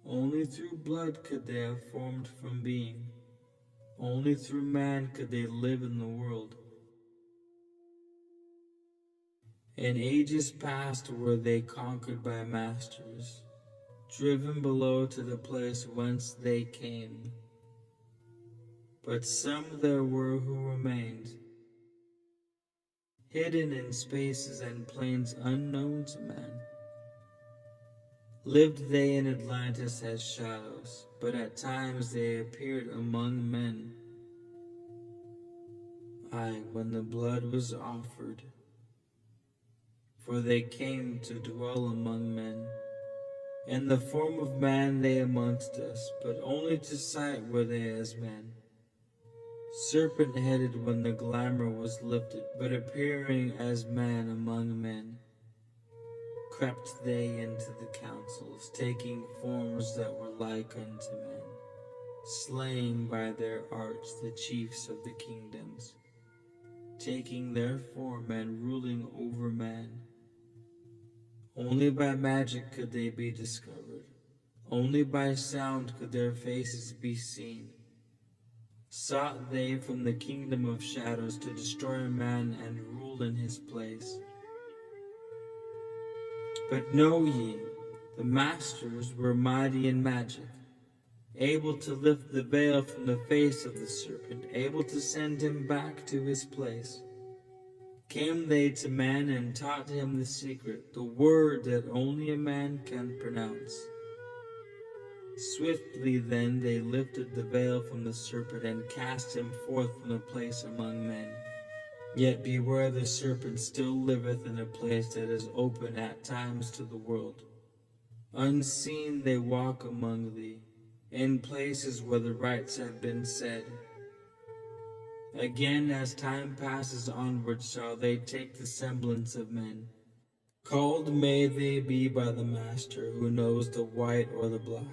Only through blood could they have formed from being. Only through man could they live in the world. In ages past were they conquered by masters, driven below to the place whence they came. But some there were who remained, hidden in spaces and plains unknown to man. Lived they in Atlantis as shadows, but at times they appeared among men. Aye, when the blood was offered, for they came to dwell among men. In the form of man they amongst us, but only to sight were they as men. Serpent-headed when the glamour was lifted, but appearing as man among men. Crept they into the councils, taking forms that were like unto men, slaying by their arts the chiefs of the kingdoms, taking their form and ruling over man. Only by magic could they be discovered, only by sound could their faces be seen. Sought they from the kingdom of shadows to destroy man and rule in his place. But know ye, the masters were mighty in magic, able to lift the veil from the face of the serpent, able to send him back to his place. Came they to man and taught him the secret, the word that only a man can pronounce. Swiftly then they lifted the veil from the serpent and cast him forth from the place among men. Yet beware, the serpent still liveth in a place that is open at times to the world. Unseen they walk among thee, in places where the rites have been said. Again, as time passes onward, shall they take the semblance of men. Called may they be by the Master, who knows the white or the black.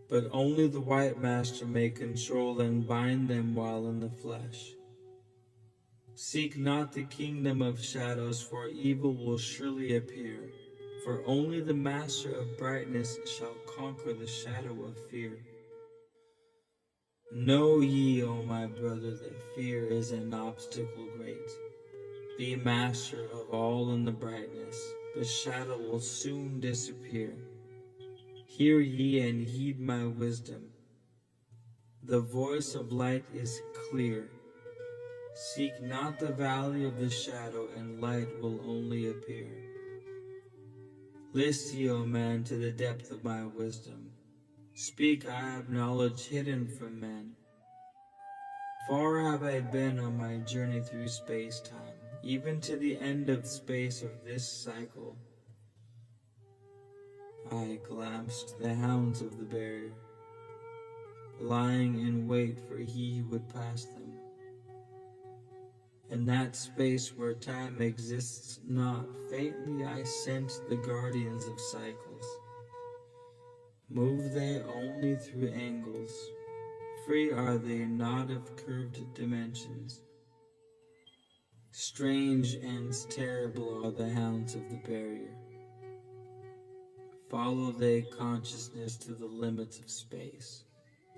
But only the white Master may control and bind them while in the flesh. Seek not the kingdom of shadows, for evil will surely appear. For only the Master of brightness shall conquer the shadow of fear. Know ye, O my brother, that fear is an obstacle great. Be master of all in the brightness, the shadow will soon disappear. Hear ye and heed my wisdom. The voice of light is clear. Seek not the valley of the shadow, and light will only appear. List ye, O man, to the depth of my wisdom. Speak, I have knowledge hidden from men. Far have I been on my journey through space-time, even to the end of space of this cycle. I glimpsed the hounds of the barrier, lying in wait for he who would pass them. In that space where time exists not, faintly I scent the guardians of cycles. Move they only through angles, free are they not of curved dimensions. Strange and terrible are the hounds of the barrier. Follow they consciousness to the limits of space.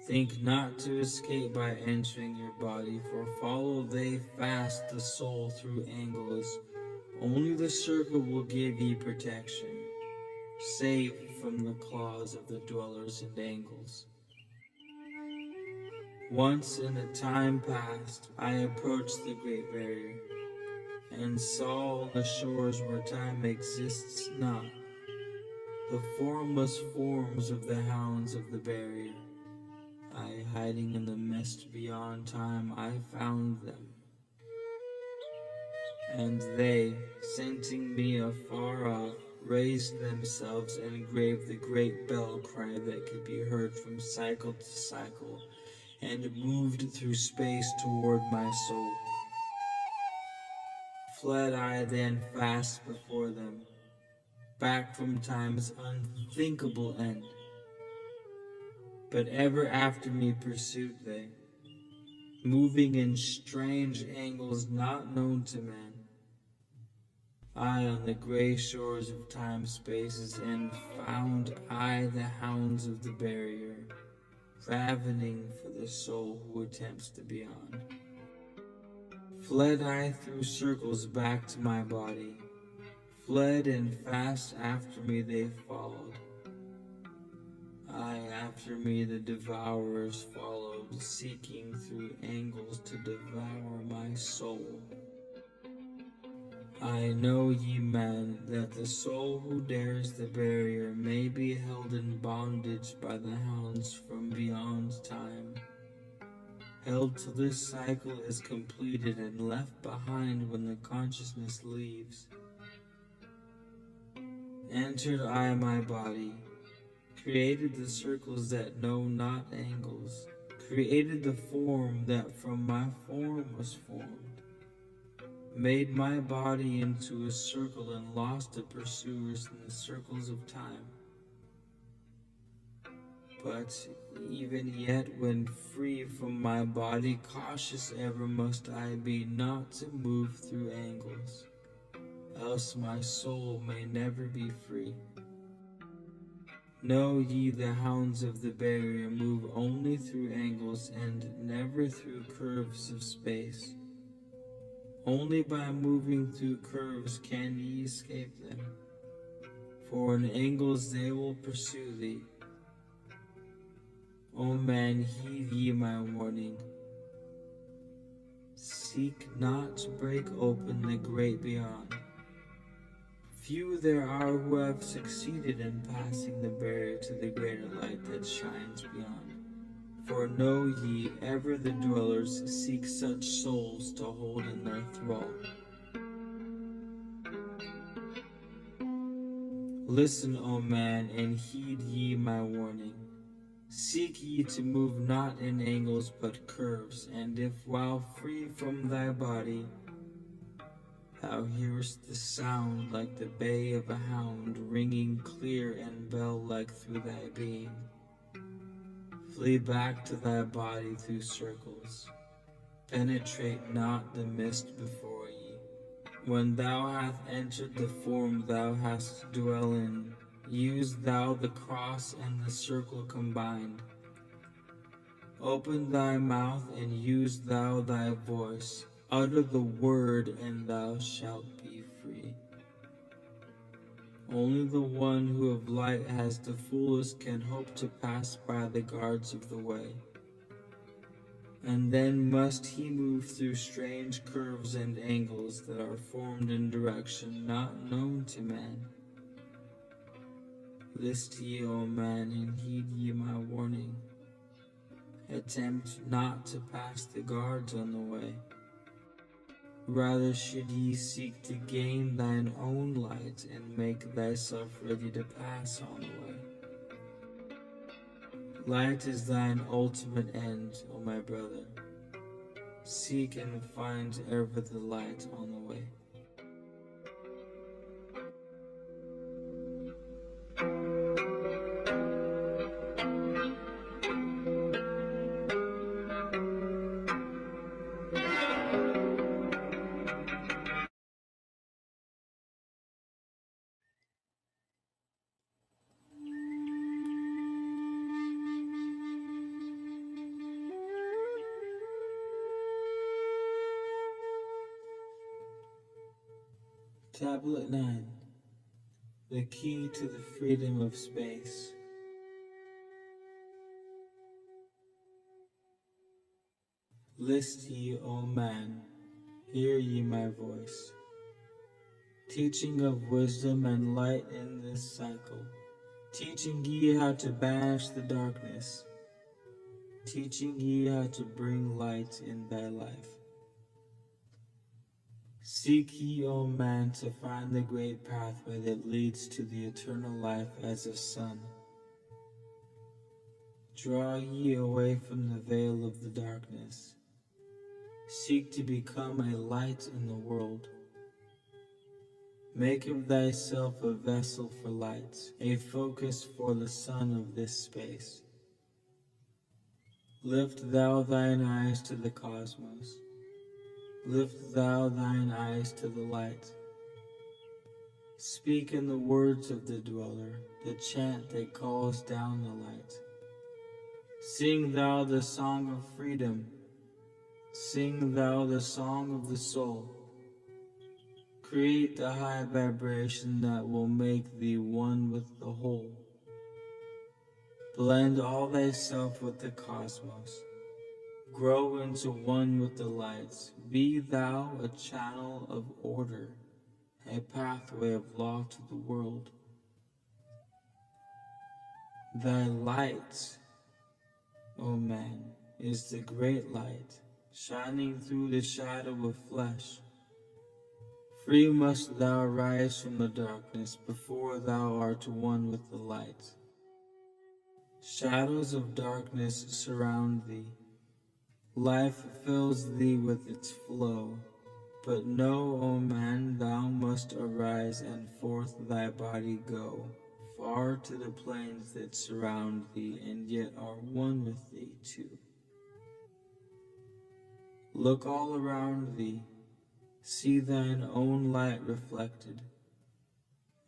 Think not to escape by entering your body, for follow they fast the soul through angles. Only the circle will give ye protection, safe from the claws of the dwellers in angles. Once in a time past, I approached the great barrier, and saw on the shores where time exists not, the formless forms of the hounds of the barrier. I, hiding in the mist beyond time, I found them. And they, scenting me afar off, raised themselves and gave the great bell cry that could be heard from cycle to cycle, and moved through space toward my soul. Fled I then fast before them, back from time's unthinkable end. But ever after me pursued they, moving in strange angles not known to man. I on the grey shores of time-spaces, and found I the hounds of the barrier, ravening for the soul who attempts the beyond. Fled I through circles back to my body, fled and fast after me they followed. Aye, after me the devourers followed, seeking through angles to devour my soul. I know, ye men, that the soul who dares the barrier may be held in bondage by the hounds from beyond time, held till this cycle is completed and left behind when the consciousness leaves. Entered I my body, created the circles that know not angles, created the form that from my form was formed, made my body into a circle and lost the pursuers in the circles of time. But even yet when free from my body, cautious ever must I be not to move through angles, else my soul may never be free. Know ye the hounds of the barrier move only through angles and never through curves of space. Only by moving through curves can ye escape them, for in angles they will pursue thee. O man, heed ye my warning. Seek not to break open the great beyond. Few there are who have succeeded in passing the barrier to the greater light that shines beyond. For know ye, ever the dwellers seek such souls to hold in their thrall. Listen, O man, and heed ye my warning. Seek ye to move not in angles but curves, and if while free from thy body thou hearest the sound like the bay of a hound ringing clear and bell-like through thy being, flee back to thy body through circles. Penetrate not the mist before ye. When thou hast entered the form thou hast to dwell in, use thou the cross and the circle combined. Open thy mouth and use thou thy voice. Utter the word and thou shalt be free. Only the one who of light has the fullest can hope to pass by the guards of the way. And then must he move through strange curves and angles that are formed in direction not known to man. List ye, O man, and heed ye my warning. Attempt not to pass the guards on the way. Rather should ye seek to gain thine own light and make thyself ready to pass on the way. Light is thine ultimate end, O my brother. Seek and find ever the light on the way. Tablet 9. The key to the freedom of space. List ye, O man, hear ye my voice. Teaching of wisdom and light in this cycle. Teaching ye how to banish the darkness. Teaching ye how to bring light in thy life. Seek ye, O man, to find the great pathway that leads to the eternal life as a sun. Draw ye away from the veil of the darkness. Seek to become a light in the world. Make of thyself a vessel for light, a focus for the sun of this space. Lift thou thine eyes to the cosmos. Lift thou thine eyes to the light. Speak in the words of the dweller, the chant that calls down the light. Sing thou the song of freedom, sing thou the song of the soul. Create the high vibration that will make thee one with the whole. Blend all thyself with the cosmos. Grow into one with the lights. Be thou a channel of order, a pathway of law to the world. Thy light, O man, is the great light, shining through the shadow of flesh. Free must thou rise from the darkness before thou art one with the light. Shadows of darkness surround thee. Life fills thee with its flow. But know, O man, thou must arise and forth thy body go, far to the plains that surround thee and yet are one with thee too. Look all around thee, see thine own light reflected.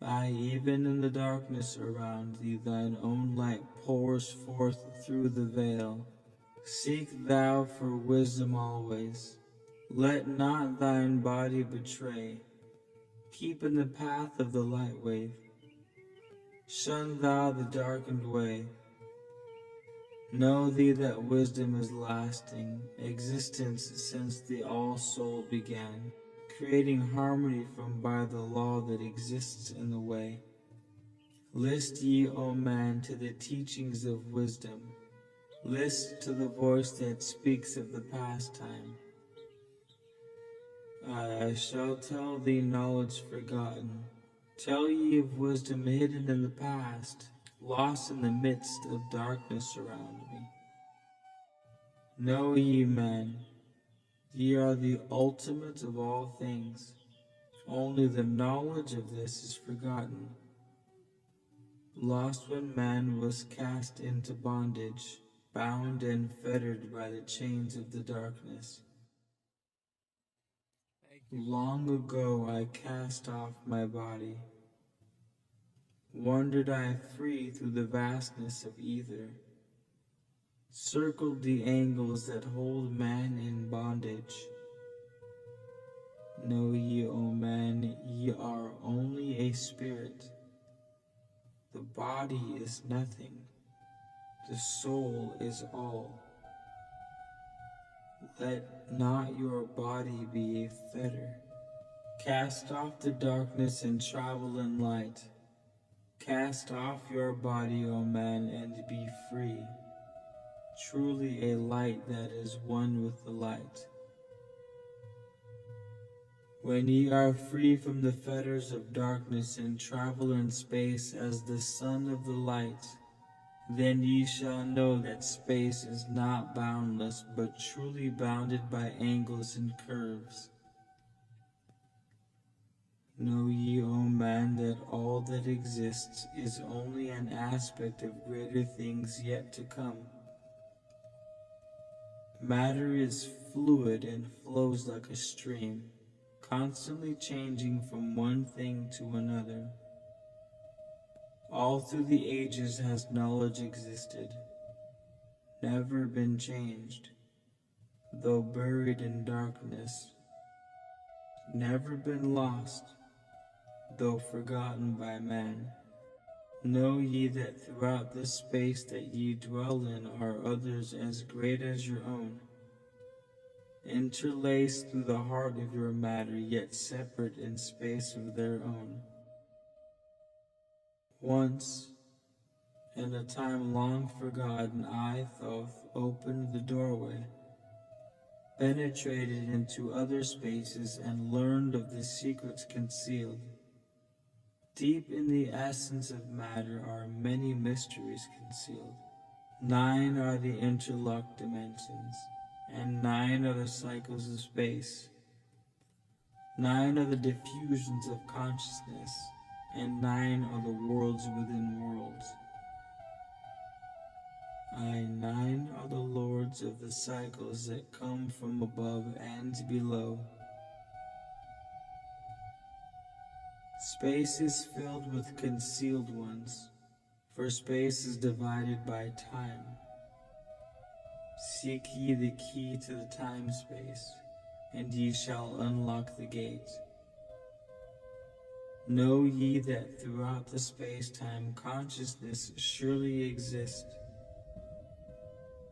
Aye, even in the darkness around thee, thine own light pours forth through the veil. Seek thou for wisdom always. Let not thine body betray. Keep in the path of the light wave. Shun thou the darkened way. Know thee that wisdom is lasting, existence since the all-soul began, creating harmony from by the law that exists in the way. List ye, O man, to the teachings of wisdom. List to the voice that speaks of the pastime. I shall tell thee knowledge forgotten. Tell ye of wisdom hidden in the past, lost in the midst of darkness around me. Know ye, men, ye are the ultimate of all things. Only the knowledge of this is forgotten. Lost when man was cast into bondage, bound and fettered by the chains of the darkness. Long ago I cast off my body. Wandered I free through the vastness of ether. Circled the angles that hold man in bondage. Know ye, O man, ye are only a spirit. The body is nothing. The soul is all. Let not your body be a fetter. Cast off the darkness and travel in light. Cast off your body, O man, and be free. Truly a light that is one with the light. When ye are free from the fetters of darkness and travel in space as the son of the light, then ye shall know that space is not boundless, but truly bounded by angles and curves. Know ye, O man, that all that exists is only an aspect of greater things yet to come. Matter is fluid and flows like a stream, constantly changing from one thing to another. All through the ages has knowledge existed, never been changed, though buried in darkness, never been lost, though forgotten by man. Know ye that throughout this space that ye dwell in are others as great as your own, interlaced through the heart of your matter, yet separate in space of their own. Once, in a time long forgotten, I, Thoth, opened the doorway, penetrated into other spaces, and learned of the secrets concealed. Deep in the essence of matter are many mysteries concealed. 9 are the interlocked dimensions, and 9 are the cycles of space. 9 are the diffusions of consciousness, and 9 are the worlds within worlds. 9 are the lords of the cycles that come from above and below. Space is filled with concealed ones, for space is divided by time. Seek ye the key to the time-space, and ye shall unlock the gate. Know ye that throughout the space-time consciousness surely exists.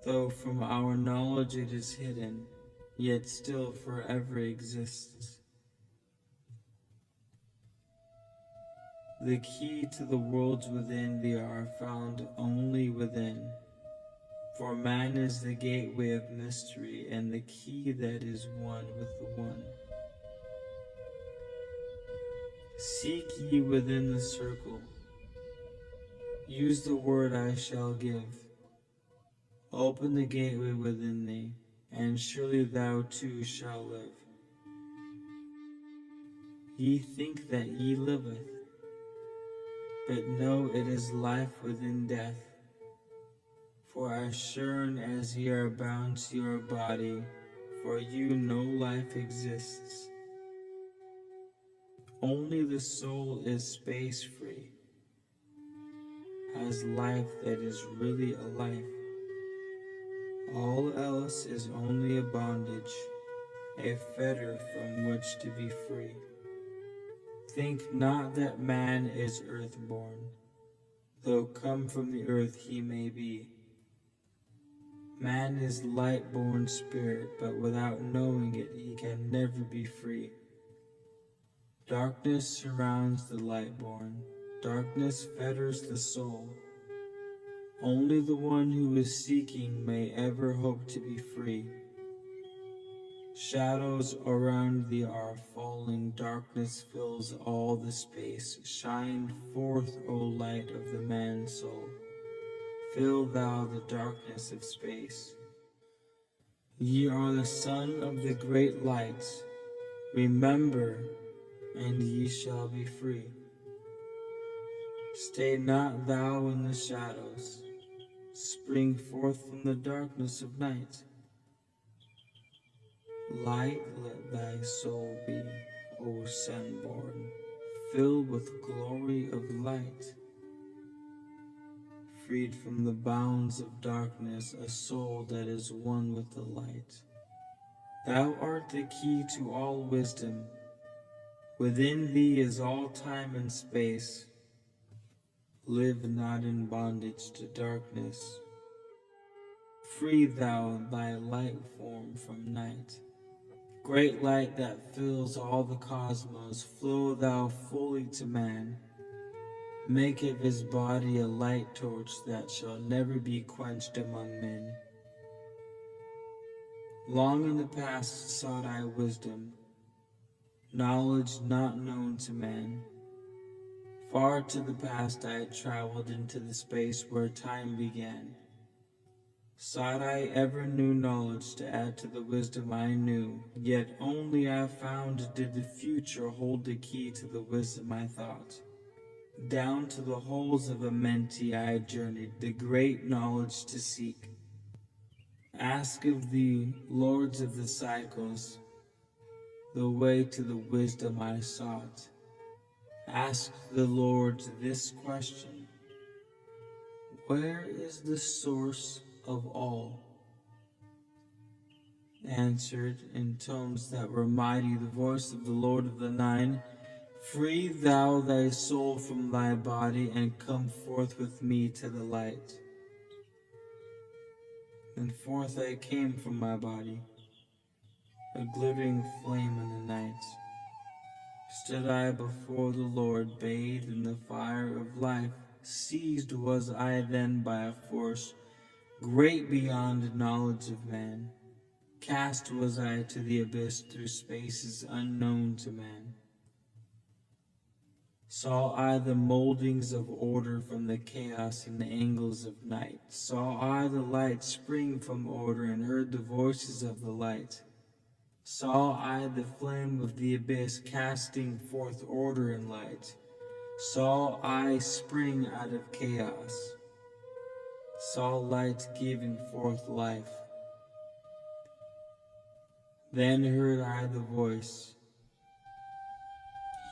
Though from our knowledge it is hidden, yet still forever exists. The key to the worlds within thee are found only within. For man is the gateway of mystery, and the key that is one with the one. Seek ye within the circle. Use the word I shall give. Open the gateway within thee, and surely thou too shalt live. Ye think that ye liveth, but know it is life within death. For as sure as ye are bound to your body, for you no life exists. Only the soul is space-free, has life that is really a life. All else is only a bondage, a fetter from which to be free. Think not that man is earth-born, though come from the earth he may be. Man is light-born spirit, but without knowing it he can never be free. Darkness surrounds the light-born, darkness fetters the soul. Only the one who is seeking may ever hope to be free. Shadows around thee are falling, darkness fills all the space. Shine forth, O light of the man-soul. Fill thou the darkness of space. Ye are the son of the great lights. Remember, and ye shall be free. Stay not thou in the shadows. Spring forth from the darkness of night. Light let thy soul be, O sun-born, filled with glory of light. Freed from the bounds of darkness, a soul that is one with the light. Thou art the key to all wisdom. Within thee is all time and space. Live not in bondage to darkness. Free thou thy light form from night. Great light that fills all the cosmos, flow thou fully to man. Make of his body a light torch that shall never be quenched among men. Long in the past sought I wisdom, knowledge not known to man. Far to the past I traveled into the space where time began. Sought I ever new knowledge to add to the wisdom I knew, yet only I found did the future hold the key to the wisdom I thought. Down to the holes of Amenti I journeyed, the great knowledge to seek. Ask of the lords of the cycles, the way to the wisdom I sought. Ask the lords this question: where is the source of all? Answered in tones that were mighty the voice of the Lord of the Nine: free thou thy soul from thy body, and come forth with me to the light. And forth I came from my body, a glittering flame in the night. Stood I before the Lord, bathed in the fire of life. Seized was I then by a force great beyond knowledge of man. Cast was I to the abyss through spaces unknown to man. Saw I the moldings of order from the chaos and the angles of night. Saw I the light spring from order, and heard the voices of the light. Saw I the flame of the abyss casting forth order and light. Saw I spring out of chaos. Saw light giving forth life. Then heard I the voice: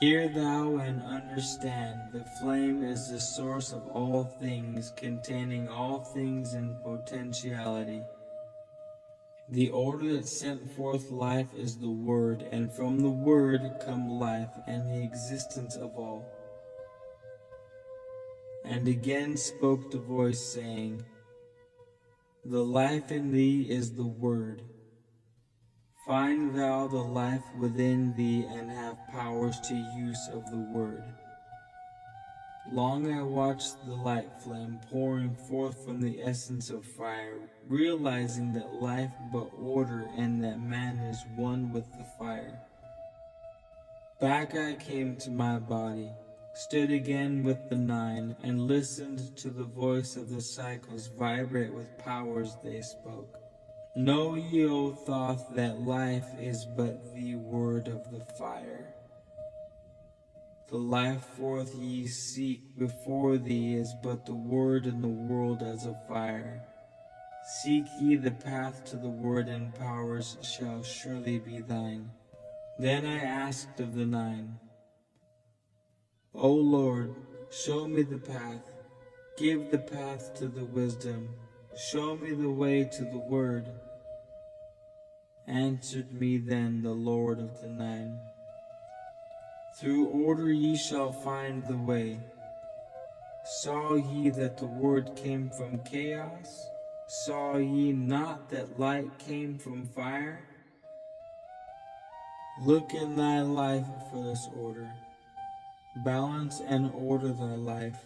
Hear thou and understand, the flame is the source of all things, containing all things in potentiality. The order that sent forth life is the Word, and from the Word come life and the existence of all. And again spoke the voice, saying, The life in thee is the Word. Find thou the life within thee, and have powers to use of the Word. Long I watched the light flame pouring forth from the essence of fire, realizing that life but order and that man is one with the fire. Back I came to my body, stood again with the nine, and listened to the voice of the cycles vibrate with powers they spoke. Know ye, O Thoth, that life is but the word of the fire. The life forth ye seek before thee is but the word in the world as a fire. Seek ye the path to the word, and powers shall surely be thine. Then I asked of the nine, O Lord, show me the path, give the path to the wisdom, show me the way to the word. Answered me then the Lord of the nine, through order ye shall find the way. Saw ye that the word came from chaos? Saw ye not that light came from fire? Look in thy life for this order. Balance and order thy life.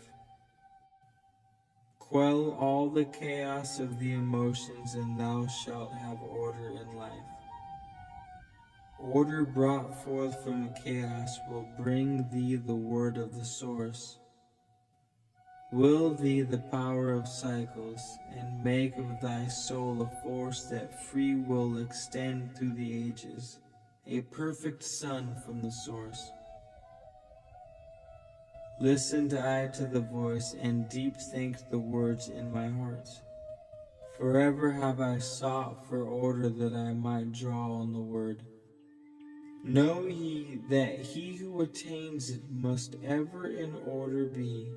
Quell all the chaos of the emotions, and thou shalt have order in life. Order brought forth from chaos will bring thee the word of the source. Will thee the power of cycles, and make of thy soul a force that free will extend through the ages, a perfect sun from the source. Listened I to the voice, and deep think the words in my heart. Forever have I sought for order, that I might draw on the word. Know ye that he who attains it must ever in order be,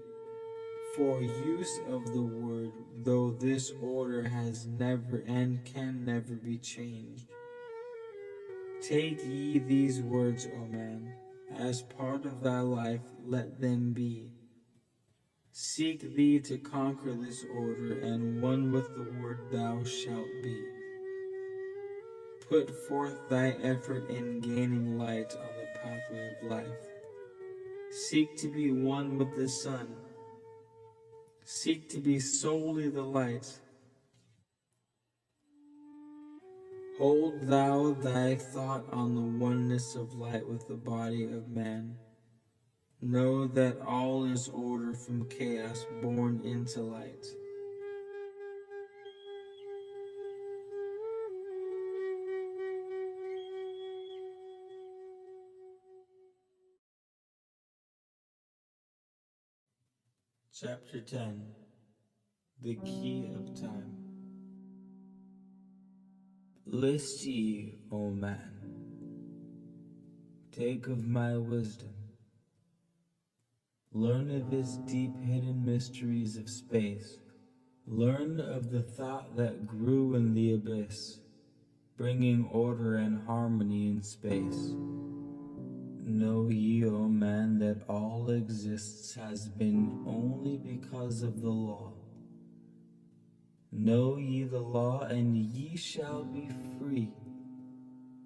for use of the word, though this order has never and can never be changed. Take ye these words, O man, as part of thy life, let them be. Seek thee to conquer this order, and one with the word thou shalt be. Put forth thy effort in gaining light on the pathway of life. Seek to be one with the sun. Seek to be solely the light. Hold thou thy thought on the oneness of light with the body of man. Know that all is order from chaos born into light. Chapter 10. The Key of Time. List ye, O man, take of my wisdom, learn of its deep hidden mysteries of space, learn of the thought that grew in the abyss, bringing order and harmony in space. Know ye, O man, that all exists has been only because of the law. Know ye the law, and ye shall be free.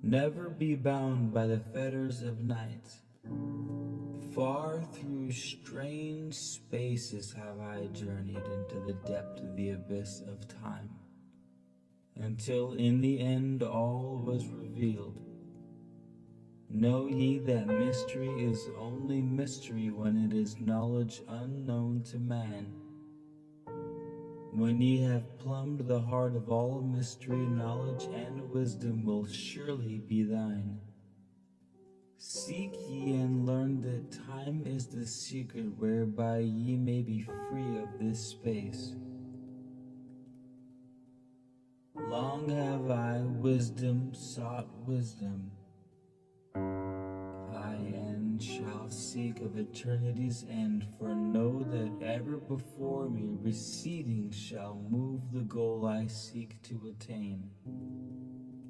Never be bound by the fetters of night. Far through strange spaces have I journeyed into the depth of the abyss of time, until in the end all was revealed. Know ye that mystery is only mystery when it is knowledge unknown to man. When ye have plumbed the heart of all mystery, knowledge and wisdom will surely be thine. Seek ye and learn that time is the secret whereby ye may be free of this space. Long have I wisdom sought wisdom, I and shall seek of eternity's end, for know that ever before me receding shall move the goal I seek to attain.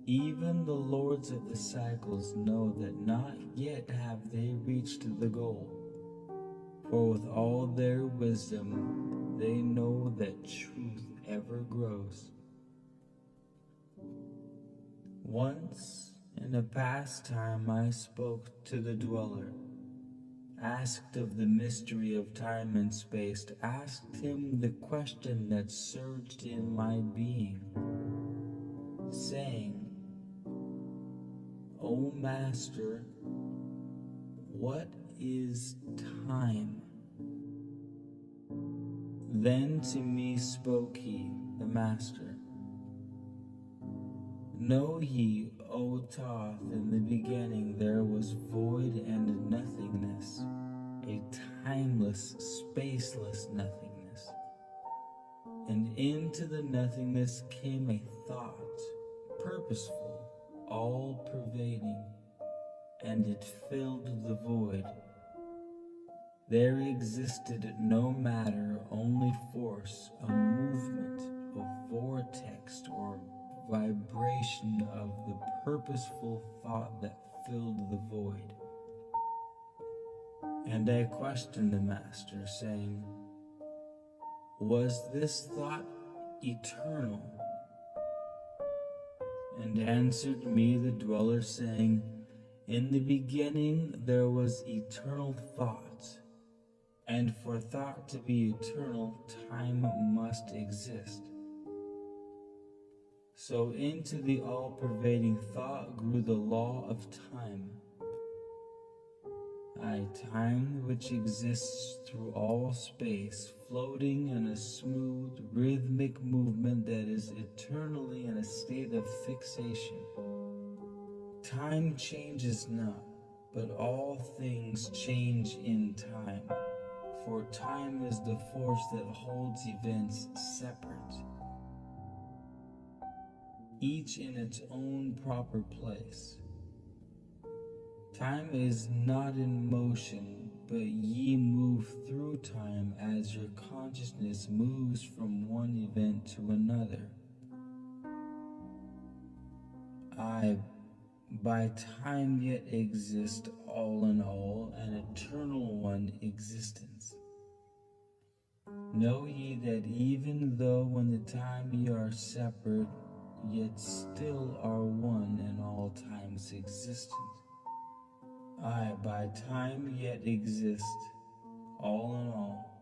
Even the lords of the cycles know that not yet have they reached the goal, for with all their wisdom they know that truth ever grows. Once in a past time I spoke to the dweller, asked of the mystery of time and space, asked him the question that surged in my being, saying, O Master, what is time? Then to me spoke he, the Master, know ye, O Thoth, in the beginning there was void and nothingness, a timeless, spaceless nothingness. And into the nothingness came a thought, purposeful, all-pervading, and it filled the void. There existed no matter, only force, a movement, a vortex, or vibration of the purposeful thought that filled the void. And I questioned the Master, saying, was this thought eternal? And answered me the dweller, saying, in the beginning there was eternal thought, and for thought to be eternal, time must exist. So into the all-pervading thought grew the law of time. Time which exists through all space, floating in a smooth, rhythmic movement that is eternally in a state of fixation. Time changes not, but all things change in time, for time is the force that holds events separate, each in its own proper place. Time is not in motion, but ye move through time as your consciousness moves from one event to another. I, by time yet exist all in all, an eternal one existence. Know ye that even though in the time ye are separate, yet still are one in all times existence. I, by time yet exist, all in all,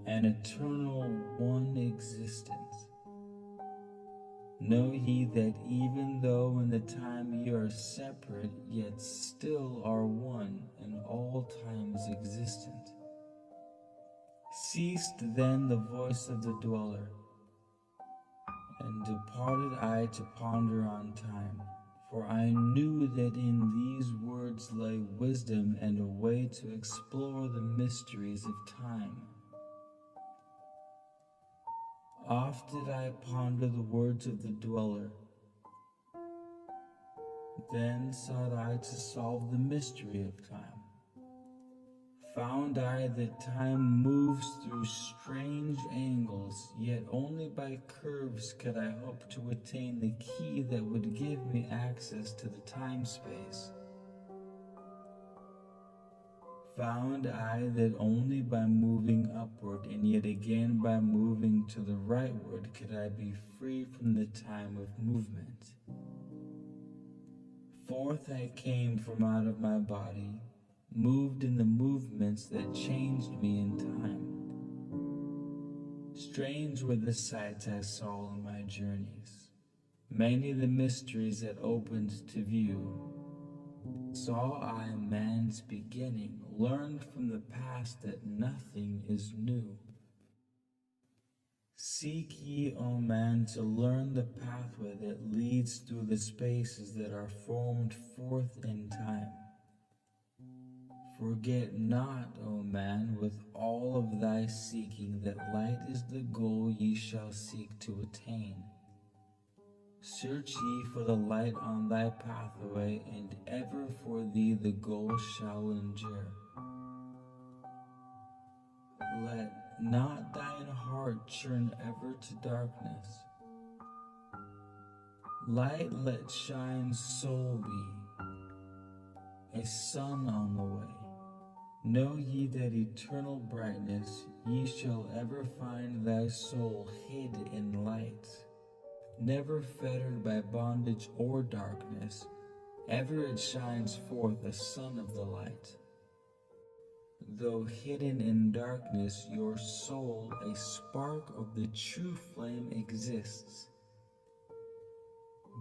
an eternal one existence. Know ye that even though in the time ye are separate, yet still are one in all times existent. Ceased then the voice of the dweller, and departed I to ponder on time. For I knew that in these words lay wisdom and a way to explore the mysteries of time. Oft did I ponder the words of the dweller. Then sought I to solve the mystery of time. Found I that time moves through strange angles, yet only by curves could I hope to attain the key that would give me access to the time-space. Found I that only by moving upward, and yet again by moving to the rightward, could I be free from the time of movement. Forth I came from out of my body, moved in the movements that changed me in time. Strange were the sights I saw on my journeys, many the mysteries that opened to view. Saw I man's beginning, learned from the past that nothing is new. Seek ye, O man, to learn the pathway that leads through the spaces that are formed forth in time. Forget not, O man, with all of thy seeking, that light is the goal ye shall seek to attain. Search ye for the light on thy pathway, and ever for thee the goal shall endure. Let not thine heart churn ever to darkness. Light let shine soul be, a sun on the way. Know ye that eternal brightness ye shall ever find thy soul hid in light, never fettered by bondage or darkness, ever it shines forth a sun of the light. Though hidden in darkness, your soul, a spark of the true flame exists.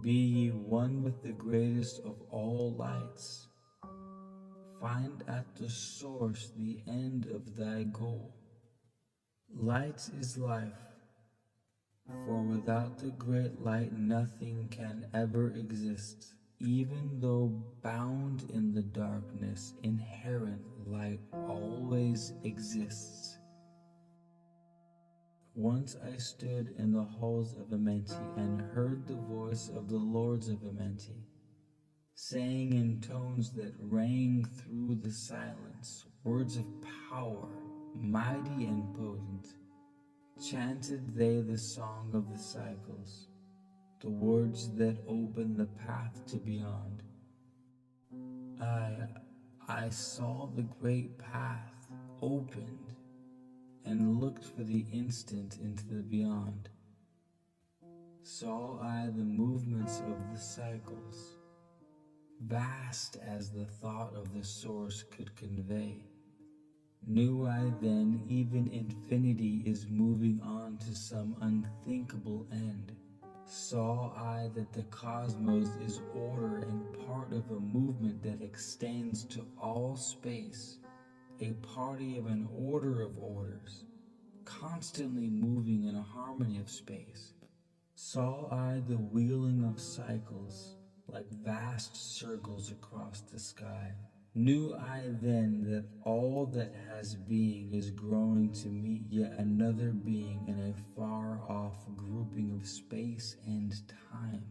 Be ye one with the greatest of all lights. Find at the source the end of thy goal. Light is life, for without the great light nothing can ever exist. Even though bound in the darkness, inherent light always exists. Once I stood in the halls of Amenti and heard the voice of the lords of Amenti, saying in tones that rang through the silence, words of power, mighty and potent. Chanted they the song of the cycles, the words that open the path to beyond. I saw the great path opened and looked for the instant into the beyond. Saw I the movements of the cycles, vast as the thought of the source could convey. Knew I then even infinity is moving on to some unthinkable end. Saw I that the cosmos is order and part of a movement that extends to all space, a party of an order of orders, constantly moving in a harmony of space. Saw I the wheeling of cycles like vast circles across the sky. Knew I then that all that has being is growing to meet yet another being in a far-off grouping of space and time.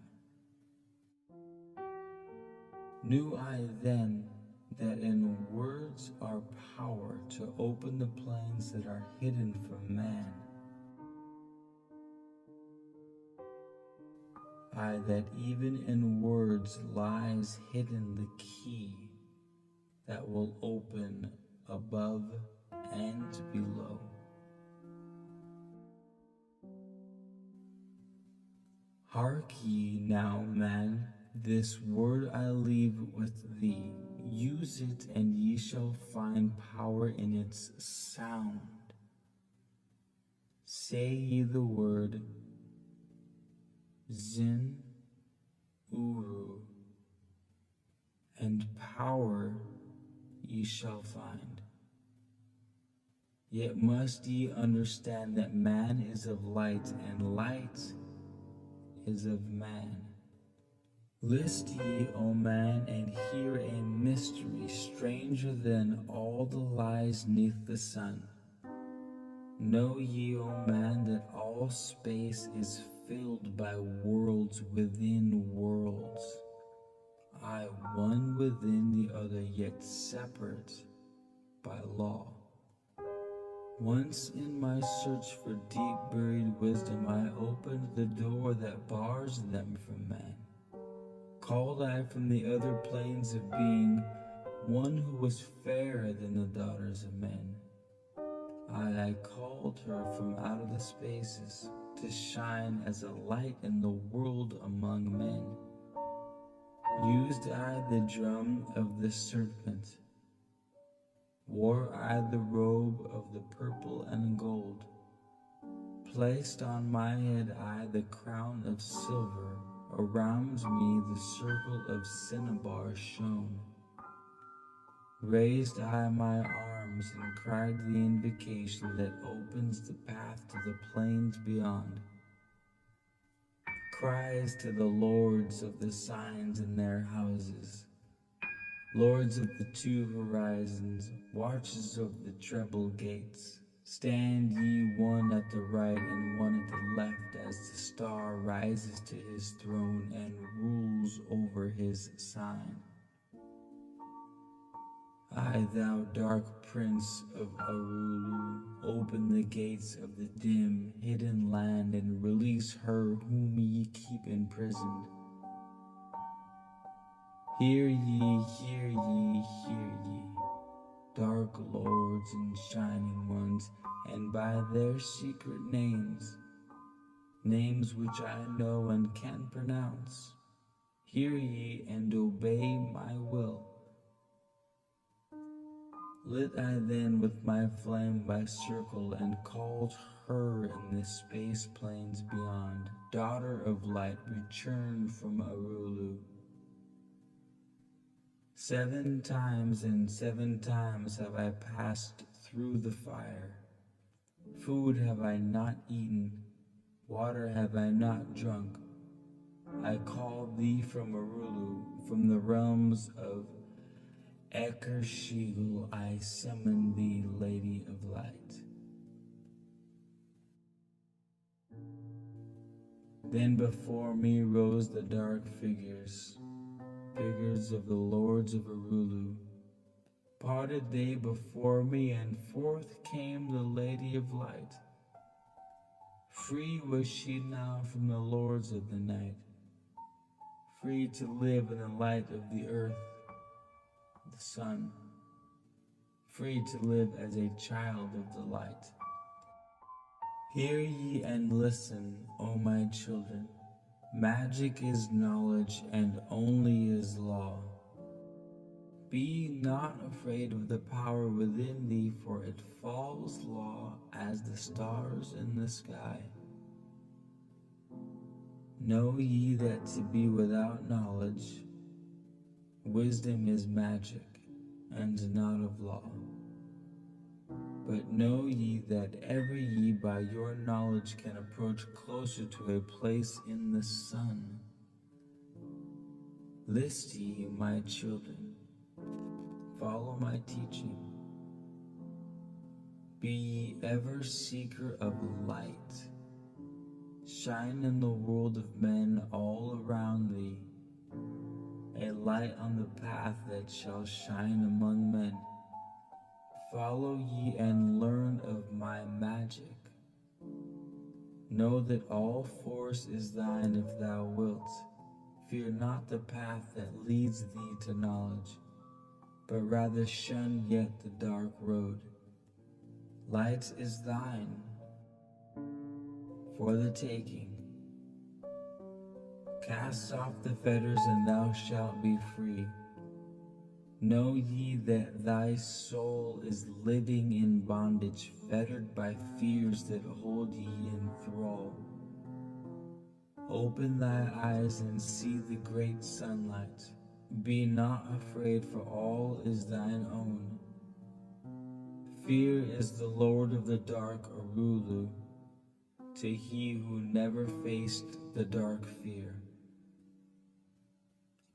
Knew I then that in words are power to open the planes that are hidden from man. That even in words lies hidden the key that will open above and below. Hark ye now, man, this word I leave with thee. Use it, and ye shall find power in its sound. Say ye the word Zin Uru, and power ye shall find. Yet must ye understand that man is of light, and light is of man. List ye, O man, and hear a mystery stranger than all the lies neath the sun. Know ye, O man, that all space is filled by worlds within worlds. I one within the other, yet separate by law. Once in my search for deep buried wisdom, I opened the door that bars them from man. Called I from the other planes of being one who was fairer than the daughters of men. I called her from out of the spaces to shine as a light in the world among men. Used I the drum of the serpent, wore I the robe of the purple and gold, placed on my head I the crown of silver, around me the circle of cinnabar shone. Raised I my arms and cried the invocation that opens the path to the plains beyond. Cries to the lords of the signs in their houses, lords of the two horizons, watchers of the treble gates. Stand ye one at the right and one at the left as the star rises to his throne and rules over his sign. I, thou dark prince of Arulu, open the gates of the dim, hidden land and release her whom ye keep imprisoned. Hear ye, hear ye, hear ye, dark lords and shining ones, and by their secret names, names which I know and can pronounce, hear ye and obey my will. Lit I then with my flame by circle and called her in the space plains beyond, daughter of light returned from Arulu. 7 times and 7 times have I passed through the fire. Food have I not eaten, water have I not drunk. I called thee from Arulu, from the realms of Ekershigel I summon thee, Lady of Light. Then before me rose the dark figures, figures of the lords of Arulu. Parted they before me, and forth came the Lady of Light. Free was she now from the lords of the night, free to live in the light of the earth, the sun, free to live as a child of the light. Hear ye and listen, O my children. Magic is knowledge, and only is law. Be not afraid of the power within thee, for it falls law as the stars in the sky. Know ye that to be without knowledge, wisdom is magic, and not of law. But know ye that ever ye by your knowledge can approach closer to a place in the sun. List ye, my children, follow my teaching. Be ye ever seeker of light. Shine in the world of men all around thee, a light on the path that shall shine among men. Follow ye and learn of my magic. Know that all force is thine if thou wilt. Fear not the path that leads thee to knowledge, but rather shun yet the dark road. Light is thine for the taking. Cast off the fetters and thou shalt be free. Know ye that thy soul is living in bondage, fettered by fears that hold ye in thrall. Open thy eyes and see the great sunlight. Be not afraid, for all is thine own. Fear is the lord of the dark Arulu, to he who never faced the dark fear.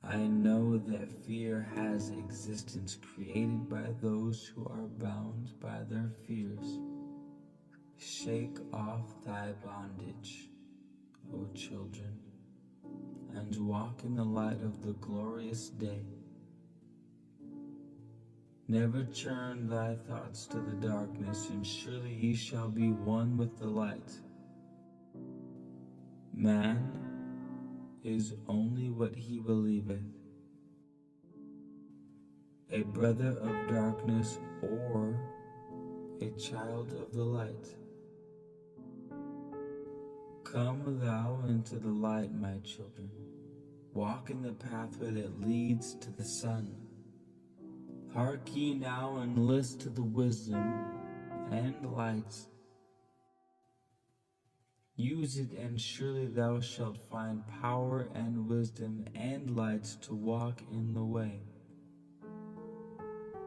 I know that fear has existence created by those who are bound by their fears. Shake off thy bondage, O children, and walk in the light of the glorious day. Never turn thy thoughts to the darkness, and surely ye shall be one with the light. Man is only what he believeth, a brother of darkness or a child of the light. Come thou into the light, my children. Walk in the pathway that leads to the sun. Hark ye now and list to the wisdom and light. Use it, and surely thou shalt find power and wisdom and light to walk in the way.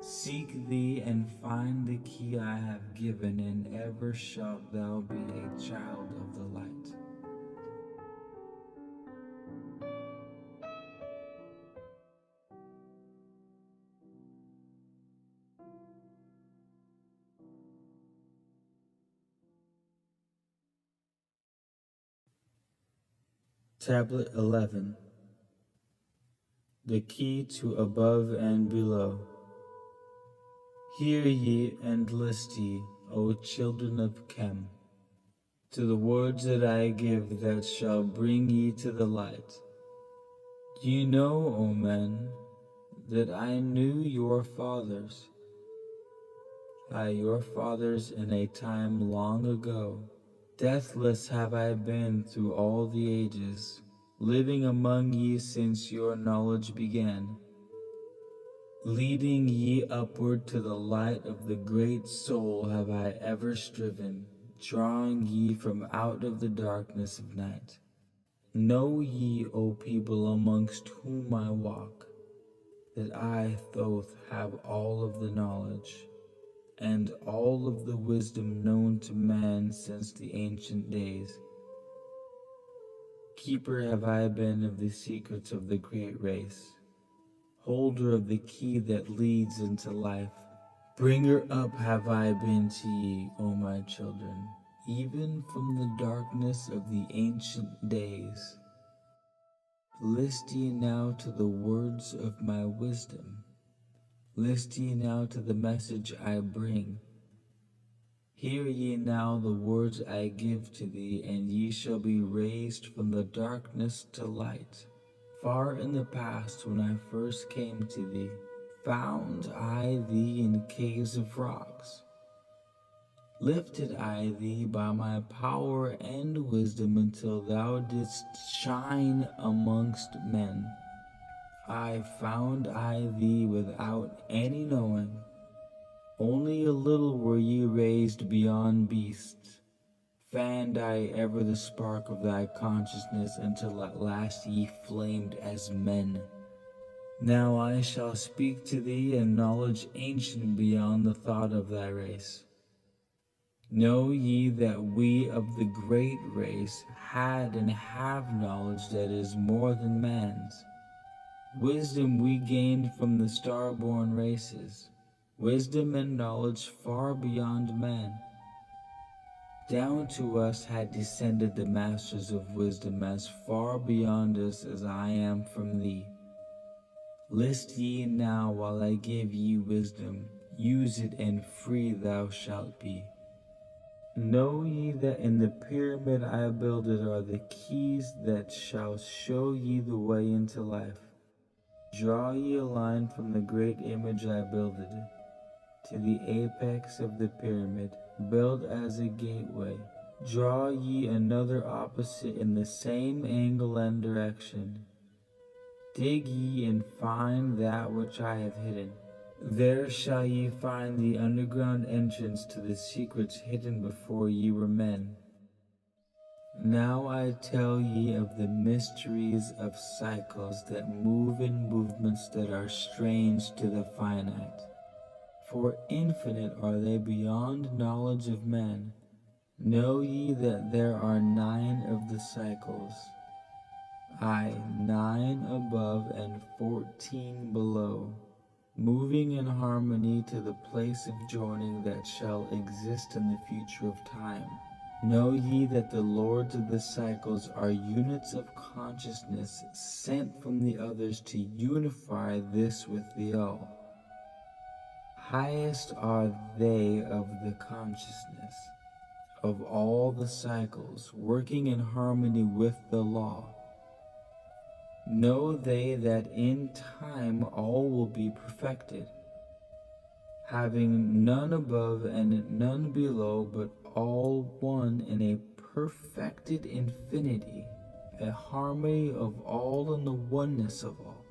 Seek thee and find the key I have given, and ever shalt thou be a child of the light. Tablet 11. The key to above and below. Hear ye and list ye, O children of Chem, to the words that I give that shall bring ye to the light. Ye know, O men, that I knew your fathers, your fathers in a time long ago. Deathless have I been through all the ages, living among ye since your knowledge began, leading ye upward to the light of the great soul have I ever striven, drawing ye from out of the darkness of night. Know ye, O people amongst whom I walk, that I, Thoth, have all of the knowledge, and all of the wisdom known to man since the ancient days. Keeper have I been of the secrets of the great race, holder of the key that leads into life. Bringer up have I been to ye, O my children, even from the darkness of the ancient days. List ye now to the words of my wisdom. List ye now to the message I bring. Hear ye now the words I give to thee, and ye shall be raised from the darkness to light. Far in the past, when I first came to thee, found I thee in caves of rocks. Lifted I thee by my power and wisdom until thou didst shine amongst men. Found I thee without any knowing. Only a little were ye raised beyond beasts. Fanned I ever the spark of thy consciousness until at last ye flamed as men. Now I shall speak to thee in knowledge ancient beyond the thought of thy race. Know ye that we of the great race had and have knowledge that is more than man's. Wisdom we gained from the star-born races, wisdom and knowledge far beyond man. Down to us had descended the masters of wisdom as far beyond us as I am from thee. List ye now while I give ye wisdom, use it and free thou shalt be. Know ye that in the pyramid I builded are the keys that shall show ye the way into life. Draw ye a line from the great image I builded to the apex of the pyramid, build as a gateway. Draw ye another opposite in the same angle and direction. Dig ye and find that which I have hidden. There shall ye find the underground entrance to the secrets hidden before ye were men. Now I tell ye of the mysteries of cycles that move in movements that are strange to the finite. For infinite are they beyond knowledge of man. Know ye that there are 9 of the cycles, 9 above and 14 below, moving in harmony to the place of joining that shall exist in the future of time. Know ye that the lords of the cycles are units of consciousness sent from the others to unify this with the all. Highest are they of the consciousness of all the cycles, working in harmony with the law. Know they that in time all will be perfected, having none above and none below, but all one in a perfected infinity, a harmony of all and the oneness of all.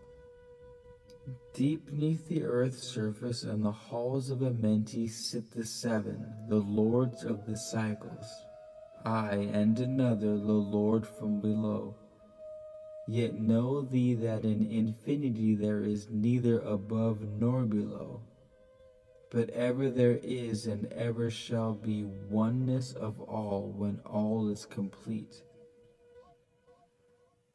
Deep beneath the earth's surface and the halls of Amenti sit the 7, the lords of the cycles, and another the lord from below. Yet know thee that in infinity there is neither above nor below, but ever there is and ever shall be oneness of all when all is complete.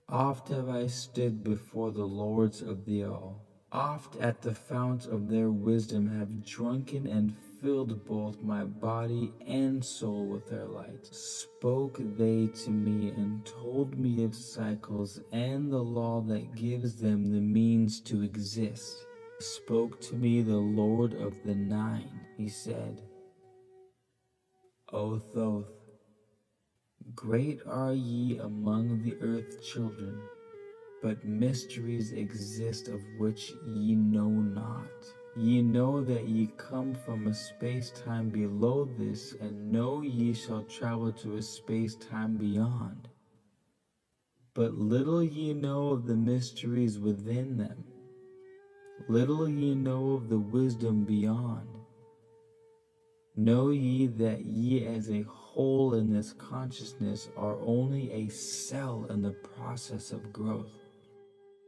Oft have I stood before the lords of the all. Oft at the fount of their wisdom have drunken and filled both my body and soul with their light. Spoke they to me and told me of cycles and the law that gives them the means to exist. Spoke to me the Lord of the Nine. He said, O Thoth, great are ye among the earth children, but mysteries exist of which ye know not. Ye know that ye come from a space-time below this, and know ye shall travel to a space-time beyond. But little ye know of the mysteries within them. Little ye know of the wisdom beyond. Know ye that ye as a whole in this consciousness are only a cell in the process of growth.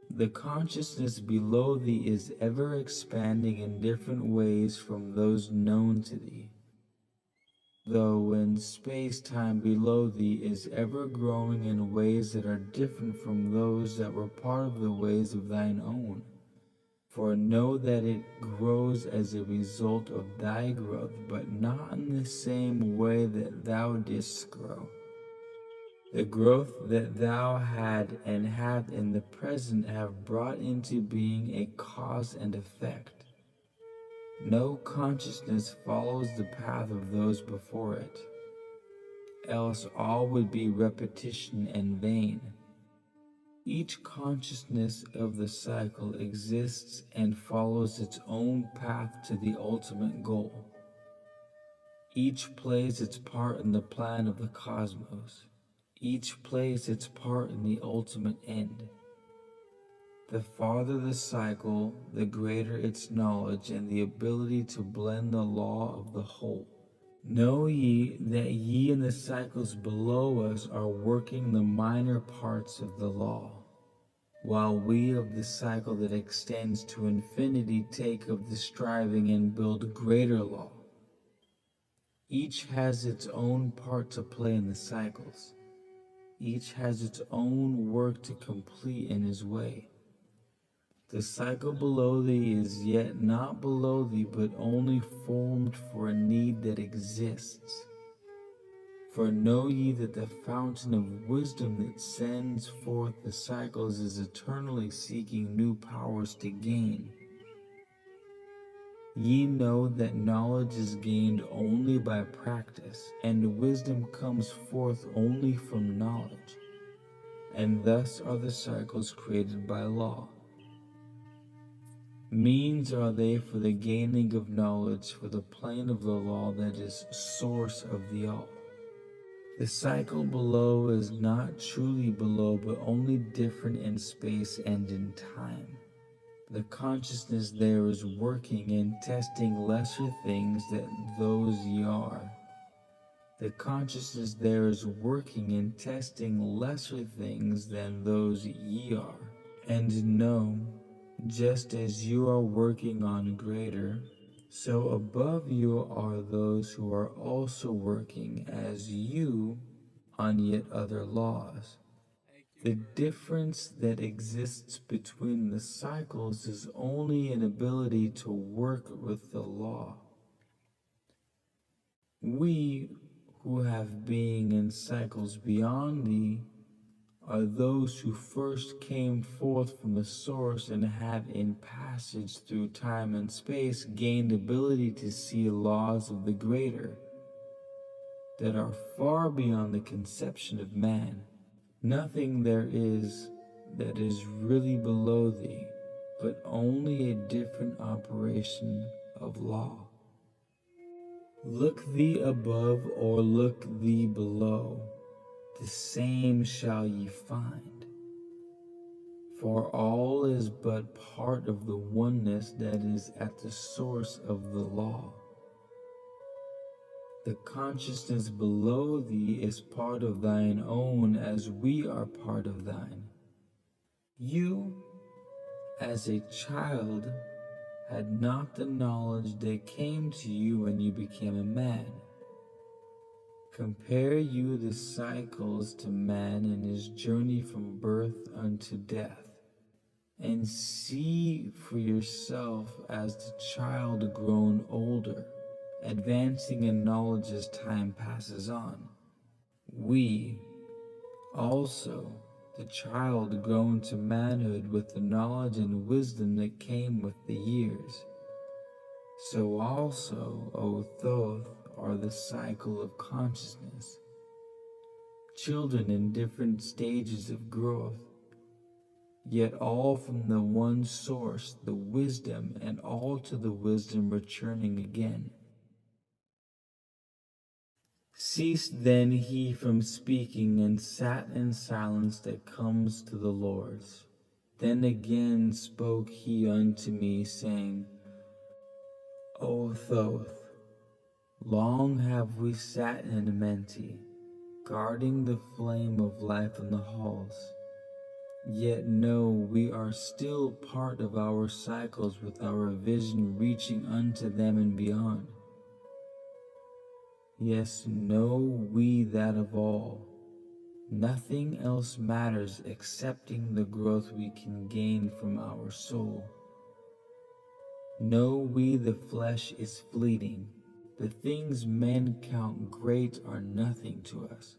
The consciousness below thee is ever expanding in different ways from those known to thee, though in space-time below thee is ever growing in ways that are different from those that were part of the ways of thine own. For know that it grows as a result of thy growth, but not in the same way that thou didst grow. The growth that thou had and have in the present have brought into being a cause and effect. No consciousness follows the path of those before it, else all would be repetition and vain. Each consciousness of the cycle exists and follows its own path to the ultimate goal. Each plays its part in the plan of the cosmos. Each plays its part in the ultimate end. The farther the cycle, the greater its knowledge and the ability to blend the law of the whole. Know ye that ye in the cycles below us are working the minor parts of the law, while we of the cycle that extends to infinity take of the striving and build greater law. Each has its own part to play in the cycles. Each has its own work to complete in his way. The cycle below thee is yet not below thee, but only formed for a need that exists. For know ye that the fountain of wisdom that sends forth the cycles is eternally seeking new powers to gain. Ye know that knowledge is gained only by practice, and wisdom comes forth only from knowledge, and thus are the cycles created by law. Means are they for the gaining of knowledge for the plane of the law that is source of the all. The cycle below is not truly below, but only different in space and in time. The consciousness there is working and testing lesser things than those ye are. The consciousness there is working and testing lesser things than those ye are. And know, just as you are working on greater, so above you are those who are also working as you on yet other laws. The difference that exists between the cycles is only an ability to work with the law. We who have being in cycles beyond thee are those who first came forth from the source and have in passage through time and space gained ability to see laws of the greater that are far beyond the conception of man. Nothing there is that is really below thee, but only a different operation of law. Look thee above or look thee below, the same shall ye find. For all is but part of the oneness that is at the source of the law. The consciousness below thee is part of thine own as we are part of thine. You, as a child, had not the knowledge that came to you when you became a man. Compare you the cycles to man in his journey from birth unto death, and see for yourself as the child grown older, advancing in knowledge as time passes on. We, also, the child grown to manhood with the knowledge and wisdom that came with the years. So also, O Thoth, are the cycle of consciousness. Children in different stages of growth, yet all from the one source, the wisdom, and all to the wisdom returning again. Ceased then he from speaking, and sat in silence that comes to the Lord's. Then again spoke he unto me, saying, O Thoth, long have we sat in Amenti, guarding the flame of life in the halls. Yet know we are still part of our cycles, with our vision reaching unto them and beyond. Yes, know we that of all, nothing else matters excepting the growth we can gain from our soul. Know we the flesh is fleeting, the things men count great are nothing to us.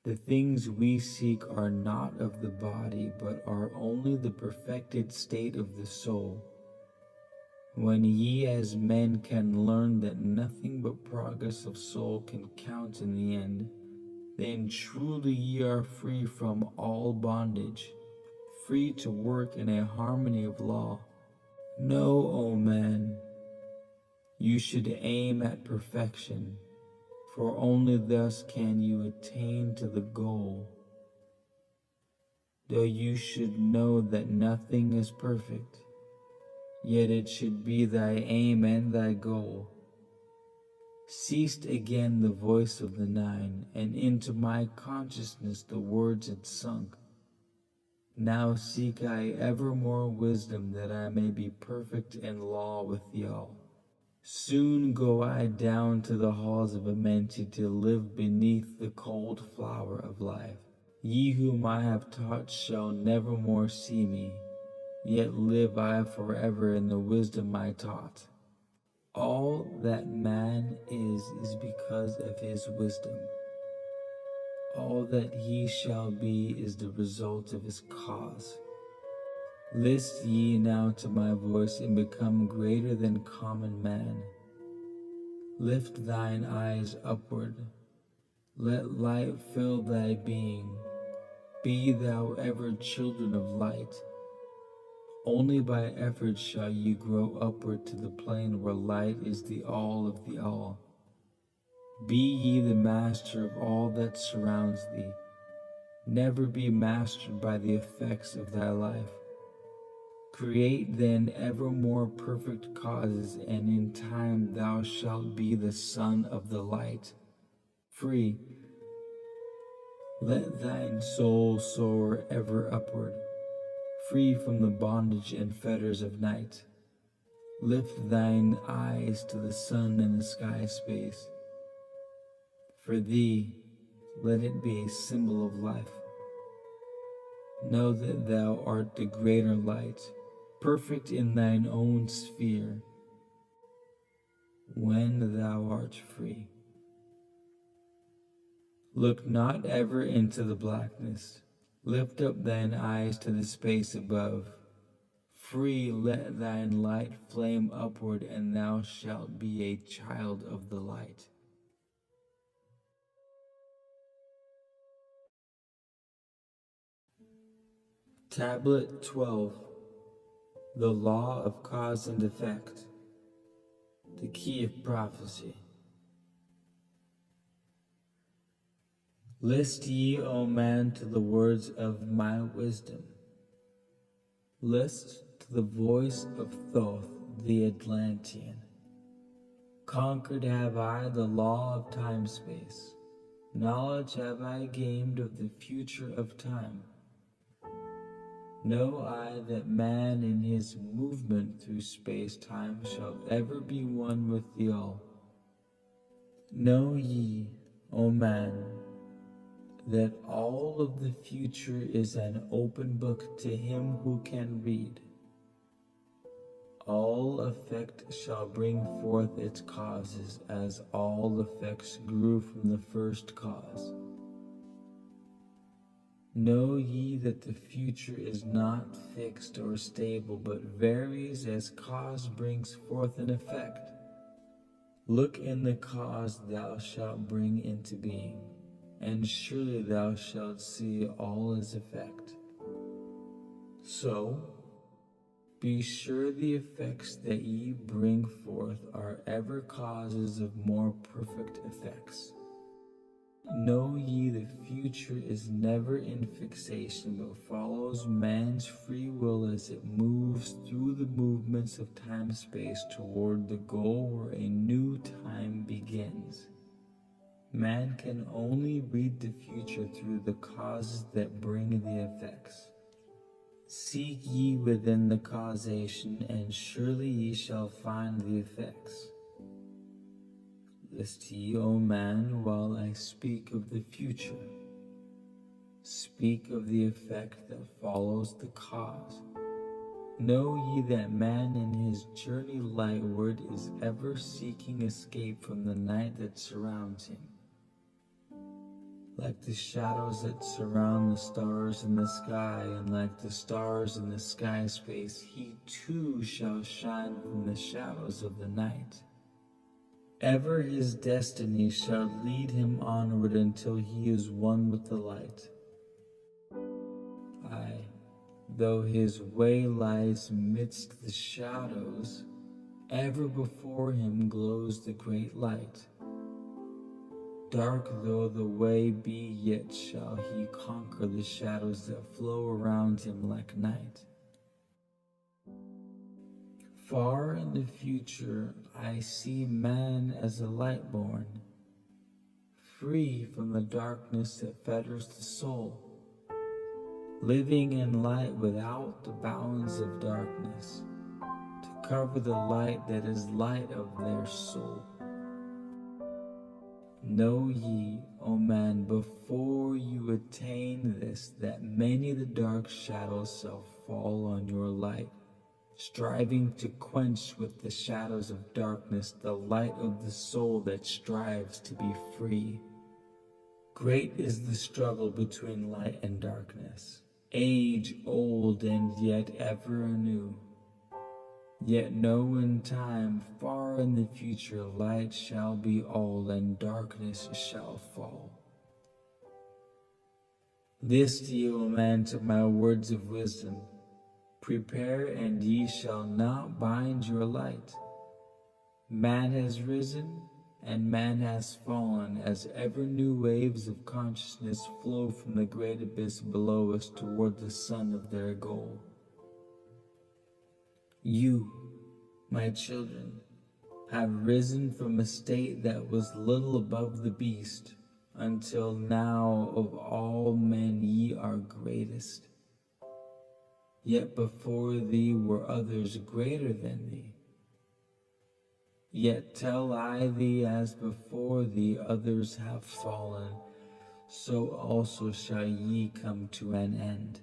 The things we seek are not of the body, but are only the perfected state of the soul. When ye as men can learn that nothing but progress of soul can count in the end, then truly ye are free from all bondage, free to work in a harmony of law. Know, O man, you should aim at perfection, for only thus can you attain to the goal. Though you should know that nothing is perfect, yet it should be thy aim and thy goal. Ceased again the voice of the nine, and into my consciousness the words had sunk. Now seek I ever more wisdom, that I may be perfect in law with y'all. Soon go I down to the halls of Amenti to live beneath the cold flower of life. Ye whom I have taught shall never more see me, yet live I forever in the wisdom I taught. All that man is because of his wisdom. All that he shall be is the result of his cause. List ye now to my voice, and become greater than common man. Lift thine eyes upward. Let light fill thy being. Be thou ever children of light. Only by effort shall you grow upward to the plane where light is the all of the all. Be ye the master of all that surrounds thee. Never be mastered by the effects of thy life. Create then ever more perfect causes, and in time thou shalt be the son of the light. Free. Let thine soul soar ever upward, free from the bondage and fetters of night. Lift thine eyes to the sun and the sky space. For thee, let it be a symbol of life. Know that thou art the greater light, perfect in thine own sphere, when thou art free. Look not ever into the blackness. Lift up thine eyes to the space above. Free let thine light flame upward, and thou shalt be a child of the light. Tablet 12. The Law of Cause and Effect. The Key of Prophecy. List ye, O man, to the words of my wisdom. List to the voice of Thoth the Atlantean. Conquered have I the law of time-space. Knowledge have I gained of the future of time. Know I that man in his movement through space-time shall ever be one with the all. Know ye, O man, that all of the future is an open book to him who can read. All effect shall bring forth its causes, as all effects grew from the first cause. Know ye that the future is not fixed or stable, but varies as cause brings forth an effect. Look in the cause thou shalt bring into being, and surely thou shalt see all its effect. So, be sure the effects that ye bring forth are ever causes of more perfect effects. Know ye the future is never in fixation, but follows man's free will as it moves through the movements of time-space toward the goal where a new time begins. Man can only read the future through the causes that bring the effects. Seek ye within the causation, and surely ye shall find the effects. List ye, O man, while I speak of the future. Speak of the effect that follows the cause. Know ye that man in his journey lightward is ever seeking escape from the night that surrounds him. Like the shadows that surround the stars in the sky, and like the stars in the sky space, he too shall shine from the shadows of the night. Ever his destiny shall lead him onward until he is one with the light. Aye, though his way lies midst the shadows, ever before him glows the great light. Dark though the way be, yet shall he conquer the shadows that flow around him like night. Far in the future I see man as a light born, free from the darkness that fetters the soul, living in light without the bounds of darkness, to cover the light that is light of their soul. Know ye, O man, before you attain this, that many the dark shadows shall fall on your light, striving to quench with the shadows of darkness the light of the soul that strives to be free. Great is the struggle between light and darkness, age old and yet ever anew. Yet know in time, far in the future, light shall be all and darkness shall fall. List ye, O man, to my words of wisdom. Prepare, and ye shall not bind your light. Man has risen, and man has fallen, as ever new waves of consciousness flow from the great abyss below us toward the sun of their goal. You, my children, have risen from a state that was little above the beast, until now of all men ye are greatest. Yet before thee were others greater than thee. Yet tell I thee, as before thee others have fallen, so also shall ye come to an end.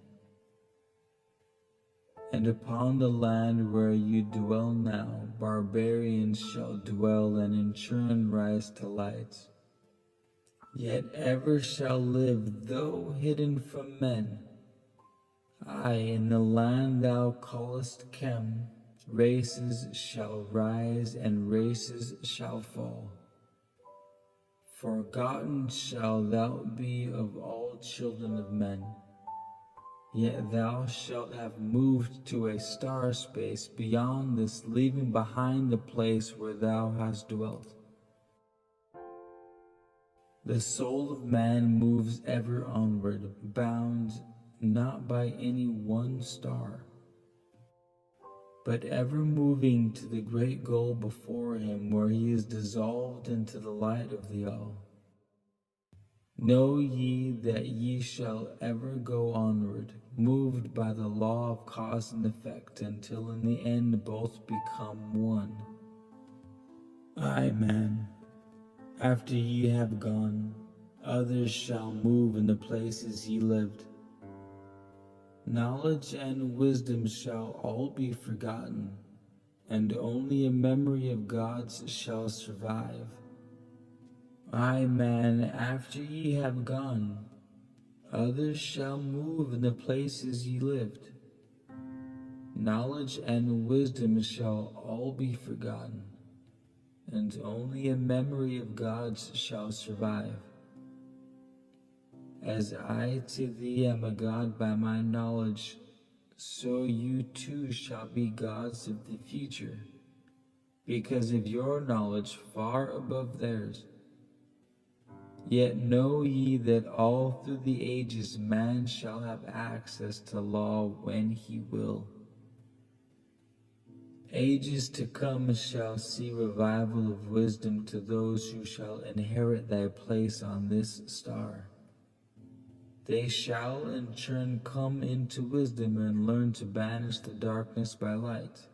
And upon the land where you dwell now, barbarians shall dwell and in turn rise to light. Yet ever shall live, though hidden from men. Aye, in the land thou callest Chem, races shall rise and races shall fall. Forgotten shall thou be of all children of men. Yet thou shalt have moved to a star space beyond this, leaving behind the place where thou hast dwelt. The soul of man moves ever onward, bound not by any one star, but ever moving to the great goal before him, where he is dissolved into the light of the all. Know ye that ye shall ever go onward, moved by the law of cause and effect, until in the end both become one. Aye, man, after ye have gone, others shall move in the places ye lived. Knowledge and wisdom shall all be forgotten, and only a memory of God's shall survive. Aye, man, after ye have gone, Others shall move in the places ye lived. Knowledge and wisdom shall all be forgotten, and only a memory of gods shall survive. As I to thee am a god by my knowledge, so you too shall be gods of the future, because of your knowledge far above theirs. Yet know ye that all through the ages man shall have access to law when he will. Ages to come shall see revival of wisdom to those who shall inherit thy place on this star. They shall in turn come into wisdom and learn to banish the darkness by light.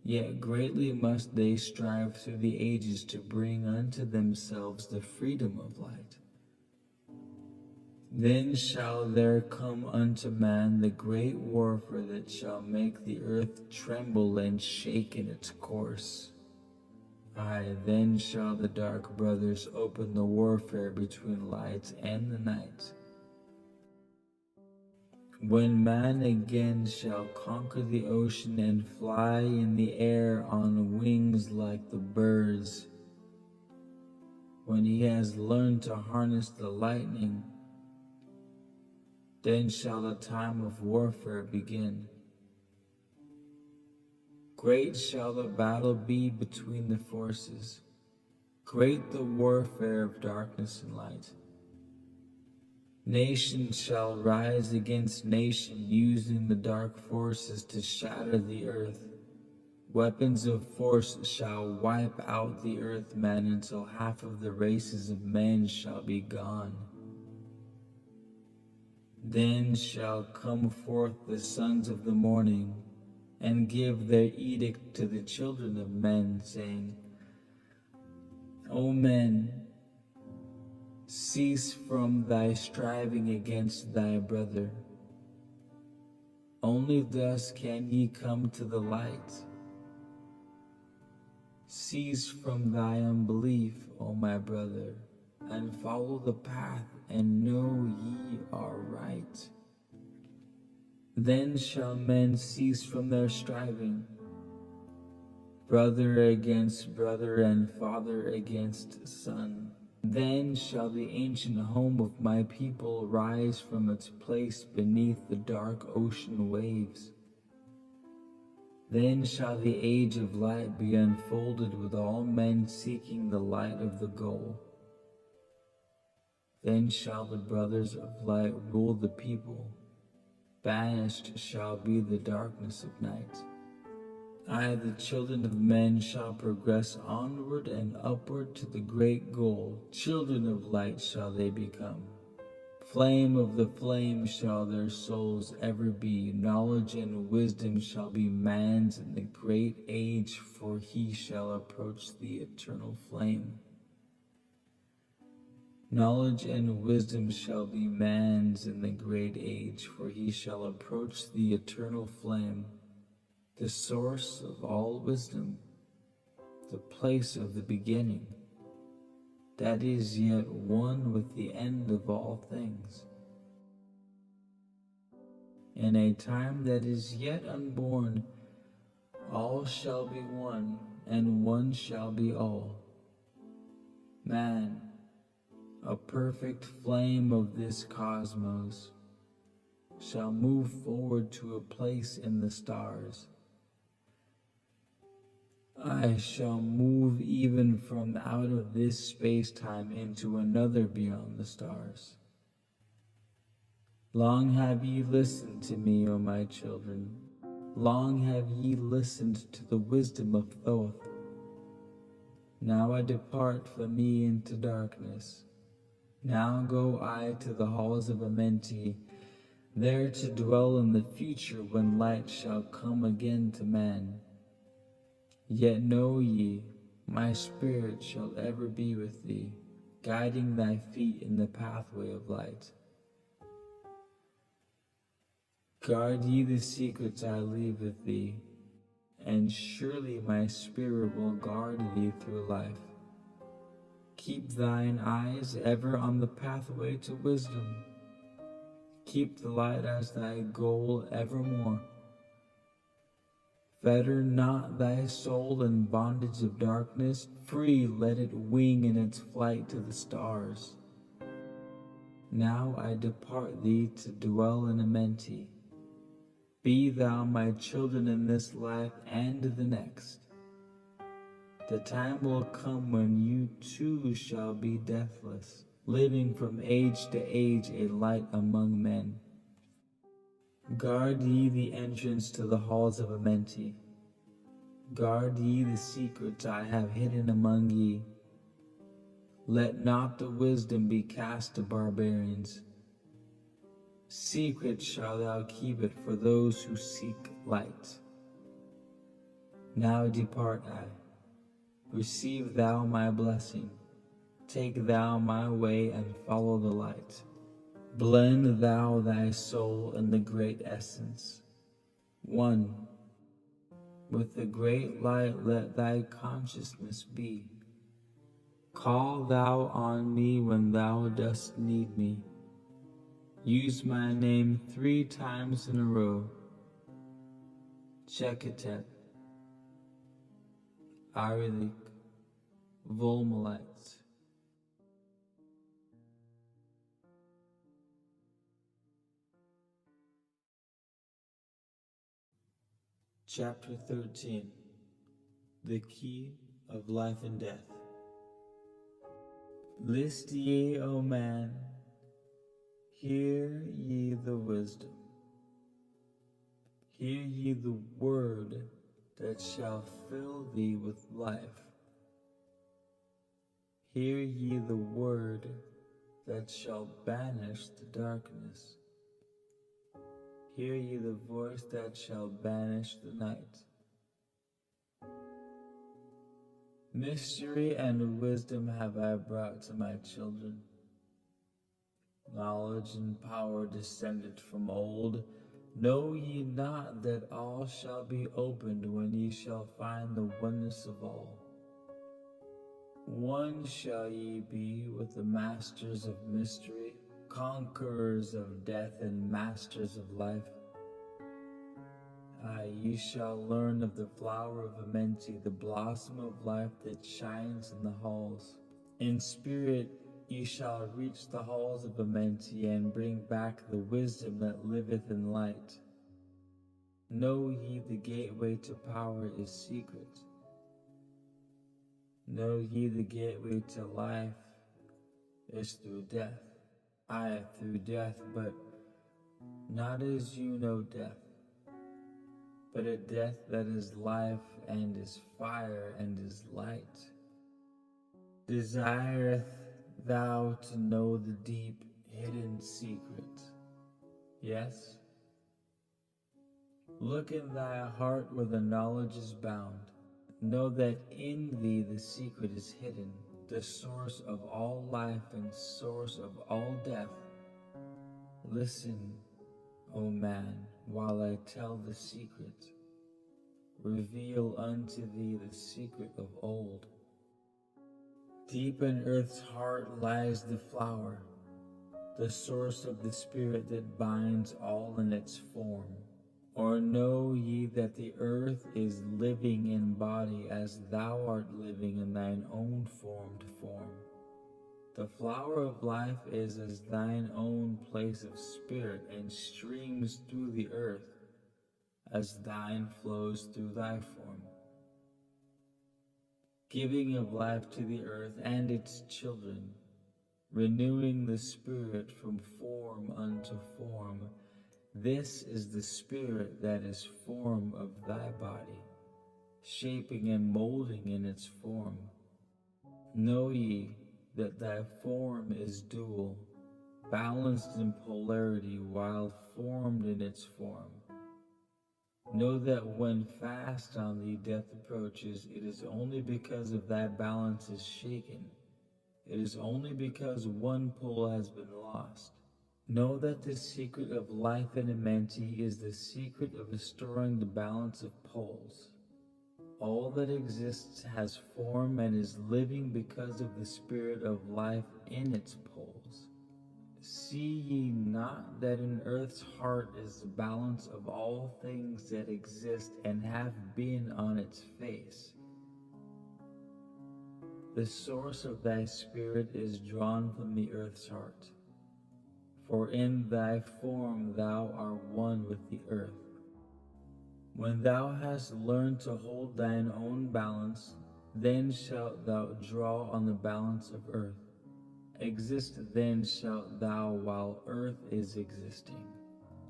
Yet greatly must they strive through the ages to bring unto themselves the freedom of light. Then shall there come unto man the great warfare that shall make the earth tremble and shake in its course. Aye, then shall the dark brothers open the warfare between light and the night. When man again shall conquer the ocean and fly in the air on wings like the birds, when he has learned to harness the lightning, then shall the time of warfare begin. Great shall the battle be between the forces, great the warfare of darkness and light. Nation shall rise against nation, using the dark forces to shatter the earth. Weapons of force shall wipe out the earth man until half of the races of men shall be gone. Then shall come forth the sons of the morning, and give their edict to the children of men, saying, O men, cease from thy striving against thy brother. Only thus can ye come to the light. Cease from thy unbelief, O my brother, and follow the path, and know ye are right. Then shall men cease from their striving, brother against brother and father against son. Then shall the ancient home of my people rise from its place beneath the dark ocean waves. Then shall the age of light be unfolded with all men seeking the light of the goal. Then shall the brothers of light rule the people. Banished shall be the darkness of night. I, the children of men, shall progress onward and upward to the great goal. Children of light shall they become. Flame of the flame shall their souls ever be. Knowledge and wisdom shall be man's in the great age, for he shall approach the eternal flame. Knowledge and wisdom shall be man's in the great age, for he shall approach the eternal flame. The source of all wisdom, the place of the beginning, that is yet one with the end of all things. In a time that is yet unborn, all shall be one, and one shall be all. Man, a perfect flame of this cosmos, shall move forward to a place in the stars. I shall move even from out of this space-time into another beyond the stars. Long have ye listened to me, O my children. Long have ye listened to the wisdom of Thoth. Now I depart from me into darkness. Now go I to the halls of Amenti, there to dwell in the future when light shall come again to man. Yet know ye, my spirit shall ever be with thee, guiding thy feet in the pathway of light. Guard ye the secrets I leave with thee, and surely my spirit will guard thee through life. Keep thine eyes ever on the pathway to wisdom, Keep the light as thy goal evermore. Fetter not thy soul in bondage of darkness. Free let it wing in its flight to the stars. Now I depart thee to dwell in Amenti. Be thou my children in this life and the next. The time will come when you too shall be deathless, living from age to age a light among men. Guard ye the entrance to the halls of Amenti. Guard ye the secrets I have hidden among ye. Let not the wisdom be cast to barbarians. Secret shalt thou keep it for those who seek light. Now depart I. Receive thou my blessing. Take thou my way and follow the light. Blend thou thy soul in the great essence. One. With the great light let thy consciousness be. Call thou on me when thou dost need me. Use my name 3 times in a row. Chekatep, Arilik, Volmalite. Chapter 13. The Key of Life and Death. List ye, O man, hear ye the wisdom. Hear ye the word that shall fill thee with life. Hear ye the word that shall banish the darkness. Hear ye the voice that shall banish the night. Mystery and wisdom have I brought to my children. Knowledge and power descended from old. Know ye not that all shall be opened when ye shall find the oneness of all? One shall ye be with the masters of mystery, conquerors of death and masters of life. Aye, ye shall learn of the flower of Amenti, the blossom of life that shines in the halls. In spirit ye shall reach the halls of Amenti and bring back the wisdom that liveth in light. Know ye the gateway to power is secret. Know ye the gateway to life is through death. Aye, through death, but not as you know death, but a death that is life and is fire and is light. Desireth thou to know the deep hidden secret? Yes? Look in thy heart where the knowledge is bound. Know that in thee the secret is hidden, the source of all life and source of all death. Listen, O man, while I tell the secret. Reveal unto thee the secret of old. Deep in earth's heart lies the flower, the source of the spirit that binds all in its form. Or know ye that the earth is living in body as thou art living in thine own formed form? The flower of life is as thine own place of spirit and streams through the earth as thine flows through thy form. Giving of life to the earth and its children, renewing the spirit from form unto form. This is the spirit that is form of thy body, shaping and molding in its form. Know ye that thy form is dual, balanced in polarity while formed in its form. Know that when fast on thee death approaches, it is only because of thy balance is shaken. It is only because one pole has been lost. Know that the secret of life in Amenti is the secret of restoring the balance of poles. All that exists has form and is living because of the spirit of life in its poles. See ye not that in earth's heart is the balance of all things that exist and have been on its face? The source of thy spirit is drawn from the earth's heart, for in thy form thou art one with the earth. When thou hast learned to hold thine own balance, then shalt thou draw on the balance of earth. Exist then shalt thou while earth is existing,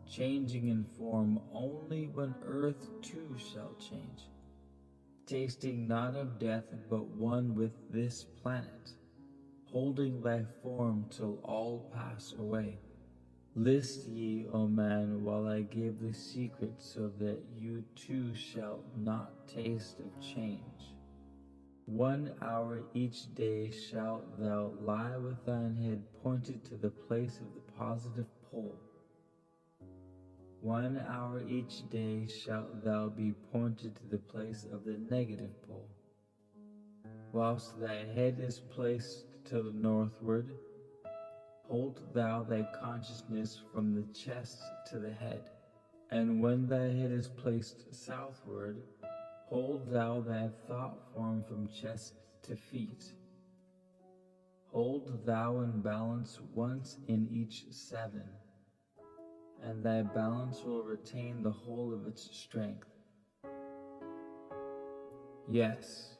changing in form only when earth too shall change, tasting not of death but one with this planet, holding thy form till all pass away. List ye, O man, while I give the secret, so that you too shalt not taste of change. 1 hour each day shalt thou lie with thine head pointed to the place of the positive pole. 1 hour each day shalt thou be pointed to the place of the negative pole. Whilst thy head is placed to the northward, hold thou thy consciousness from the chest to the head. And when thy head is placed southward, hold thou thy thought form from chest to feet. Hold thou in balance once in each 7, and thy balance will retain the whole of its strength. Yes,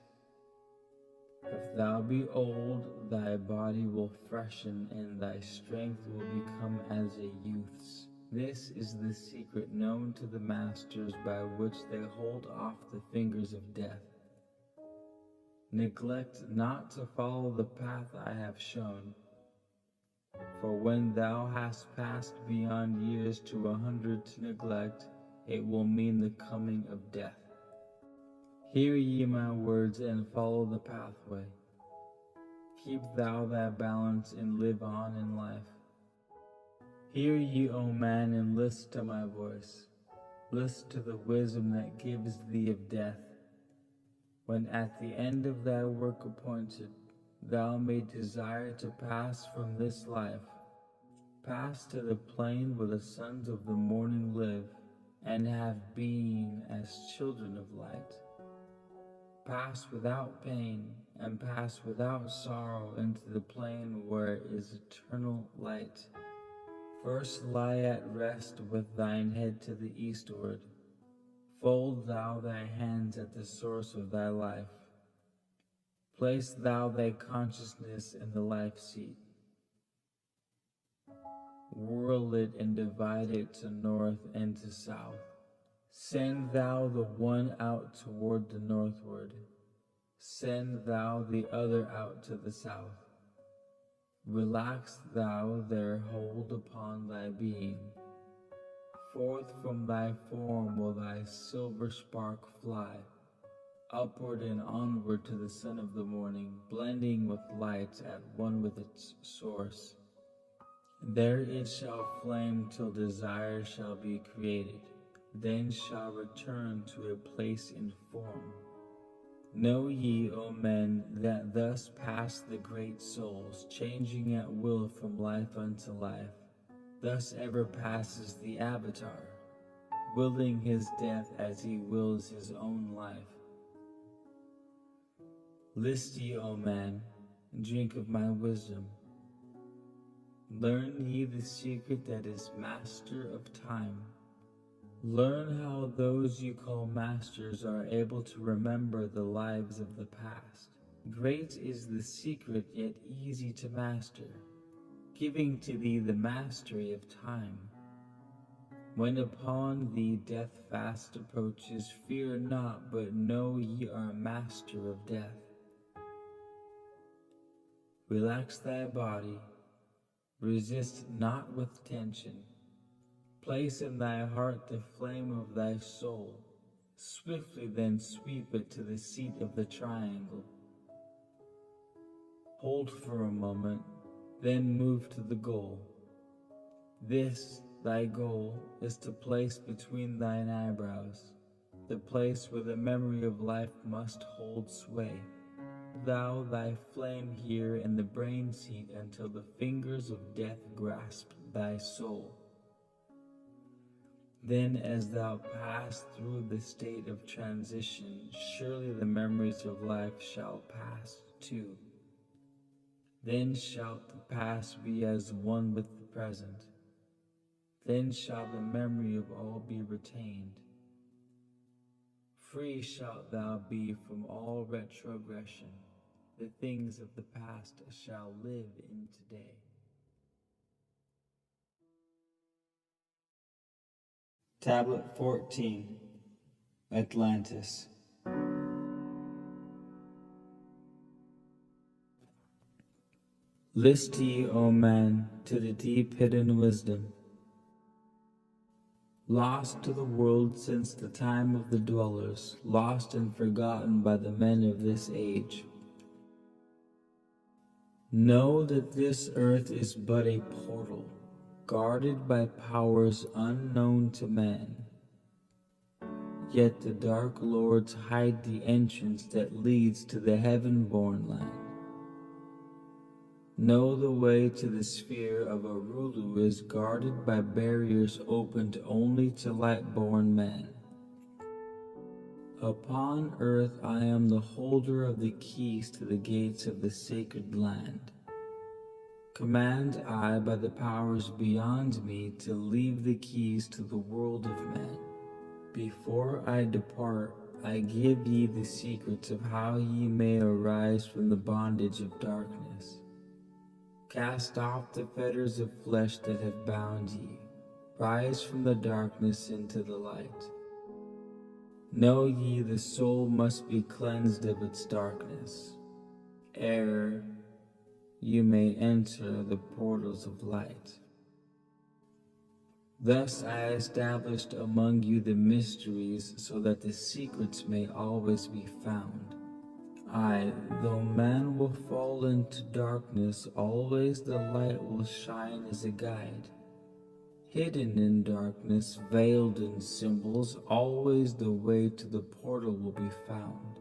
if thou be old, thy body will freshen, and thy strength will become as a youth's. This is the secret known to the masters by which they hold off the fingers of death. Neglect not to follow the path I have shown, for when thou hast passed beyond years to 100 to neglect, it will mean the coming of death. Hear ye my words and follow the pathway. Keep thou thy balance and live on in life. Hear ye, O man, and list to my voice. List to the wisdom that gives thee of death. When at the end of thy work appointed, thou may desire to pass from this life, pass to the plane where the sons of the morning live, and have being as children of light. Pass without pain, and pass without sorrow into the plane where is eternal light. First lie at rest with thine head to the eastward. Fold thou thy hands at the source of thy life. Place thou thy consciousness in the life seat. Whirl it and divide it to north and to south. Send thou the one out toward the northward. Send thou the other out to the south. Relax thou their hold upon thy being. Forth from thy form will thy silver spark fly, upward and onward to the sun of the morning, blending with light at one with its source. There it shall flame till desire shall be created, then shall return to a place in form. Know ye, O men, that thus pass the great souls, changing at will from life unto life. Thus ever passes the Avatar, willing his death as he wills his own life. List ye, O man, and drink of my wisdom. Learn ye the secret that is master of time. Learn how those you call masters are able to remember the lives of the past. Great is the secret, yet easy to master, giving to thee the mastery of time. When upon thee death fast approaches, fear not, but know ye are master of death. Relax thy body, resist not with tension. Place in thy heart the flame of thy soul. Swiftly then sweep it to the seat of the triangle. Hold for a moment, then move to the goal. This, thy goal, is to place between thine eyebrows, the place where the memory of life must hold sway. thou thy flame here in the brain seat until the fingers of death grasp thy soul. Then as thou pass through the state of transition, surely the memories of life shall pass too. Then shalt the past be as one with the present. Then shall the memory of all be retained. Free shalt thou be from all retrogression. The things of the past shall live in today. Tablet 14, Atlantis. List ye, O man, to the deep hidden wisdom, lost to the world since the time of the dwellers, lost and forgotten by the men of this age. Know that this earth is but a portal, guarded by powers unknown to man. Yet the dark lords hide the entrance that leads to the heaven-born land. Know the way to the sphere of Arulu is guarded by barriers opened only to light-born men. Upon earth I am the holder of the keys to the gates of the sacred land. Command I by the powers beyond me to leave the keys to the world of men. Before I depart, I give ye the secrets of how ye may arise from the bondage of darkness. Cast off the fetters of flesh that have bound ye. Rise from the darkness into the light. Know ye the soul must be cleansed of its darkness, ere you may enter the portals of light. Thus I established among you the mysteries, so that the secrets may always be found. Aye, though man will fall into darkness, always the light will shine as a guide. Hidden in darkness, veiled in symbols, always the way to the portal will be found.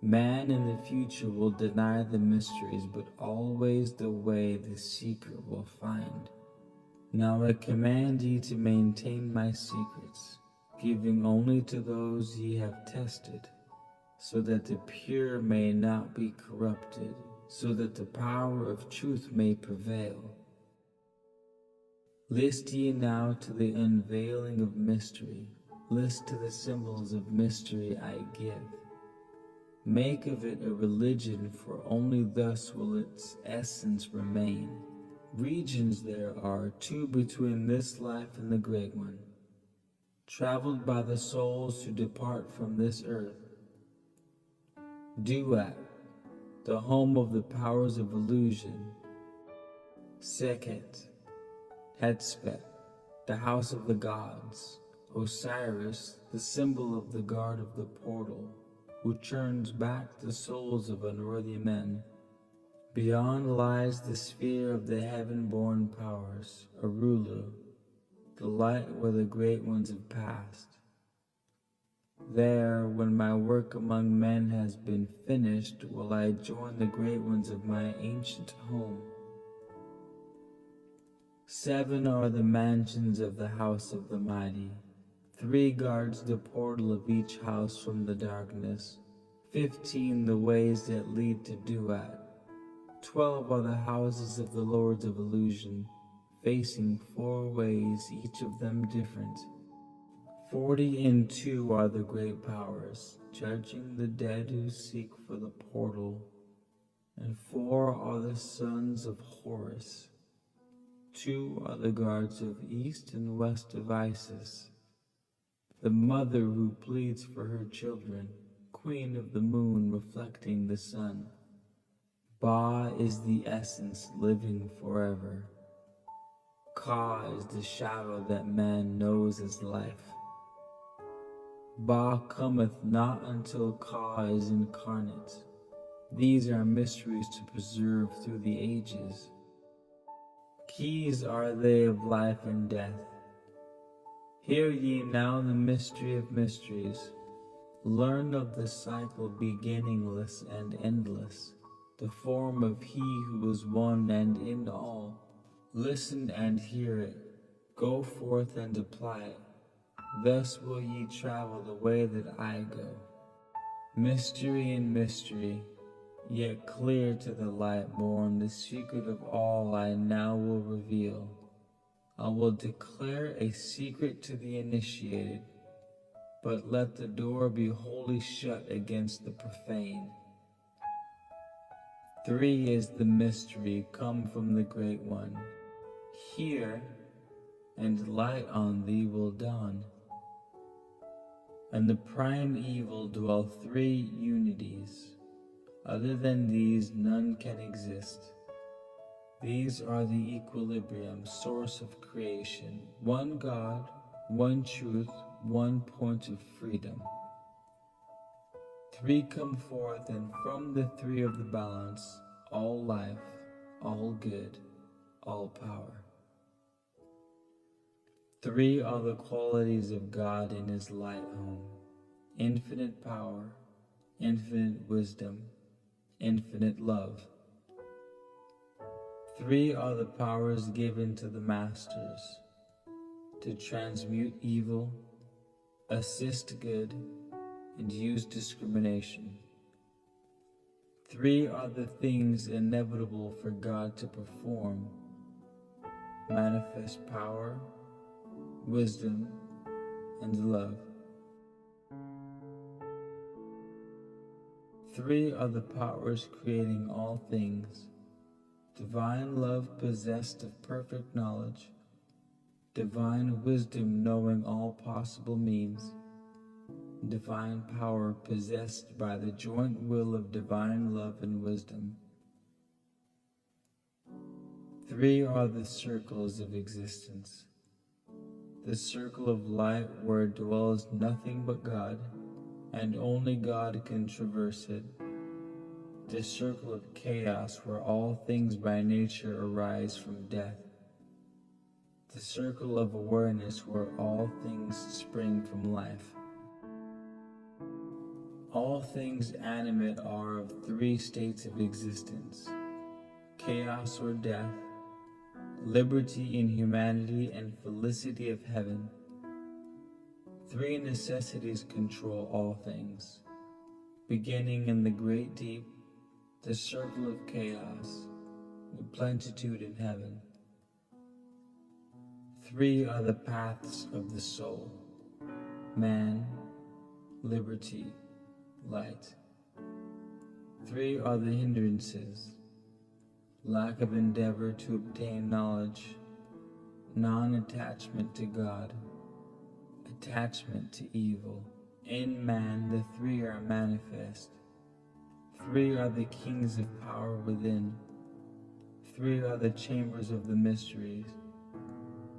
Man in the future will deny the mysteries, but always the way the seeker will find. Now I command ye to maintain my secrets, giving only to those ye have tested, so that the pure may not be corrupted, so that the power of truth may prevail. List ye now to the unveiling of mystery, list to the symbols of mystery I give. Make of it a religion, for only thus will its essence remain. Regions there are, two between this life and the great one, traveled by the souls who depart from this earth. Duat, the home of the powers of illusion. Sekhet, Hetspet, the house of the gods. Osiris, the symbol of the guard of the portal, who turns back the souls of unworthy men. Beyond lies the sphere of the heaven-born powers, Arulu, the light where the great ones have passed. There, when my work among men has been finished, will I join the great ones of my ancient home. 7 are the mansions of the house of the mighty. 3 guards the portal of each house from the darkness. 15 the ways that lead to Duat. 12 are the houses of the lords of illusion, facing 4 ways, each of them different. 42 are the great powers, judging the dead who seek for the portal. And 4 are the sons of Horus. 2 are the guards of east and west of Isis, the mother who pleads for her children, queen of the moon reflecting the sun. Ba is the essence living forever. Ka is the shadow that man knows as life. Ba cometh not until Ka is incarnate. These are mysteries to preserve through the ages. Keys are they of life and death. Hear ye now the mystery of mysteries. Learn of the cycle beginningless and endless, the form of He who is one and in all. Listen and hear it, go forth and apply it. Thus will ye travel the way that I go. Mystery in mystery, yet clear to the light born, the secret of all I now will reveal. I will declare a secret to the initiated, but let the door be wholly shut against the profane. 3 is the mystery come from the Great One. Hear, and light on thee will dawn. And the prime evil dwell 3 unities. Other than these none can exist. These are the equilibrium, source of creation, one God, one truth, one point of freedom. 3 come forth, and from the 3 of the balance, all life, all good, all power. 3 are the qualities of God in His light home: infinite power, infinite wisdom, infinite love. 3 are the powers given to the masters to transmute evil, assist good, and use discrimination. 3 are the things inevitable for God to perform: manifest power, wisdom, and love. 3 are the powers creating all things: divine love possessed of perfect knowledge, divine wisdom knowing all possible means, divine power possessed by the joint will of divine love and wisdom. 3 are the circles of existence: the circle of light where dwells nothing but God, and only God can traverse it; the circle of chaos where all things by nature arise from death; the circle of awareness where all things spring from life. All things animate are of 3 states of existence: chaos or death, liberty in humanity, and felicity of heaven. 3 necessities control all things, beginning in the great deep, the circle of chaos, the plenitude in heaven. 3 are the paths of the soul: man, liberty, light. 3 are the hindrances: lack of endeavor to obtain knowledge, non-attachment to God, attachment to evil. In man the 3 are manifest. 3 are the kings of power within. 3 are the chambers of the mysteries,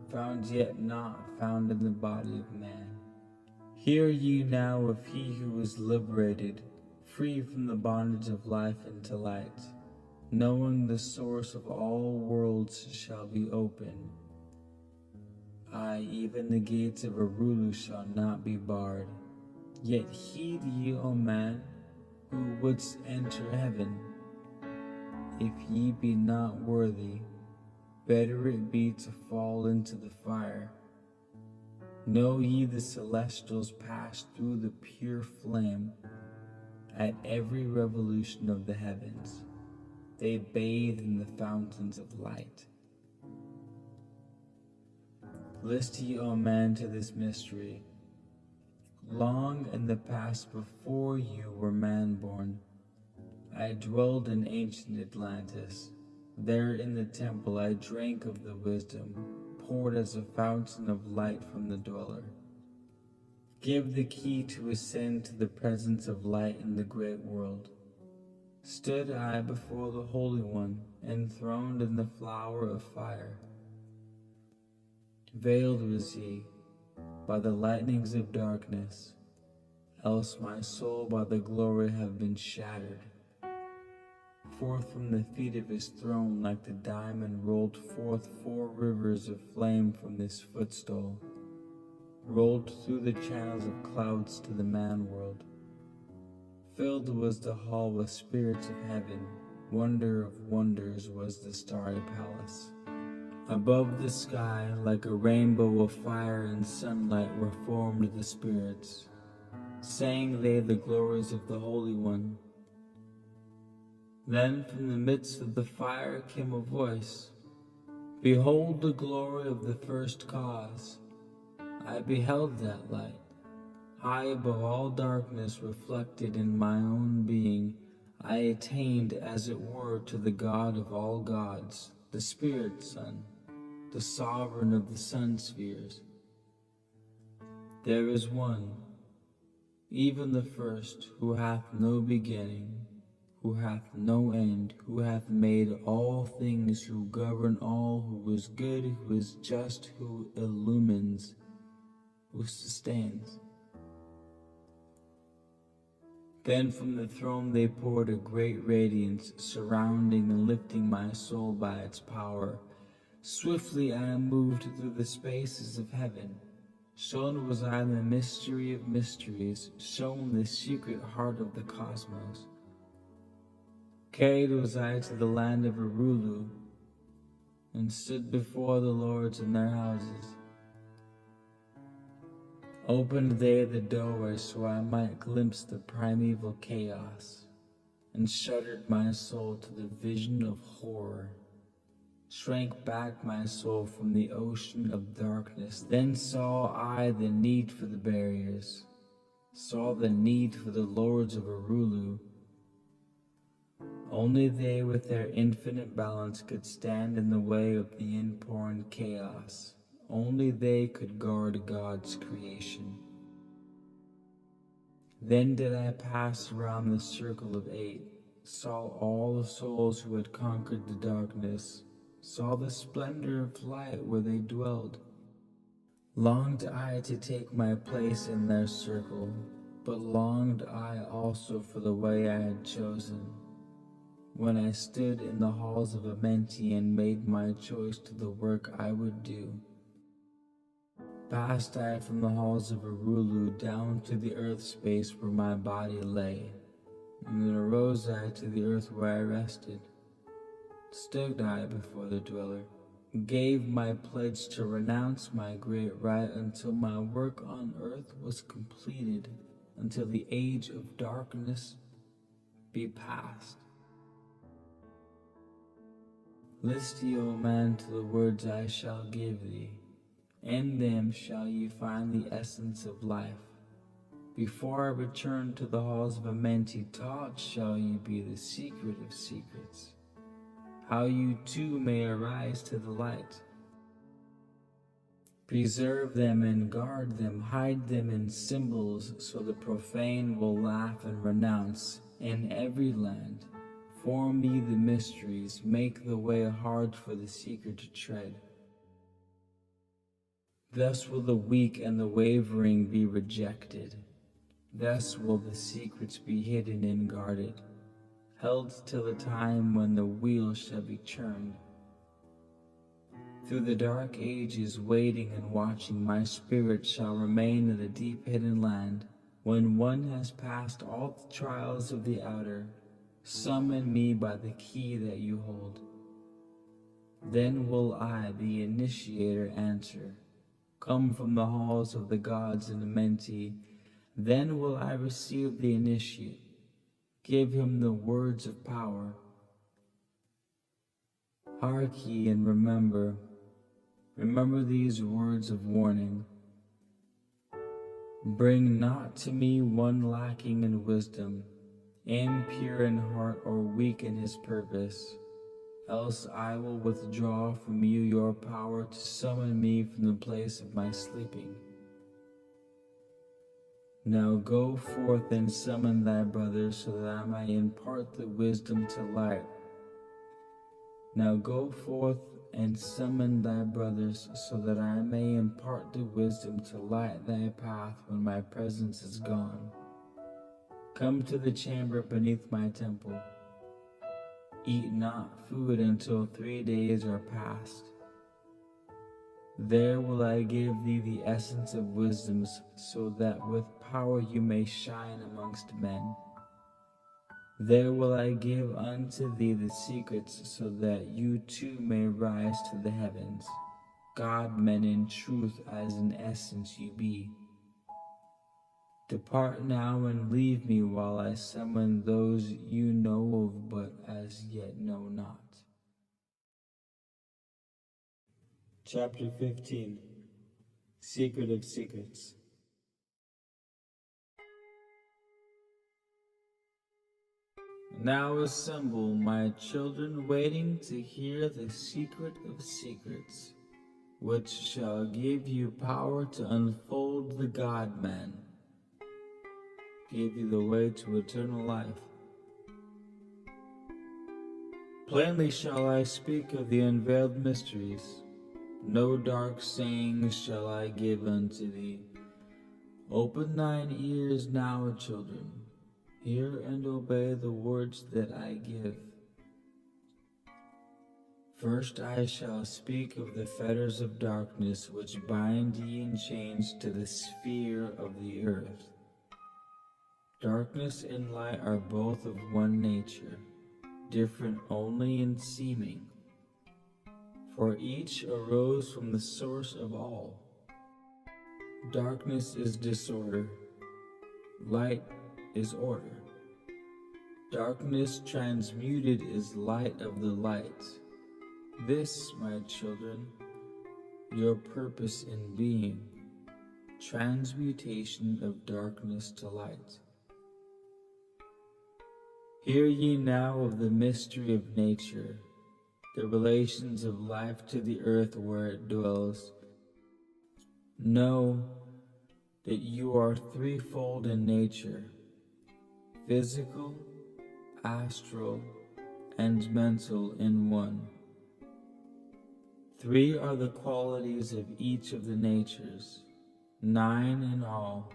found yet not found in the body of man. Hear ye now of He who is liberated, free from the bondage of life into light, knowing the source of all worlds shall be open. Aye, even the gates of Arulu shall not be barred. Yet heed ye, O man, who wouldst enter heaven. If ye be not worthy, better it be to fall into the fire. Know ye the celestials pass through the pure flame at every revolution of the heavens. They bathe in the fountains of light. List ye, O man, to this mystery. Long in the past, before you were man-born, I dwelled in ancient Atlantis. There in the temple I drank of the wisdom, poured as a fountain of light from the dweller. Give the key to ascend to the presence of light in the great world. Stood I before the Holy One, enthroned in the flower of fire. Veiled was he by the lightnings of darkness, else my soul by the glory have been shattered. Forth from the feet of his throne like the diamond rolled forth 4 rivers of flame from this footstool, rolled through the channels of clouds to the man world. Filled was the hall with spirits of heaven. Wonder of wonders was the starry palace. Above the sky, like a rainbow of fire and sunlight, were formed the spirits. Sang they the glories of the Holy One. Then from the midst of the fire came a voice, "Behold the glory of the first cause." I beheld that light. High above all darkness reflected in my own being, I attained as it were to the God of all gods, the Spirit Sun, the sovereign of the sun spheres. There is one, even the first, who hath no beginning, who hath no end, who hath made all things, who govern all, who is good, who is just, who illumines, who sustains. Then from the throne they poured a great radiance, surrounding and lifting my soul by its power. Swiftly I moved through the spaces of heaven. Shown was I the mystery of mysteries, shown the secret heart of the cosmos. Carried was I to the land of Arulu, and stood before the lords in their houses. Opened they the doorway so I might glimpse the primeval chaos, and shuddered my soul to the vision of horror. Shrank back my soul from the ocean of darkness. Then saw I the need for the barriers, saw the need for the lords of Arulu. Only they with their infinite balance could stand in the way of the inborn chaos. Only they could guard God's creation. Then did I pass around the circle of 8, saw all the souls who had conquered the darkness, saw the splendor of light where they dwelled. Longed I to take my place in their circle, but longed I also for the way I had chosen. When I stood in the halls of Amenti and made my choice to the work I would do, passed I from the halls of Arulu down to the earth space where my body lay, and then arose I to the earth where I rested. Stood I before the dweller, gave my pledge to renounce my great right until my work on earth was completed, until the age of darkness be past. List ye, O man, to the words I shall give thee. In them shall ye find the essence of life. Before I return to the halls of Amenti, taught shall ye be the secret of secrets, how you too may arise to the light. Preserve them and guard them, hide them in symbols, so the profane will laugh and renounce. In every land, form ye the mysteries, make the way hard for the seeker to tread. Thus will the weak and the wavering be rejected. Thus will the secrets be hidden and guarded, held till the time when the wheel shall be turned. Through the dark ages, waiting and watching, my spirit shall remain in the deep hidden land. When one has passed all the trials of the outer, summon me by the key that you hold. Then will I, the initiator, answer, come from the halls of the gods in Amenti. Then will I receive the initiate, give him the words of power. Hark ye and remember these words of warning. Bring not to me one lacking in wisdom, impure in heart or weak in his purpose, else I will withdraw from you your power to summon me from the place of my sleeping. Now go forth and summon thy brothers, so that I may impart the wisdom to light. Now go forth and summon thy brothers, so that I may impart the wisdom to light thy path when my presence is gone. Come to the chamber beneath my temple. Eat not food until 3 days are past. There will I give thee the essence of wisdoms, so that with power you may shine amongst men. There will I give unto thee the secrets, so that you too may rise to the heavens, God-men in truth as in essence you be. Depart now and leave me while I summon those you know of but as yet know not. Chapter 15. Secret of Secrets. Now assemble, my children, waiting to hear the secret of secrets, which shall give you power to unfold the God-man, give you the way to eternal life. Plainly shall I speak of the unveiled mysteries. No dark sayings shall I give unto thee. Open thine ears now, children. Hear and obey the words that I give. First I shall speak of the fetters of darkness which bind ye in chains to the sphere of the earth. Darkness and light are both of one nature, different only in seeming, for each arose from the source of all. Darkness is disorder, light is order. Darkness transmuted is light of the light. This, my children, your purpose in being, transmutation of darkness to light. Hear ye now of the mystery of nature, the relations of life to the earth where it dwells. Know that you are threefold in nature, physical, astral, and mental in one. Three are the qualities of each of the natures, 9 in all,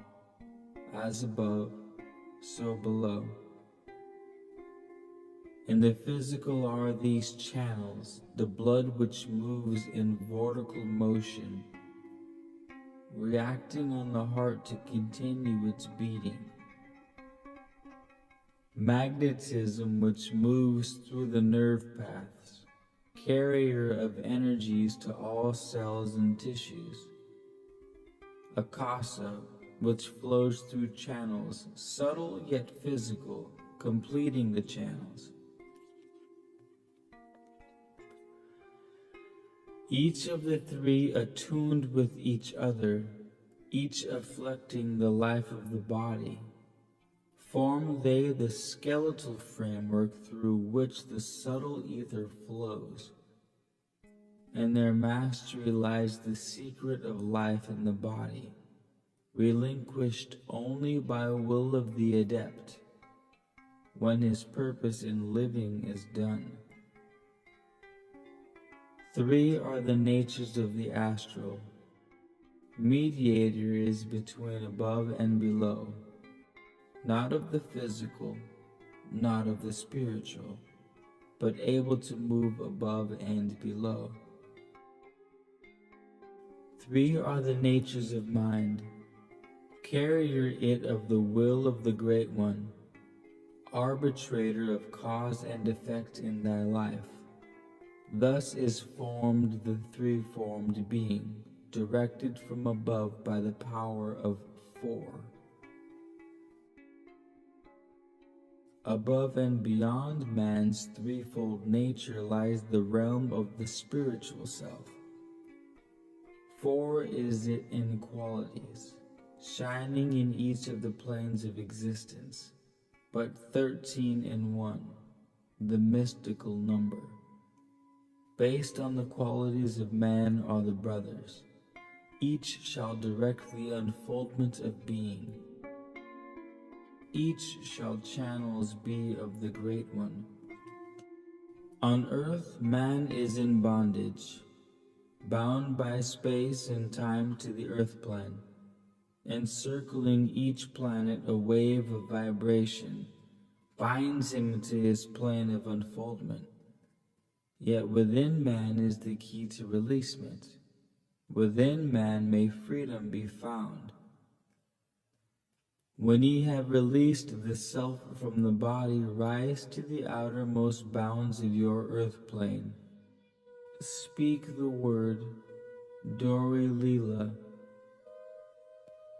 as above, so below. In the physical are these channels, the blood which moves in vertical motion, reacting on the heart to continue its beating. Magnetism which moves through the nerve paths, carrier of energies to all cells and tissues. Akasa, which flows through channels, subtle yet physical, completing the channels. Each of the three attuned with each other, each afflicting the life of the body, form they the skeletal framework through which the subtle ether flows. In their mastery lies the secret of life in the body, relinquished only by will of the adept, when his purpose in living is done. Three are the natures of the astral. Mediator is between above and below, not of the physical, not of the spiritual, but able to move above and below. Three are the natures of mind, carrier it of the will of the Great One, arbitrator of cause and effect in thy life. Thus is formed the three-formed being, directed from above by the power of 4. Above and beyond man's threefold nature lies the realm of the spiritual self. 4 is it in qualities, shining in each of the planes of existence, but 13 in one, the mystical number. Based on the qualities of man are the brothers. Each shall direct the unfoldment of being. Each shall channels be of the Great One. On earth man is in bondage, bound by space and time to the earth plane, encircling each planet a wave of vibration, binds him to his plane of unfoldment. Yet within man is the key to releasement. Within man may freedom be found. When ye have released the self from the body, rise to the outermost bounds of your earth plane. Speak the word, Dori Lila.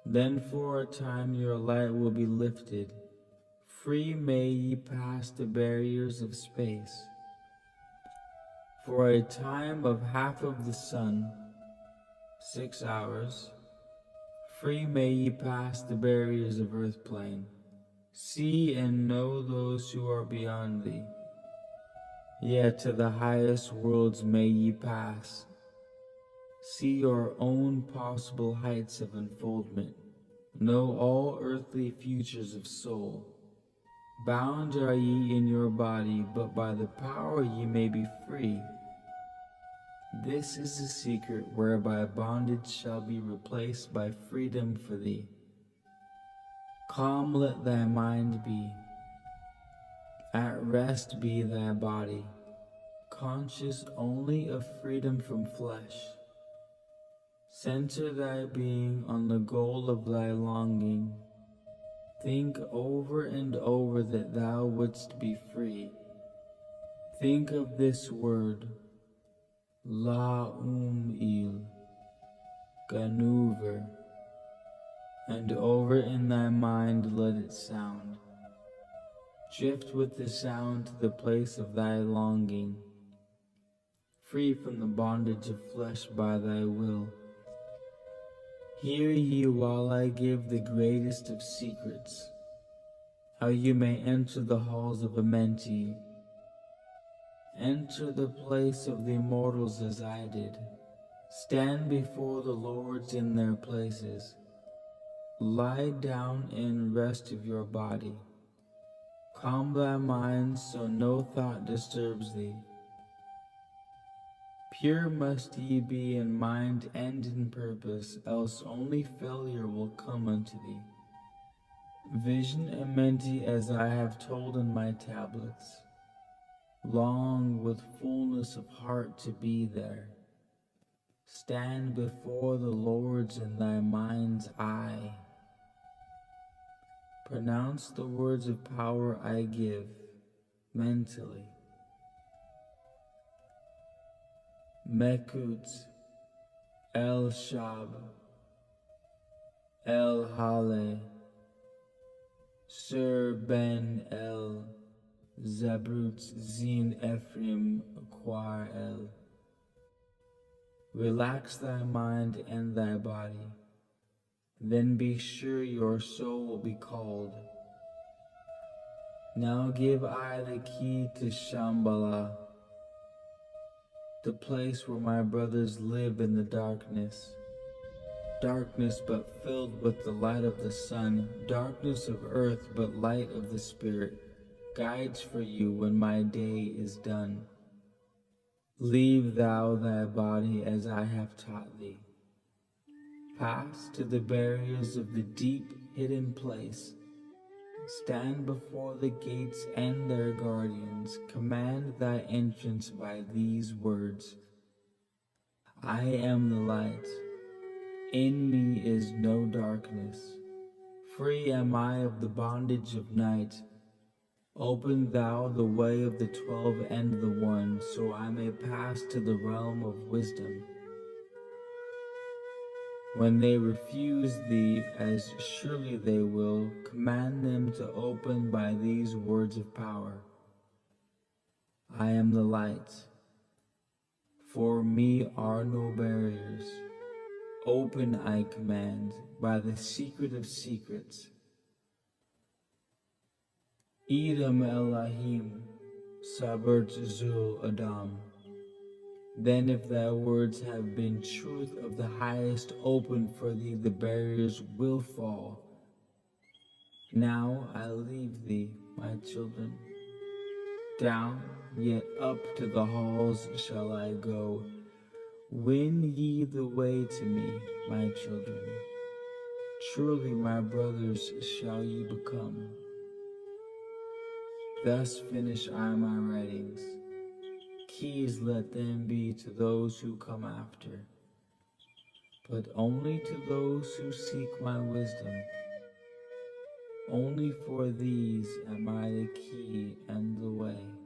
Then for a time your light will be lifted. Free may ye pass the barriers of space. For a time of half of the sun, 6 hours, free may ye pass the barriers of earth plane. See and know those who are beyond thee. Yet to the highest worlds may ye pass. See your own possible heights of unfoldment. Know all earthly futures of soul. Bound are ye in your body, but by the power ye may be free. This is the secret whereby bondage shall be replaced by freedom for thee. Calm let thy mind be. At rest be thy body, conscious only of freedom from flesh. Center thy being on the goal of thy longing. Think over and over that thou wouldst be free. Think of this word, La-um-il, Ganuver, and over in thy mind let it sound. Drift with the sound to the place of thy longing, free from the bondage of flesh by thy will. Hear ye while I give the greatest of secrets, how you may enter the halls of Amenti. Enter the place of the immortals as I did. Stand before the lords in their places. Lie down in rest of your body. Calm thy mind so no thought disturbs thee. Pure must ye be in mind and in purpose, else only failure will come unto thee. Vision Amenti as I have told in my tablets. Long with fullness of heart to be there. Stand before the lords in thy mind's eye. Pronounce the words of power I give, mentally. Mekut, El Shab, El Hale, Sir Ben El, Zabrut Zin Ephraim Quar El. Relax thy mind and thy body, then be sure your soul will be called. Now give I the key to Shambhala, the place where my brothers live in the darkness. Darkness but filled with the light of the sun, darkness of earth but light of the spirit, guides for you when my day is done. Leave thou thy body as I have taught thee. Pass to the barriers of the deep hidden place. Stand before the gates and their guardians. Command thy entrance by these words. I am the light. In me is no darkness. Free am I of the bondage of night. Open thou the way of the 12 and the 1, so I may pass to the realm of wisdom. When they refuse thee, as surely they will, command them to open by these words of power. I am the light. For me are no barriers. Open, I command, by the secret of secrets. Edom Elohim, Sabert Zul Adam. Then if thy words have been truth of the highest, open for thee the barriers will fall. Now I leave thee, my children. Down, yet up to the halls shall I go. Win ye the way to me, my children. Truly my brothers shall ye become. Thus finish I my writings. Keys let them be to those who come after, but only to those who seek my wisdom. Only for these am I the key and the way.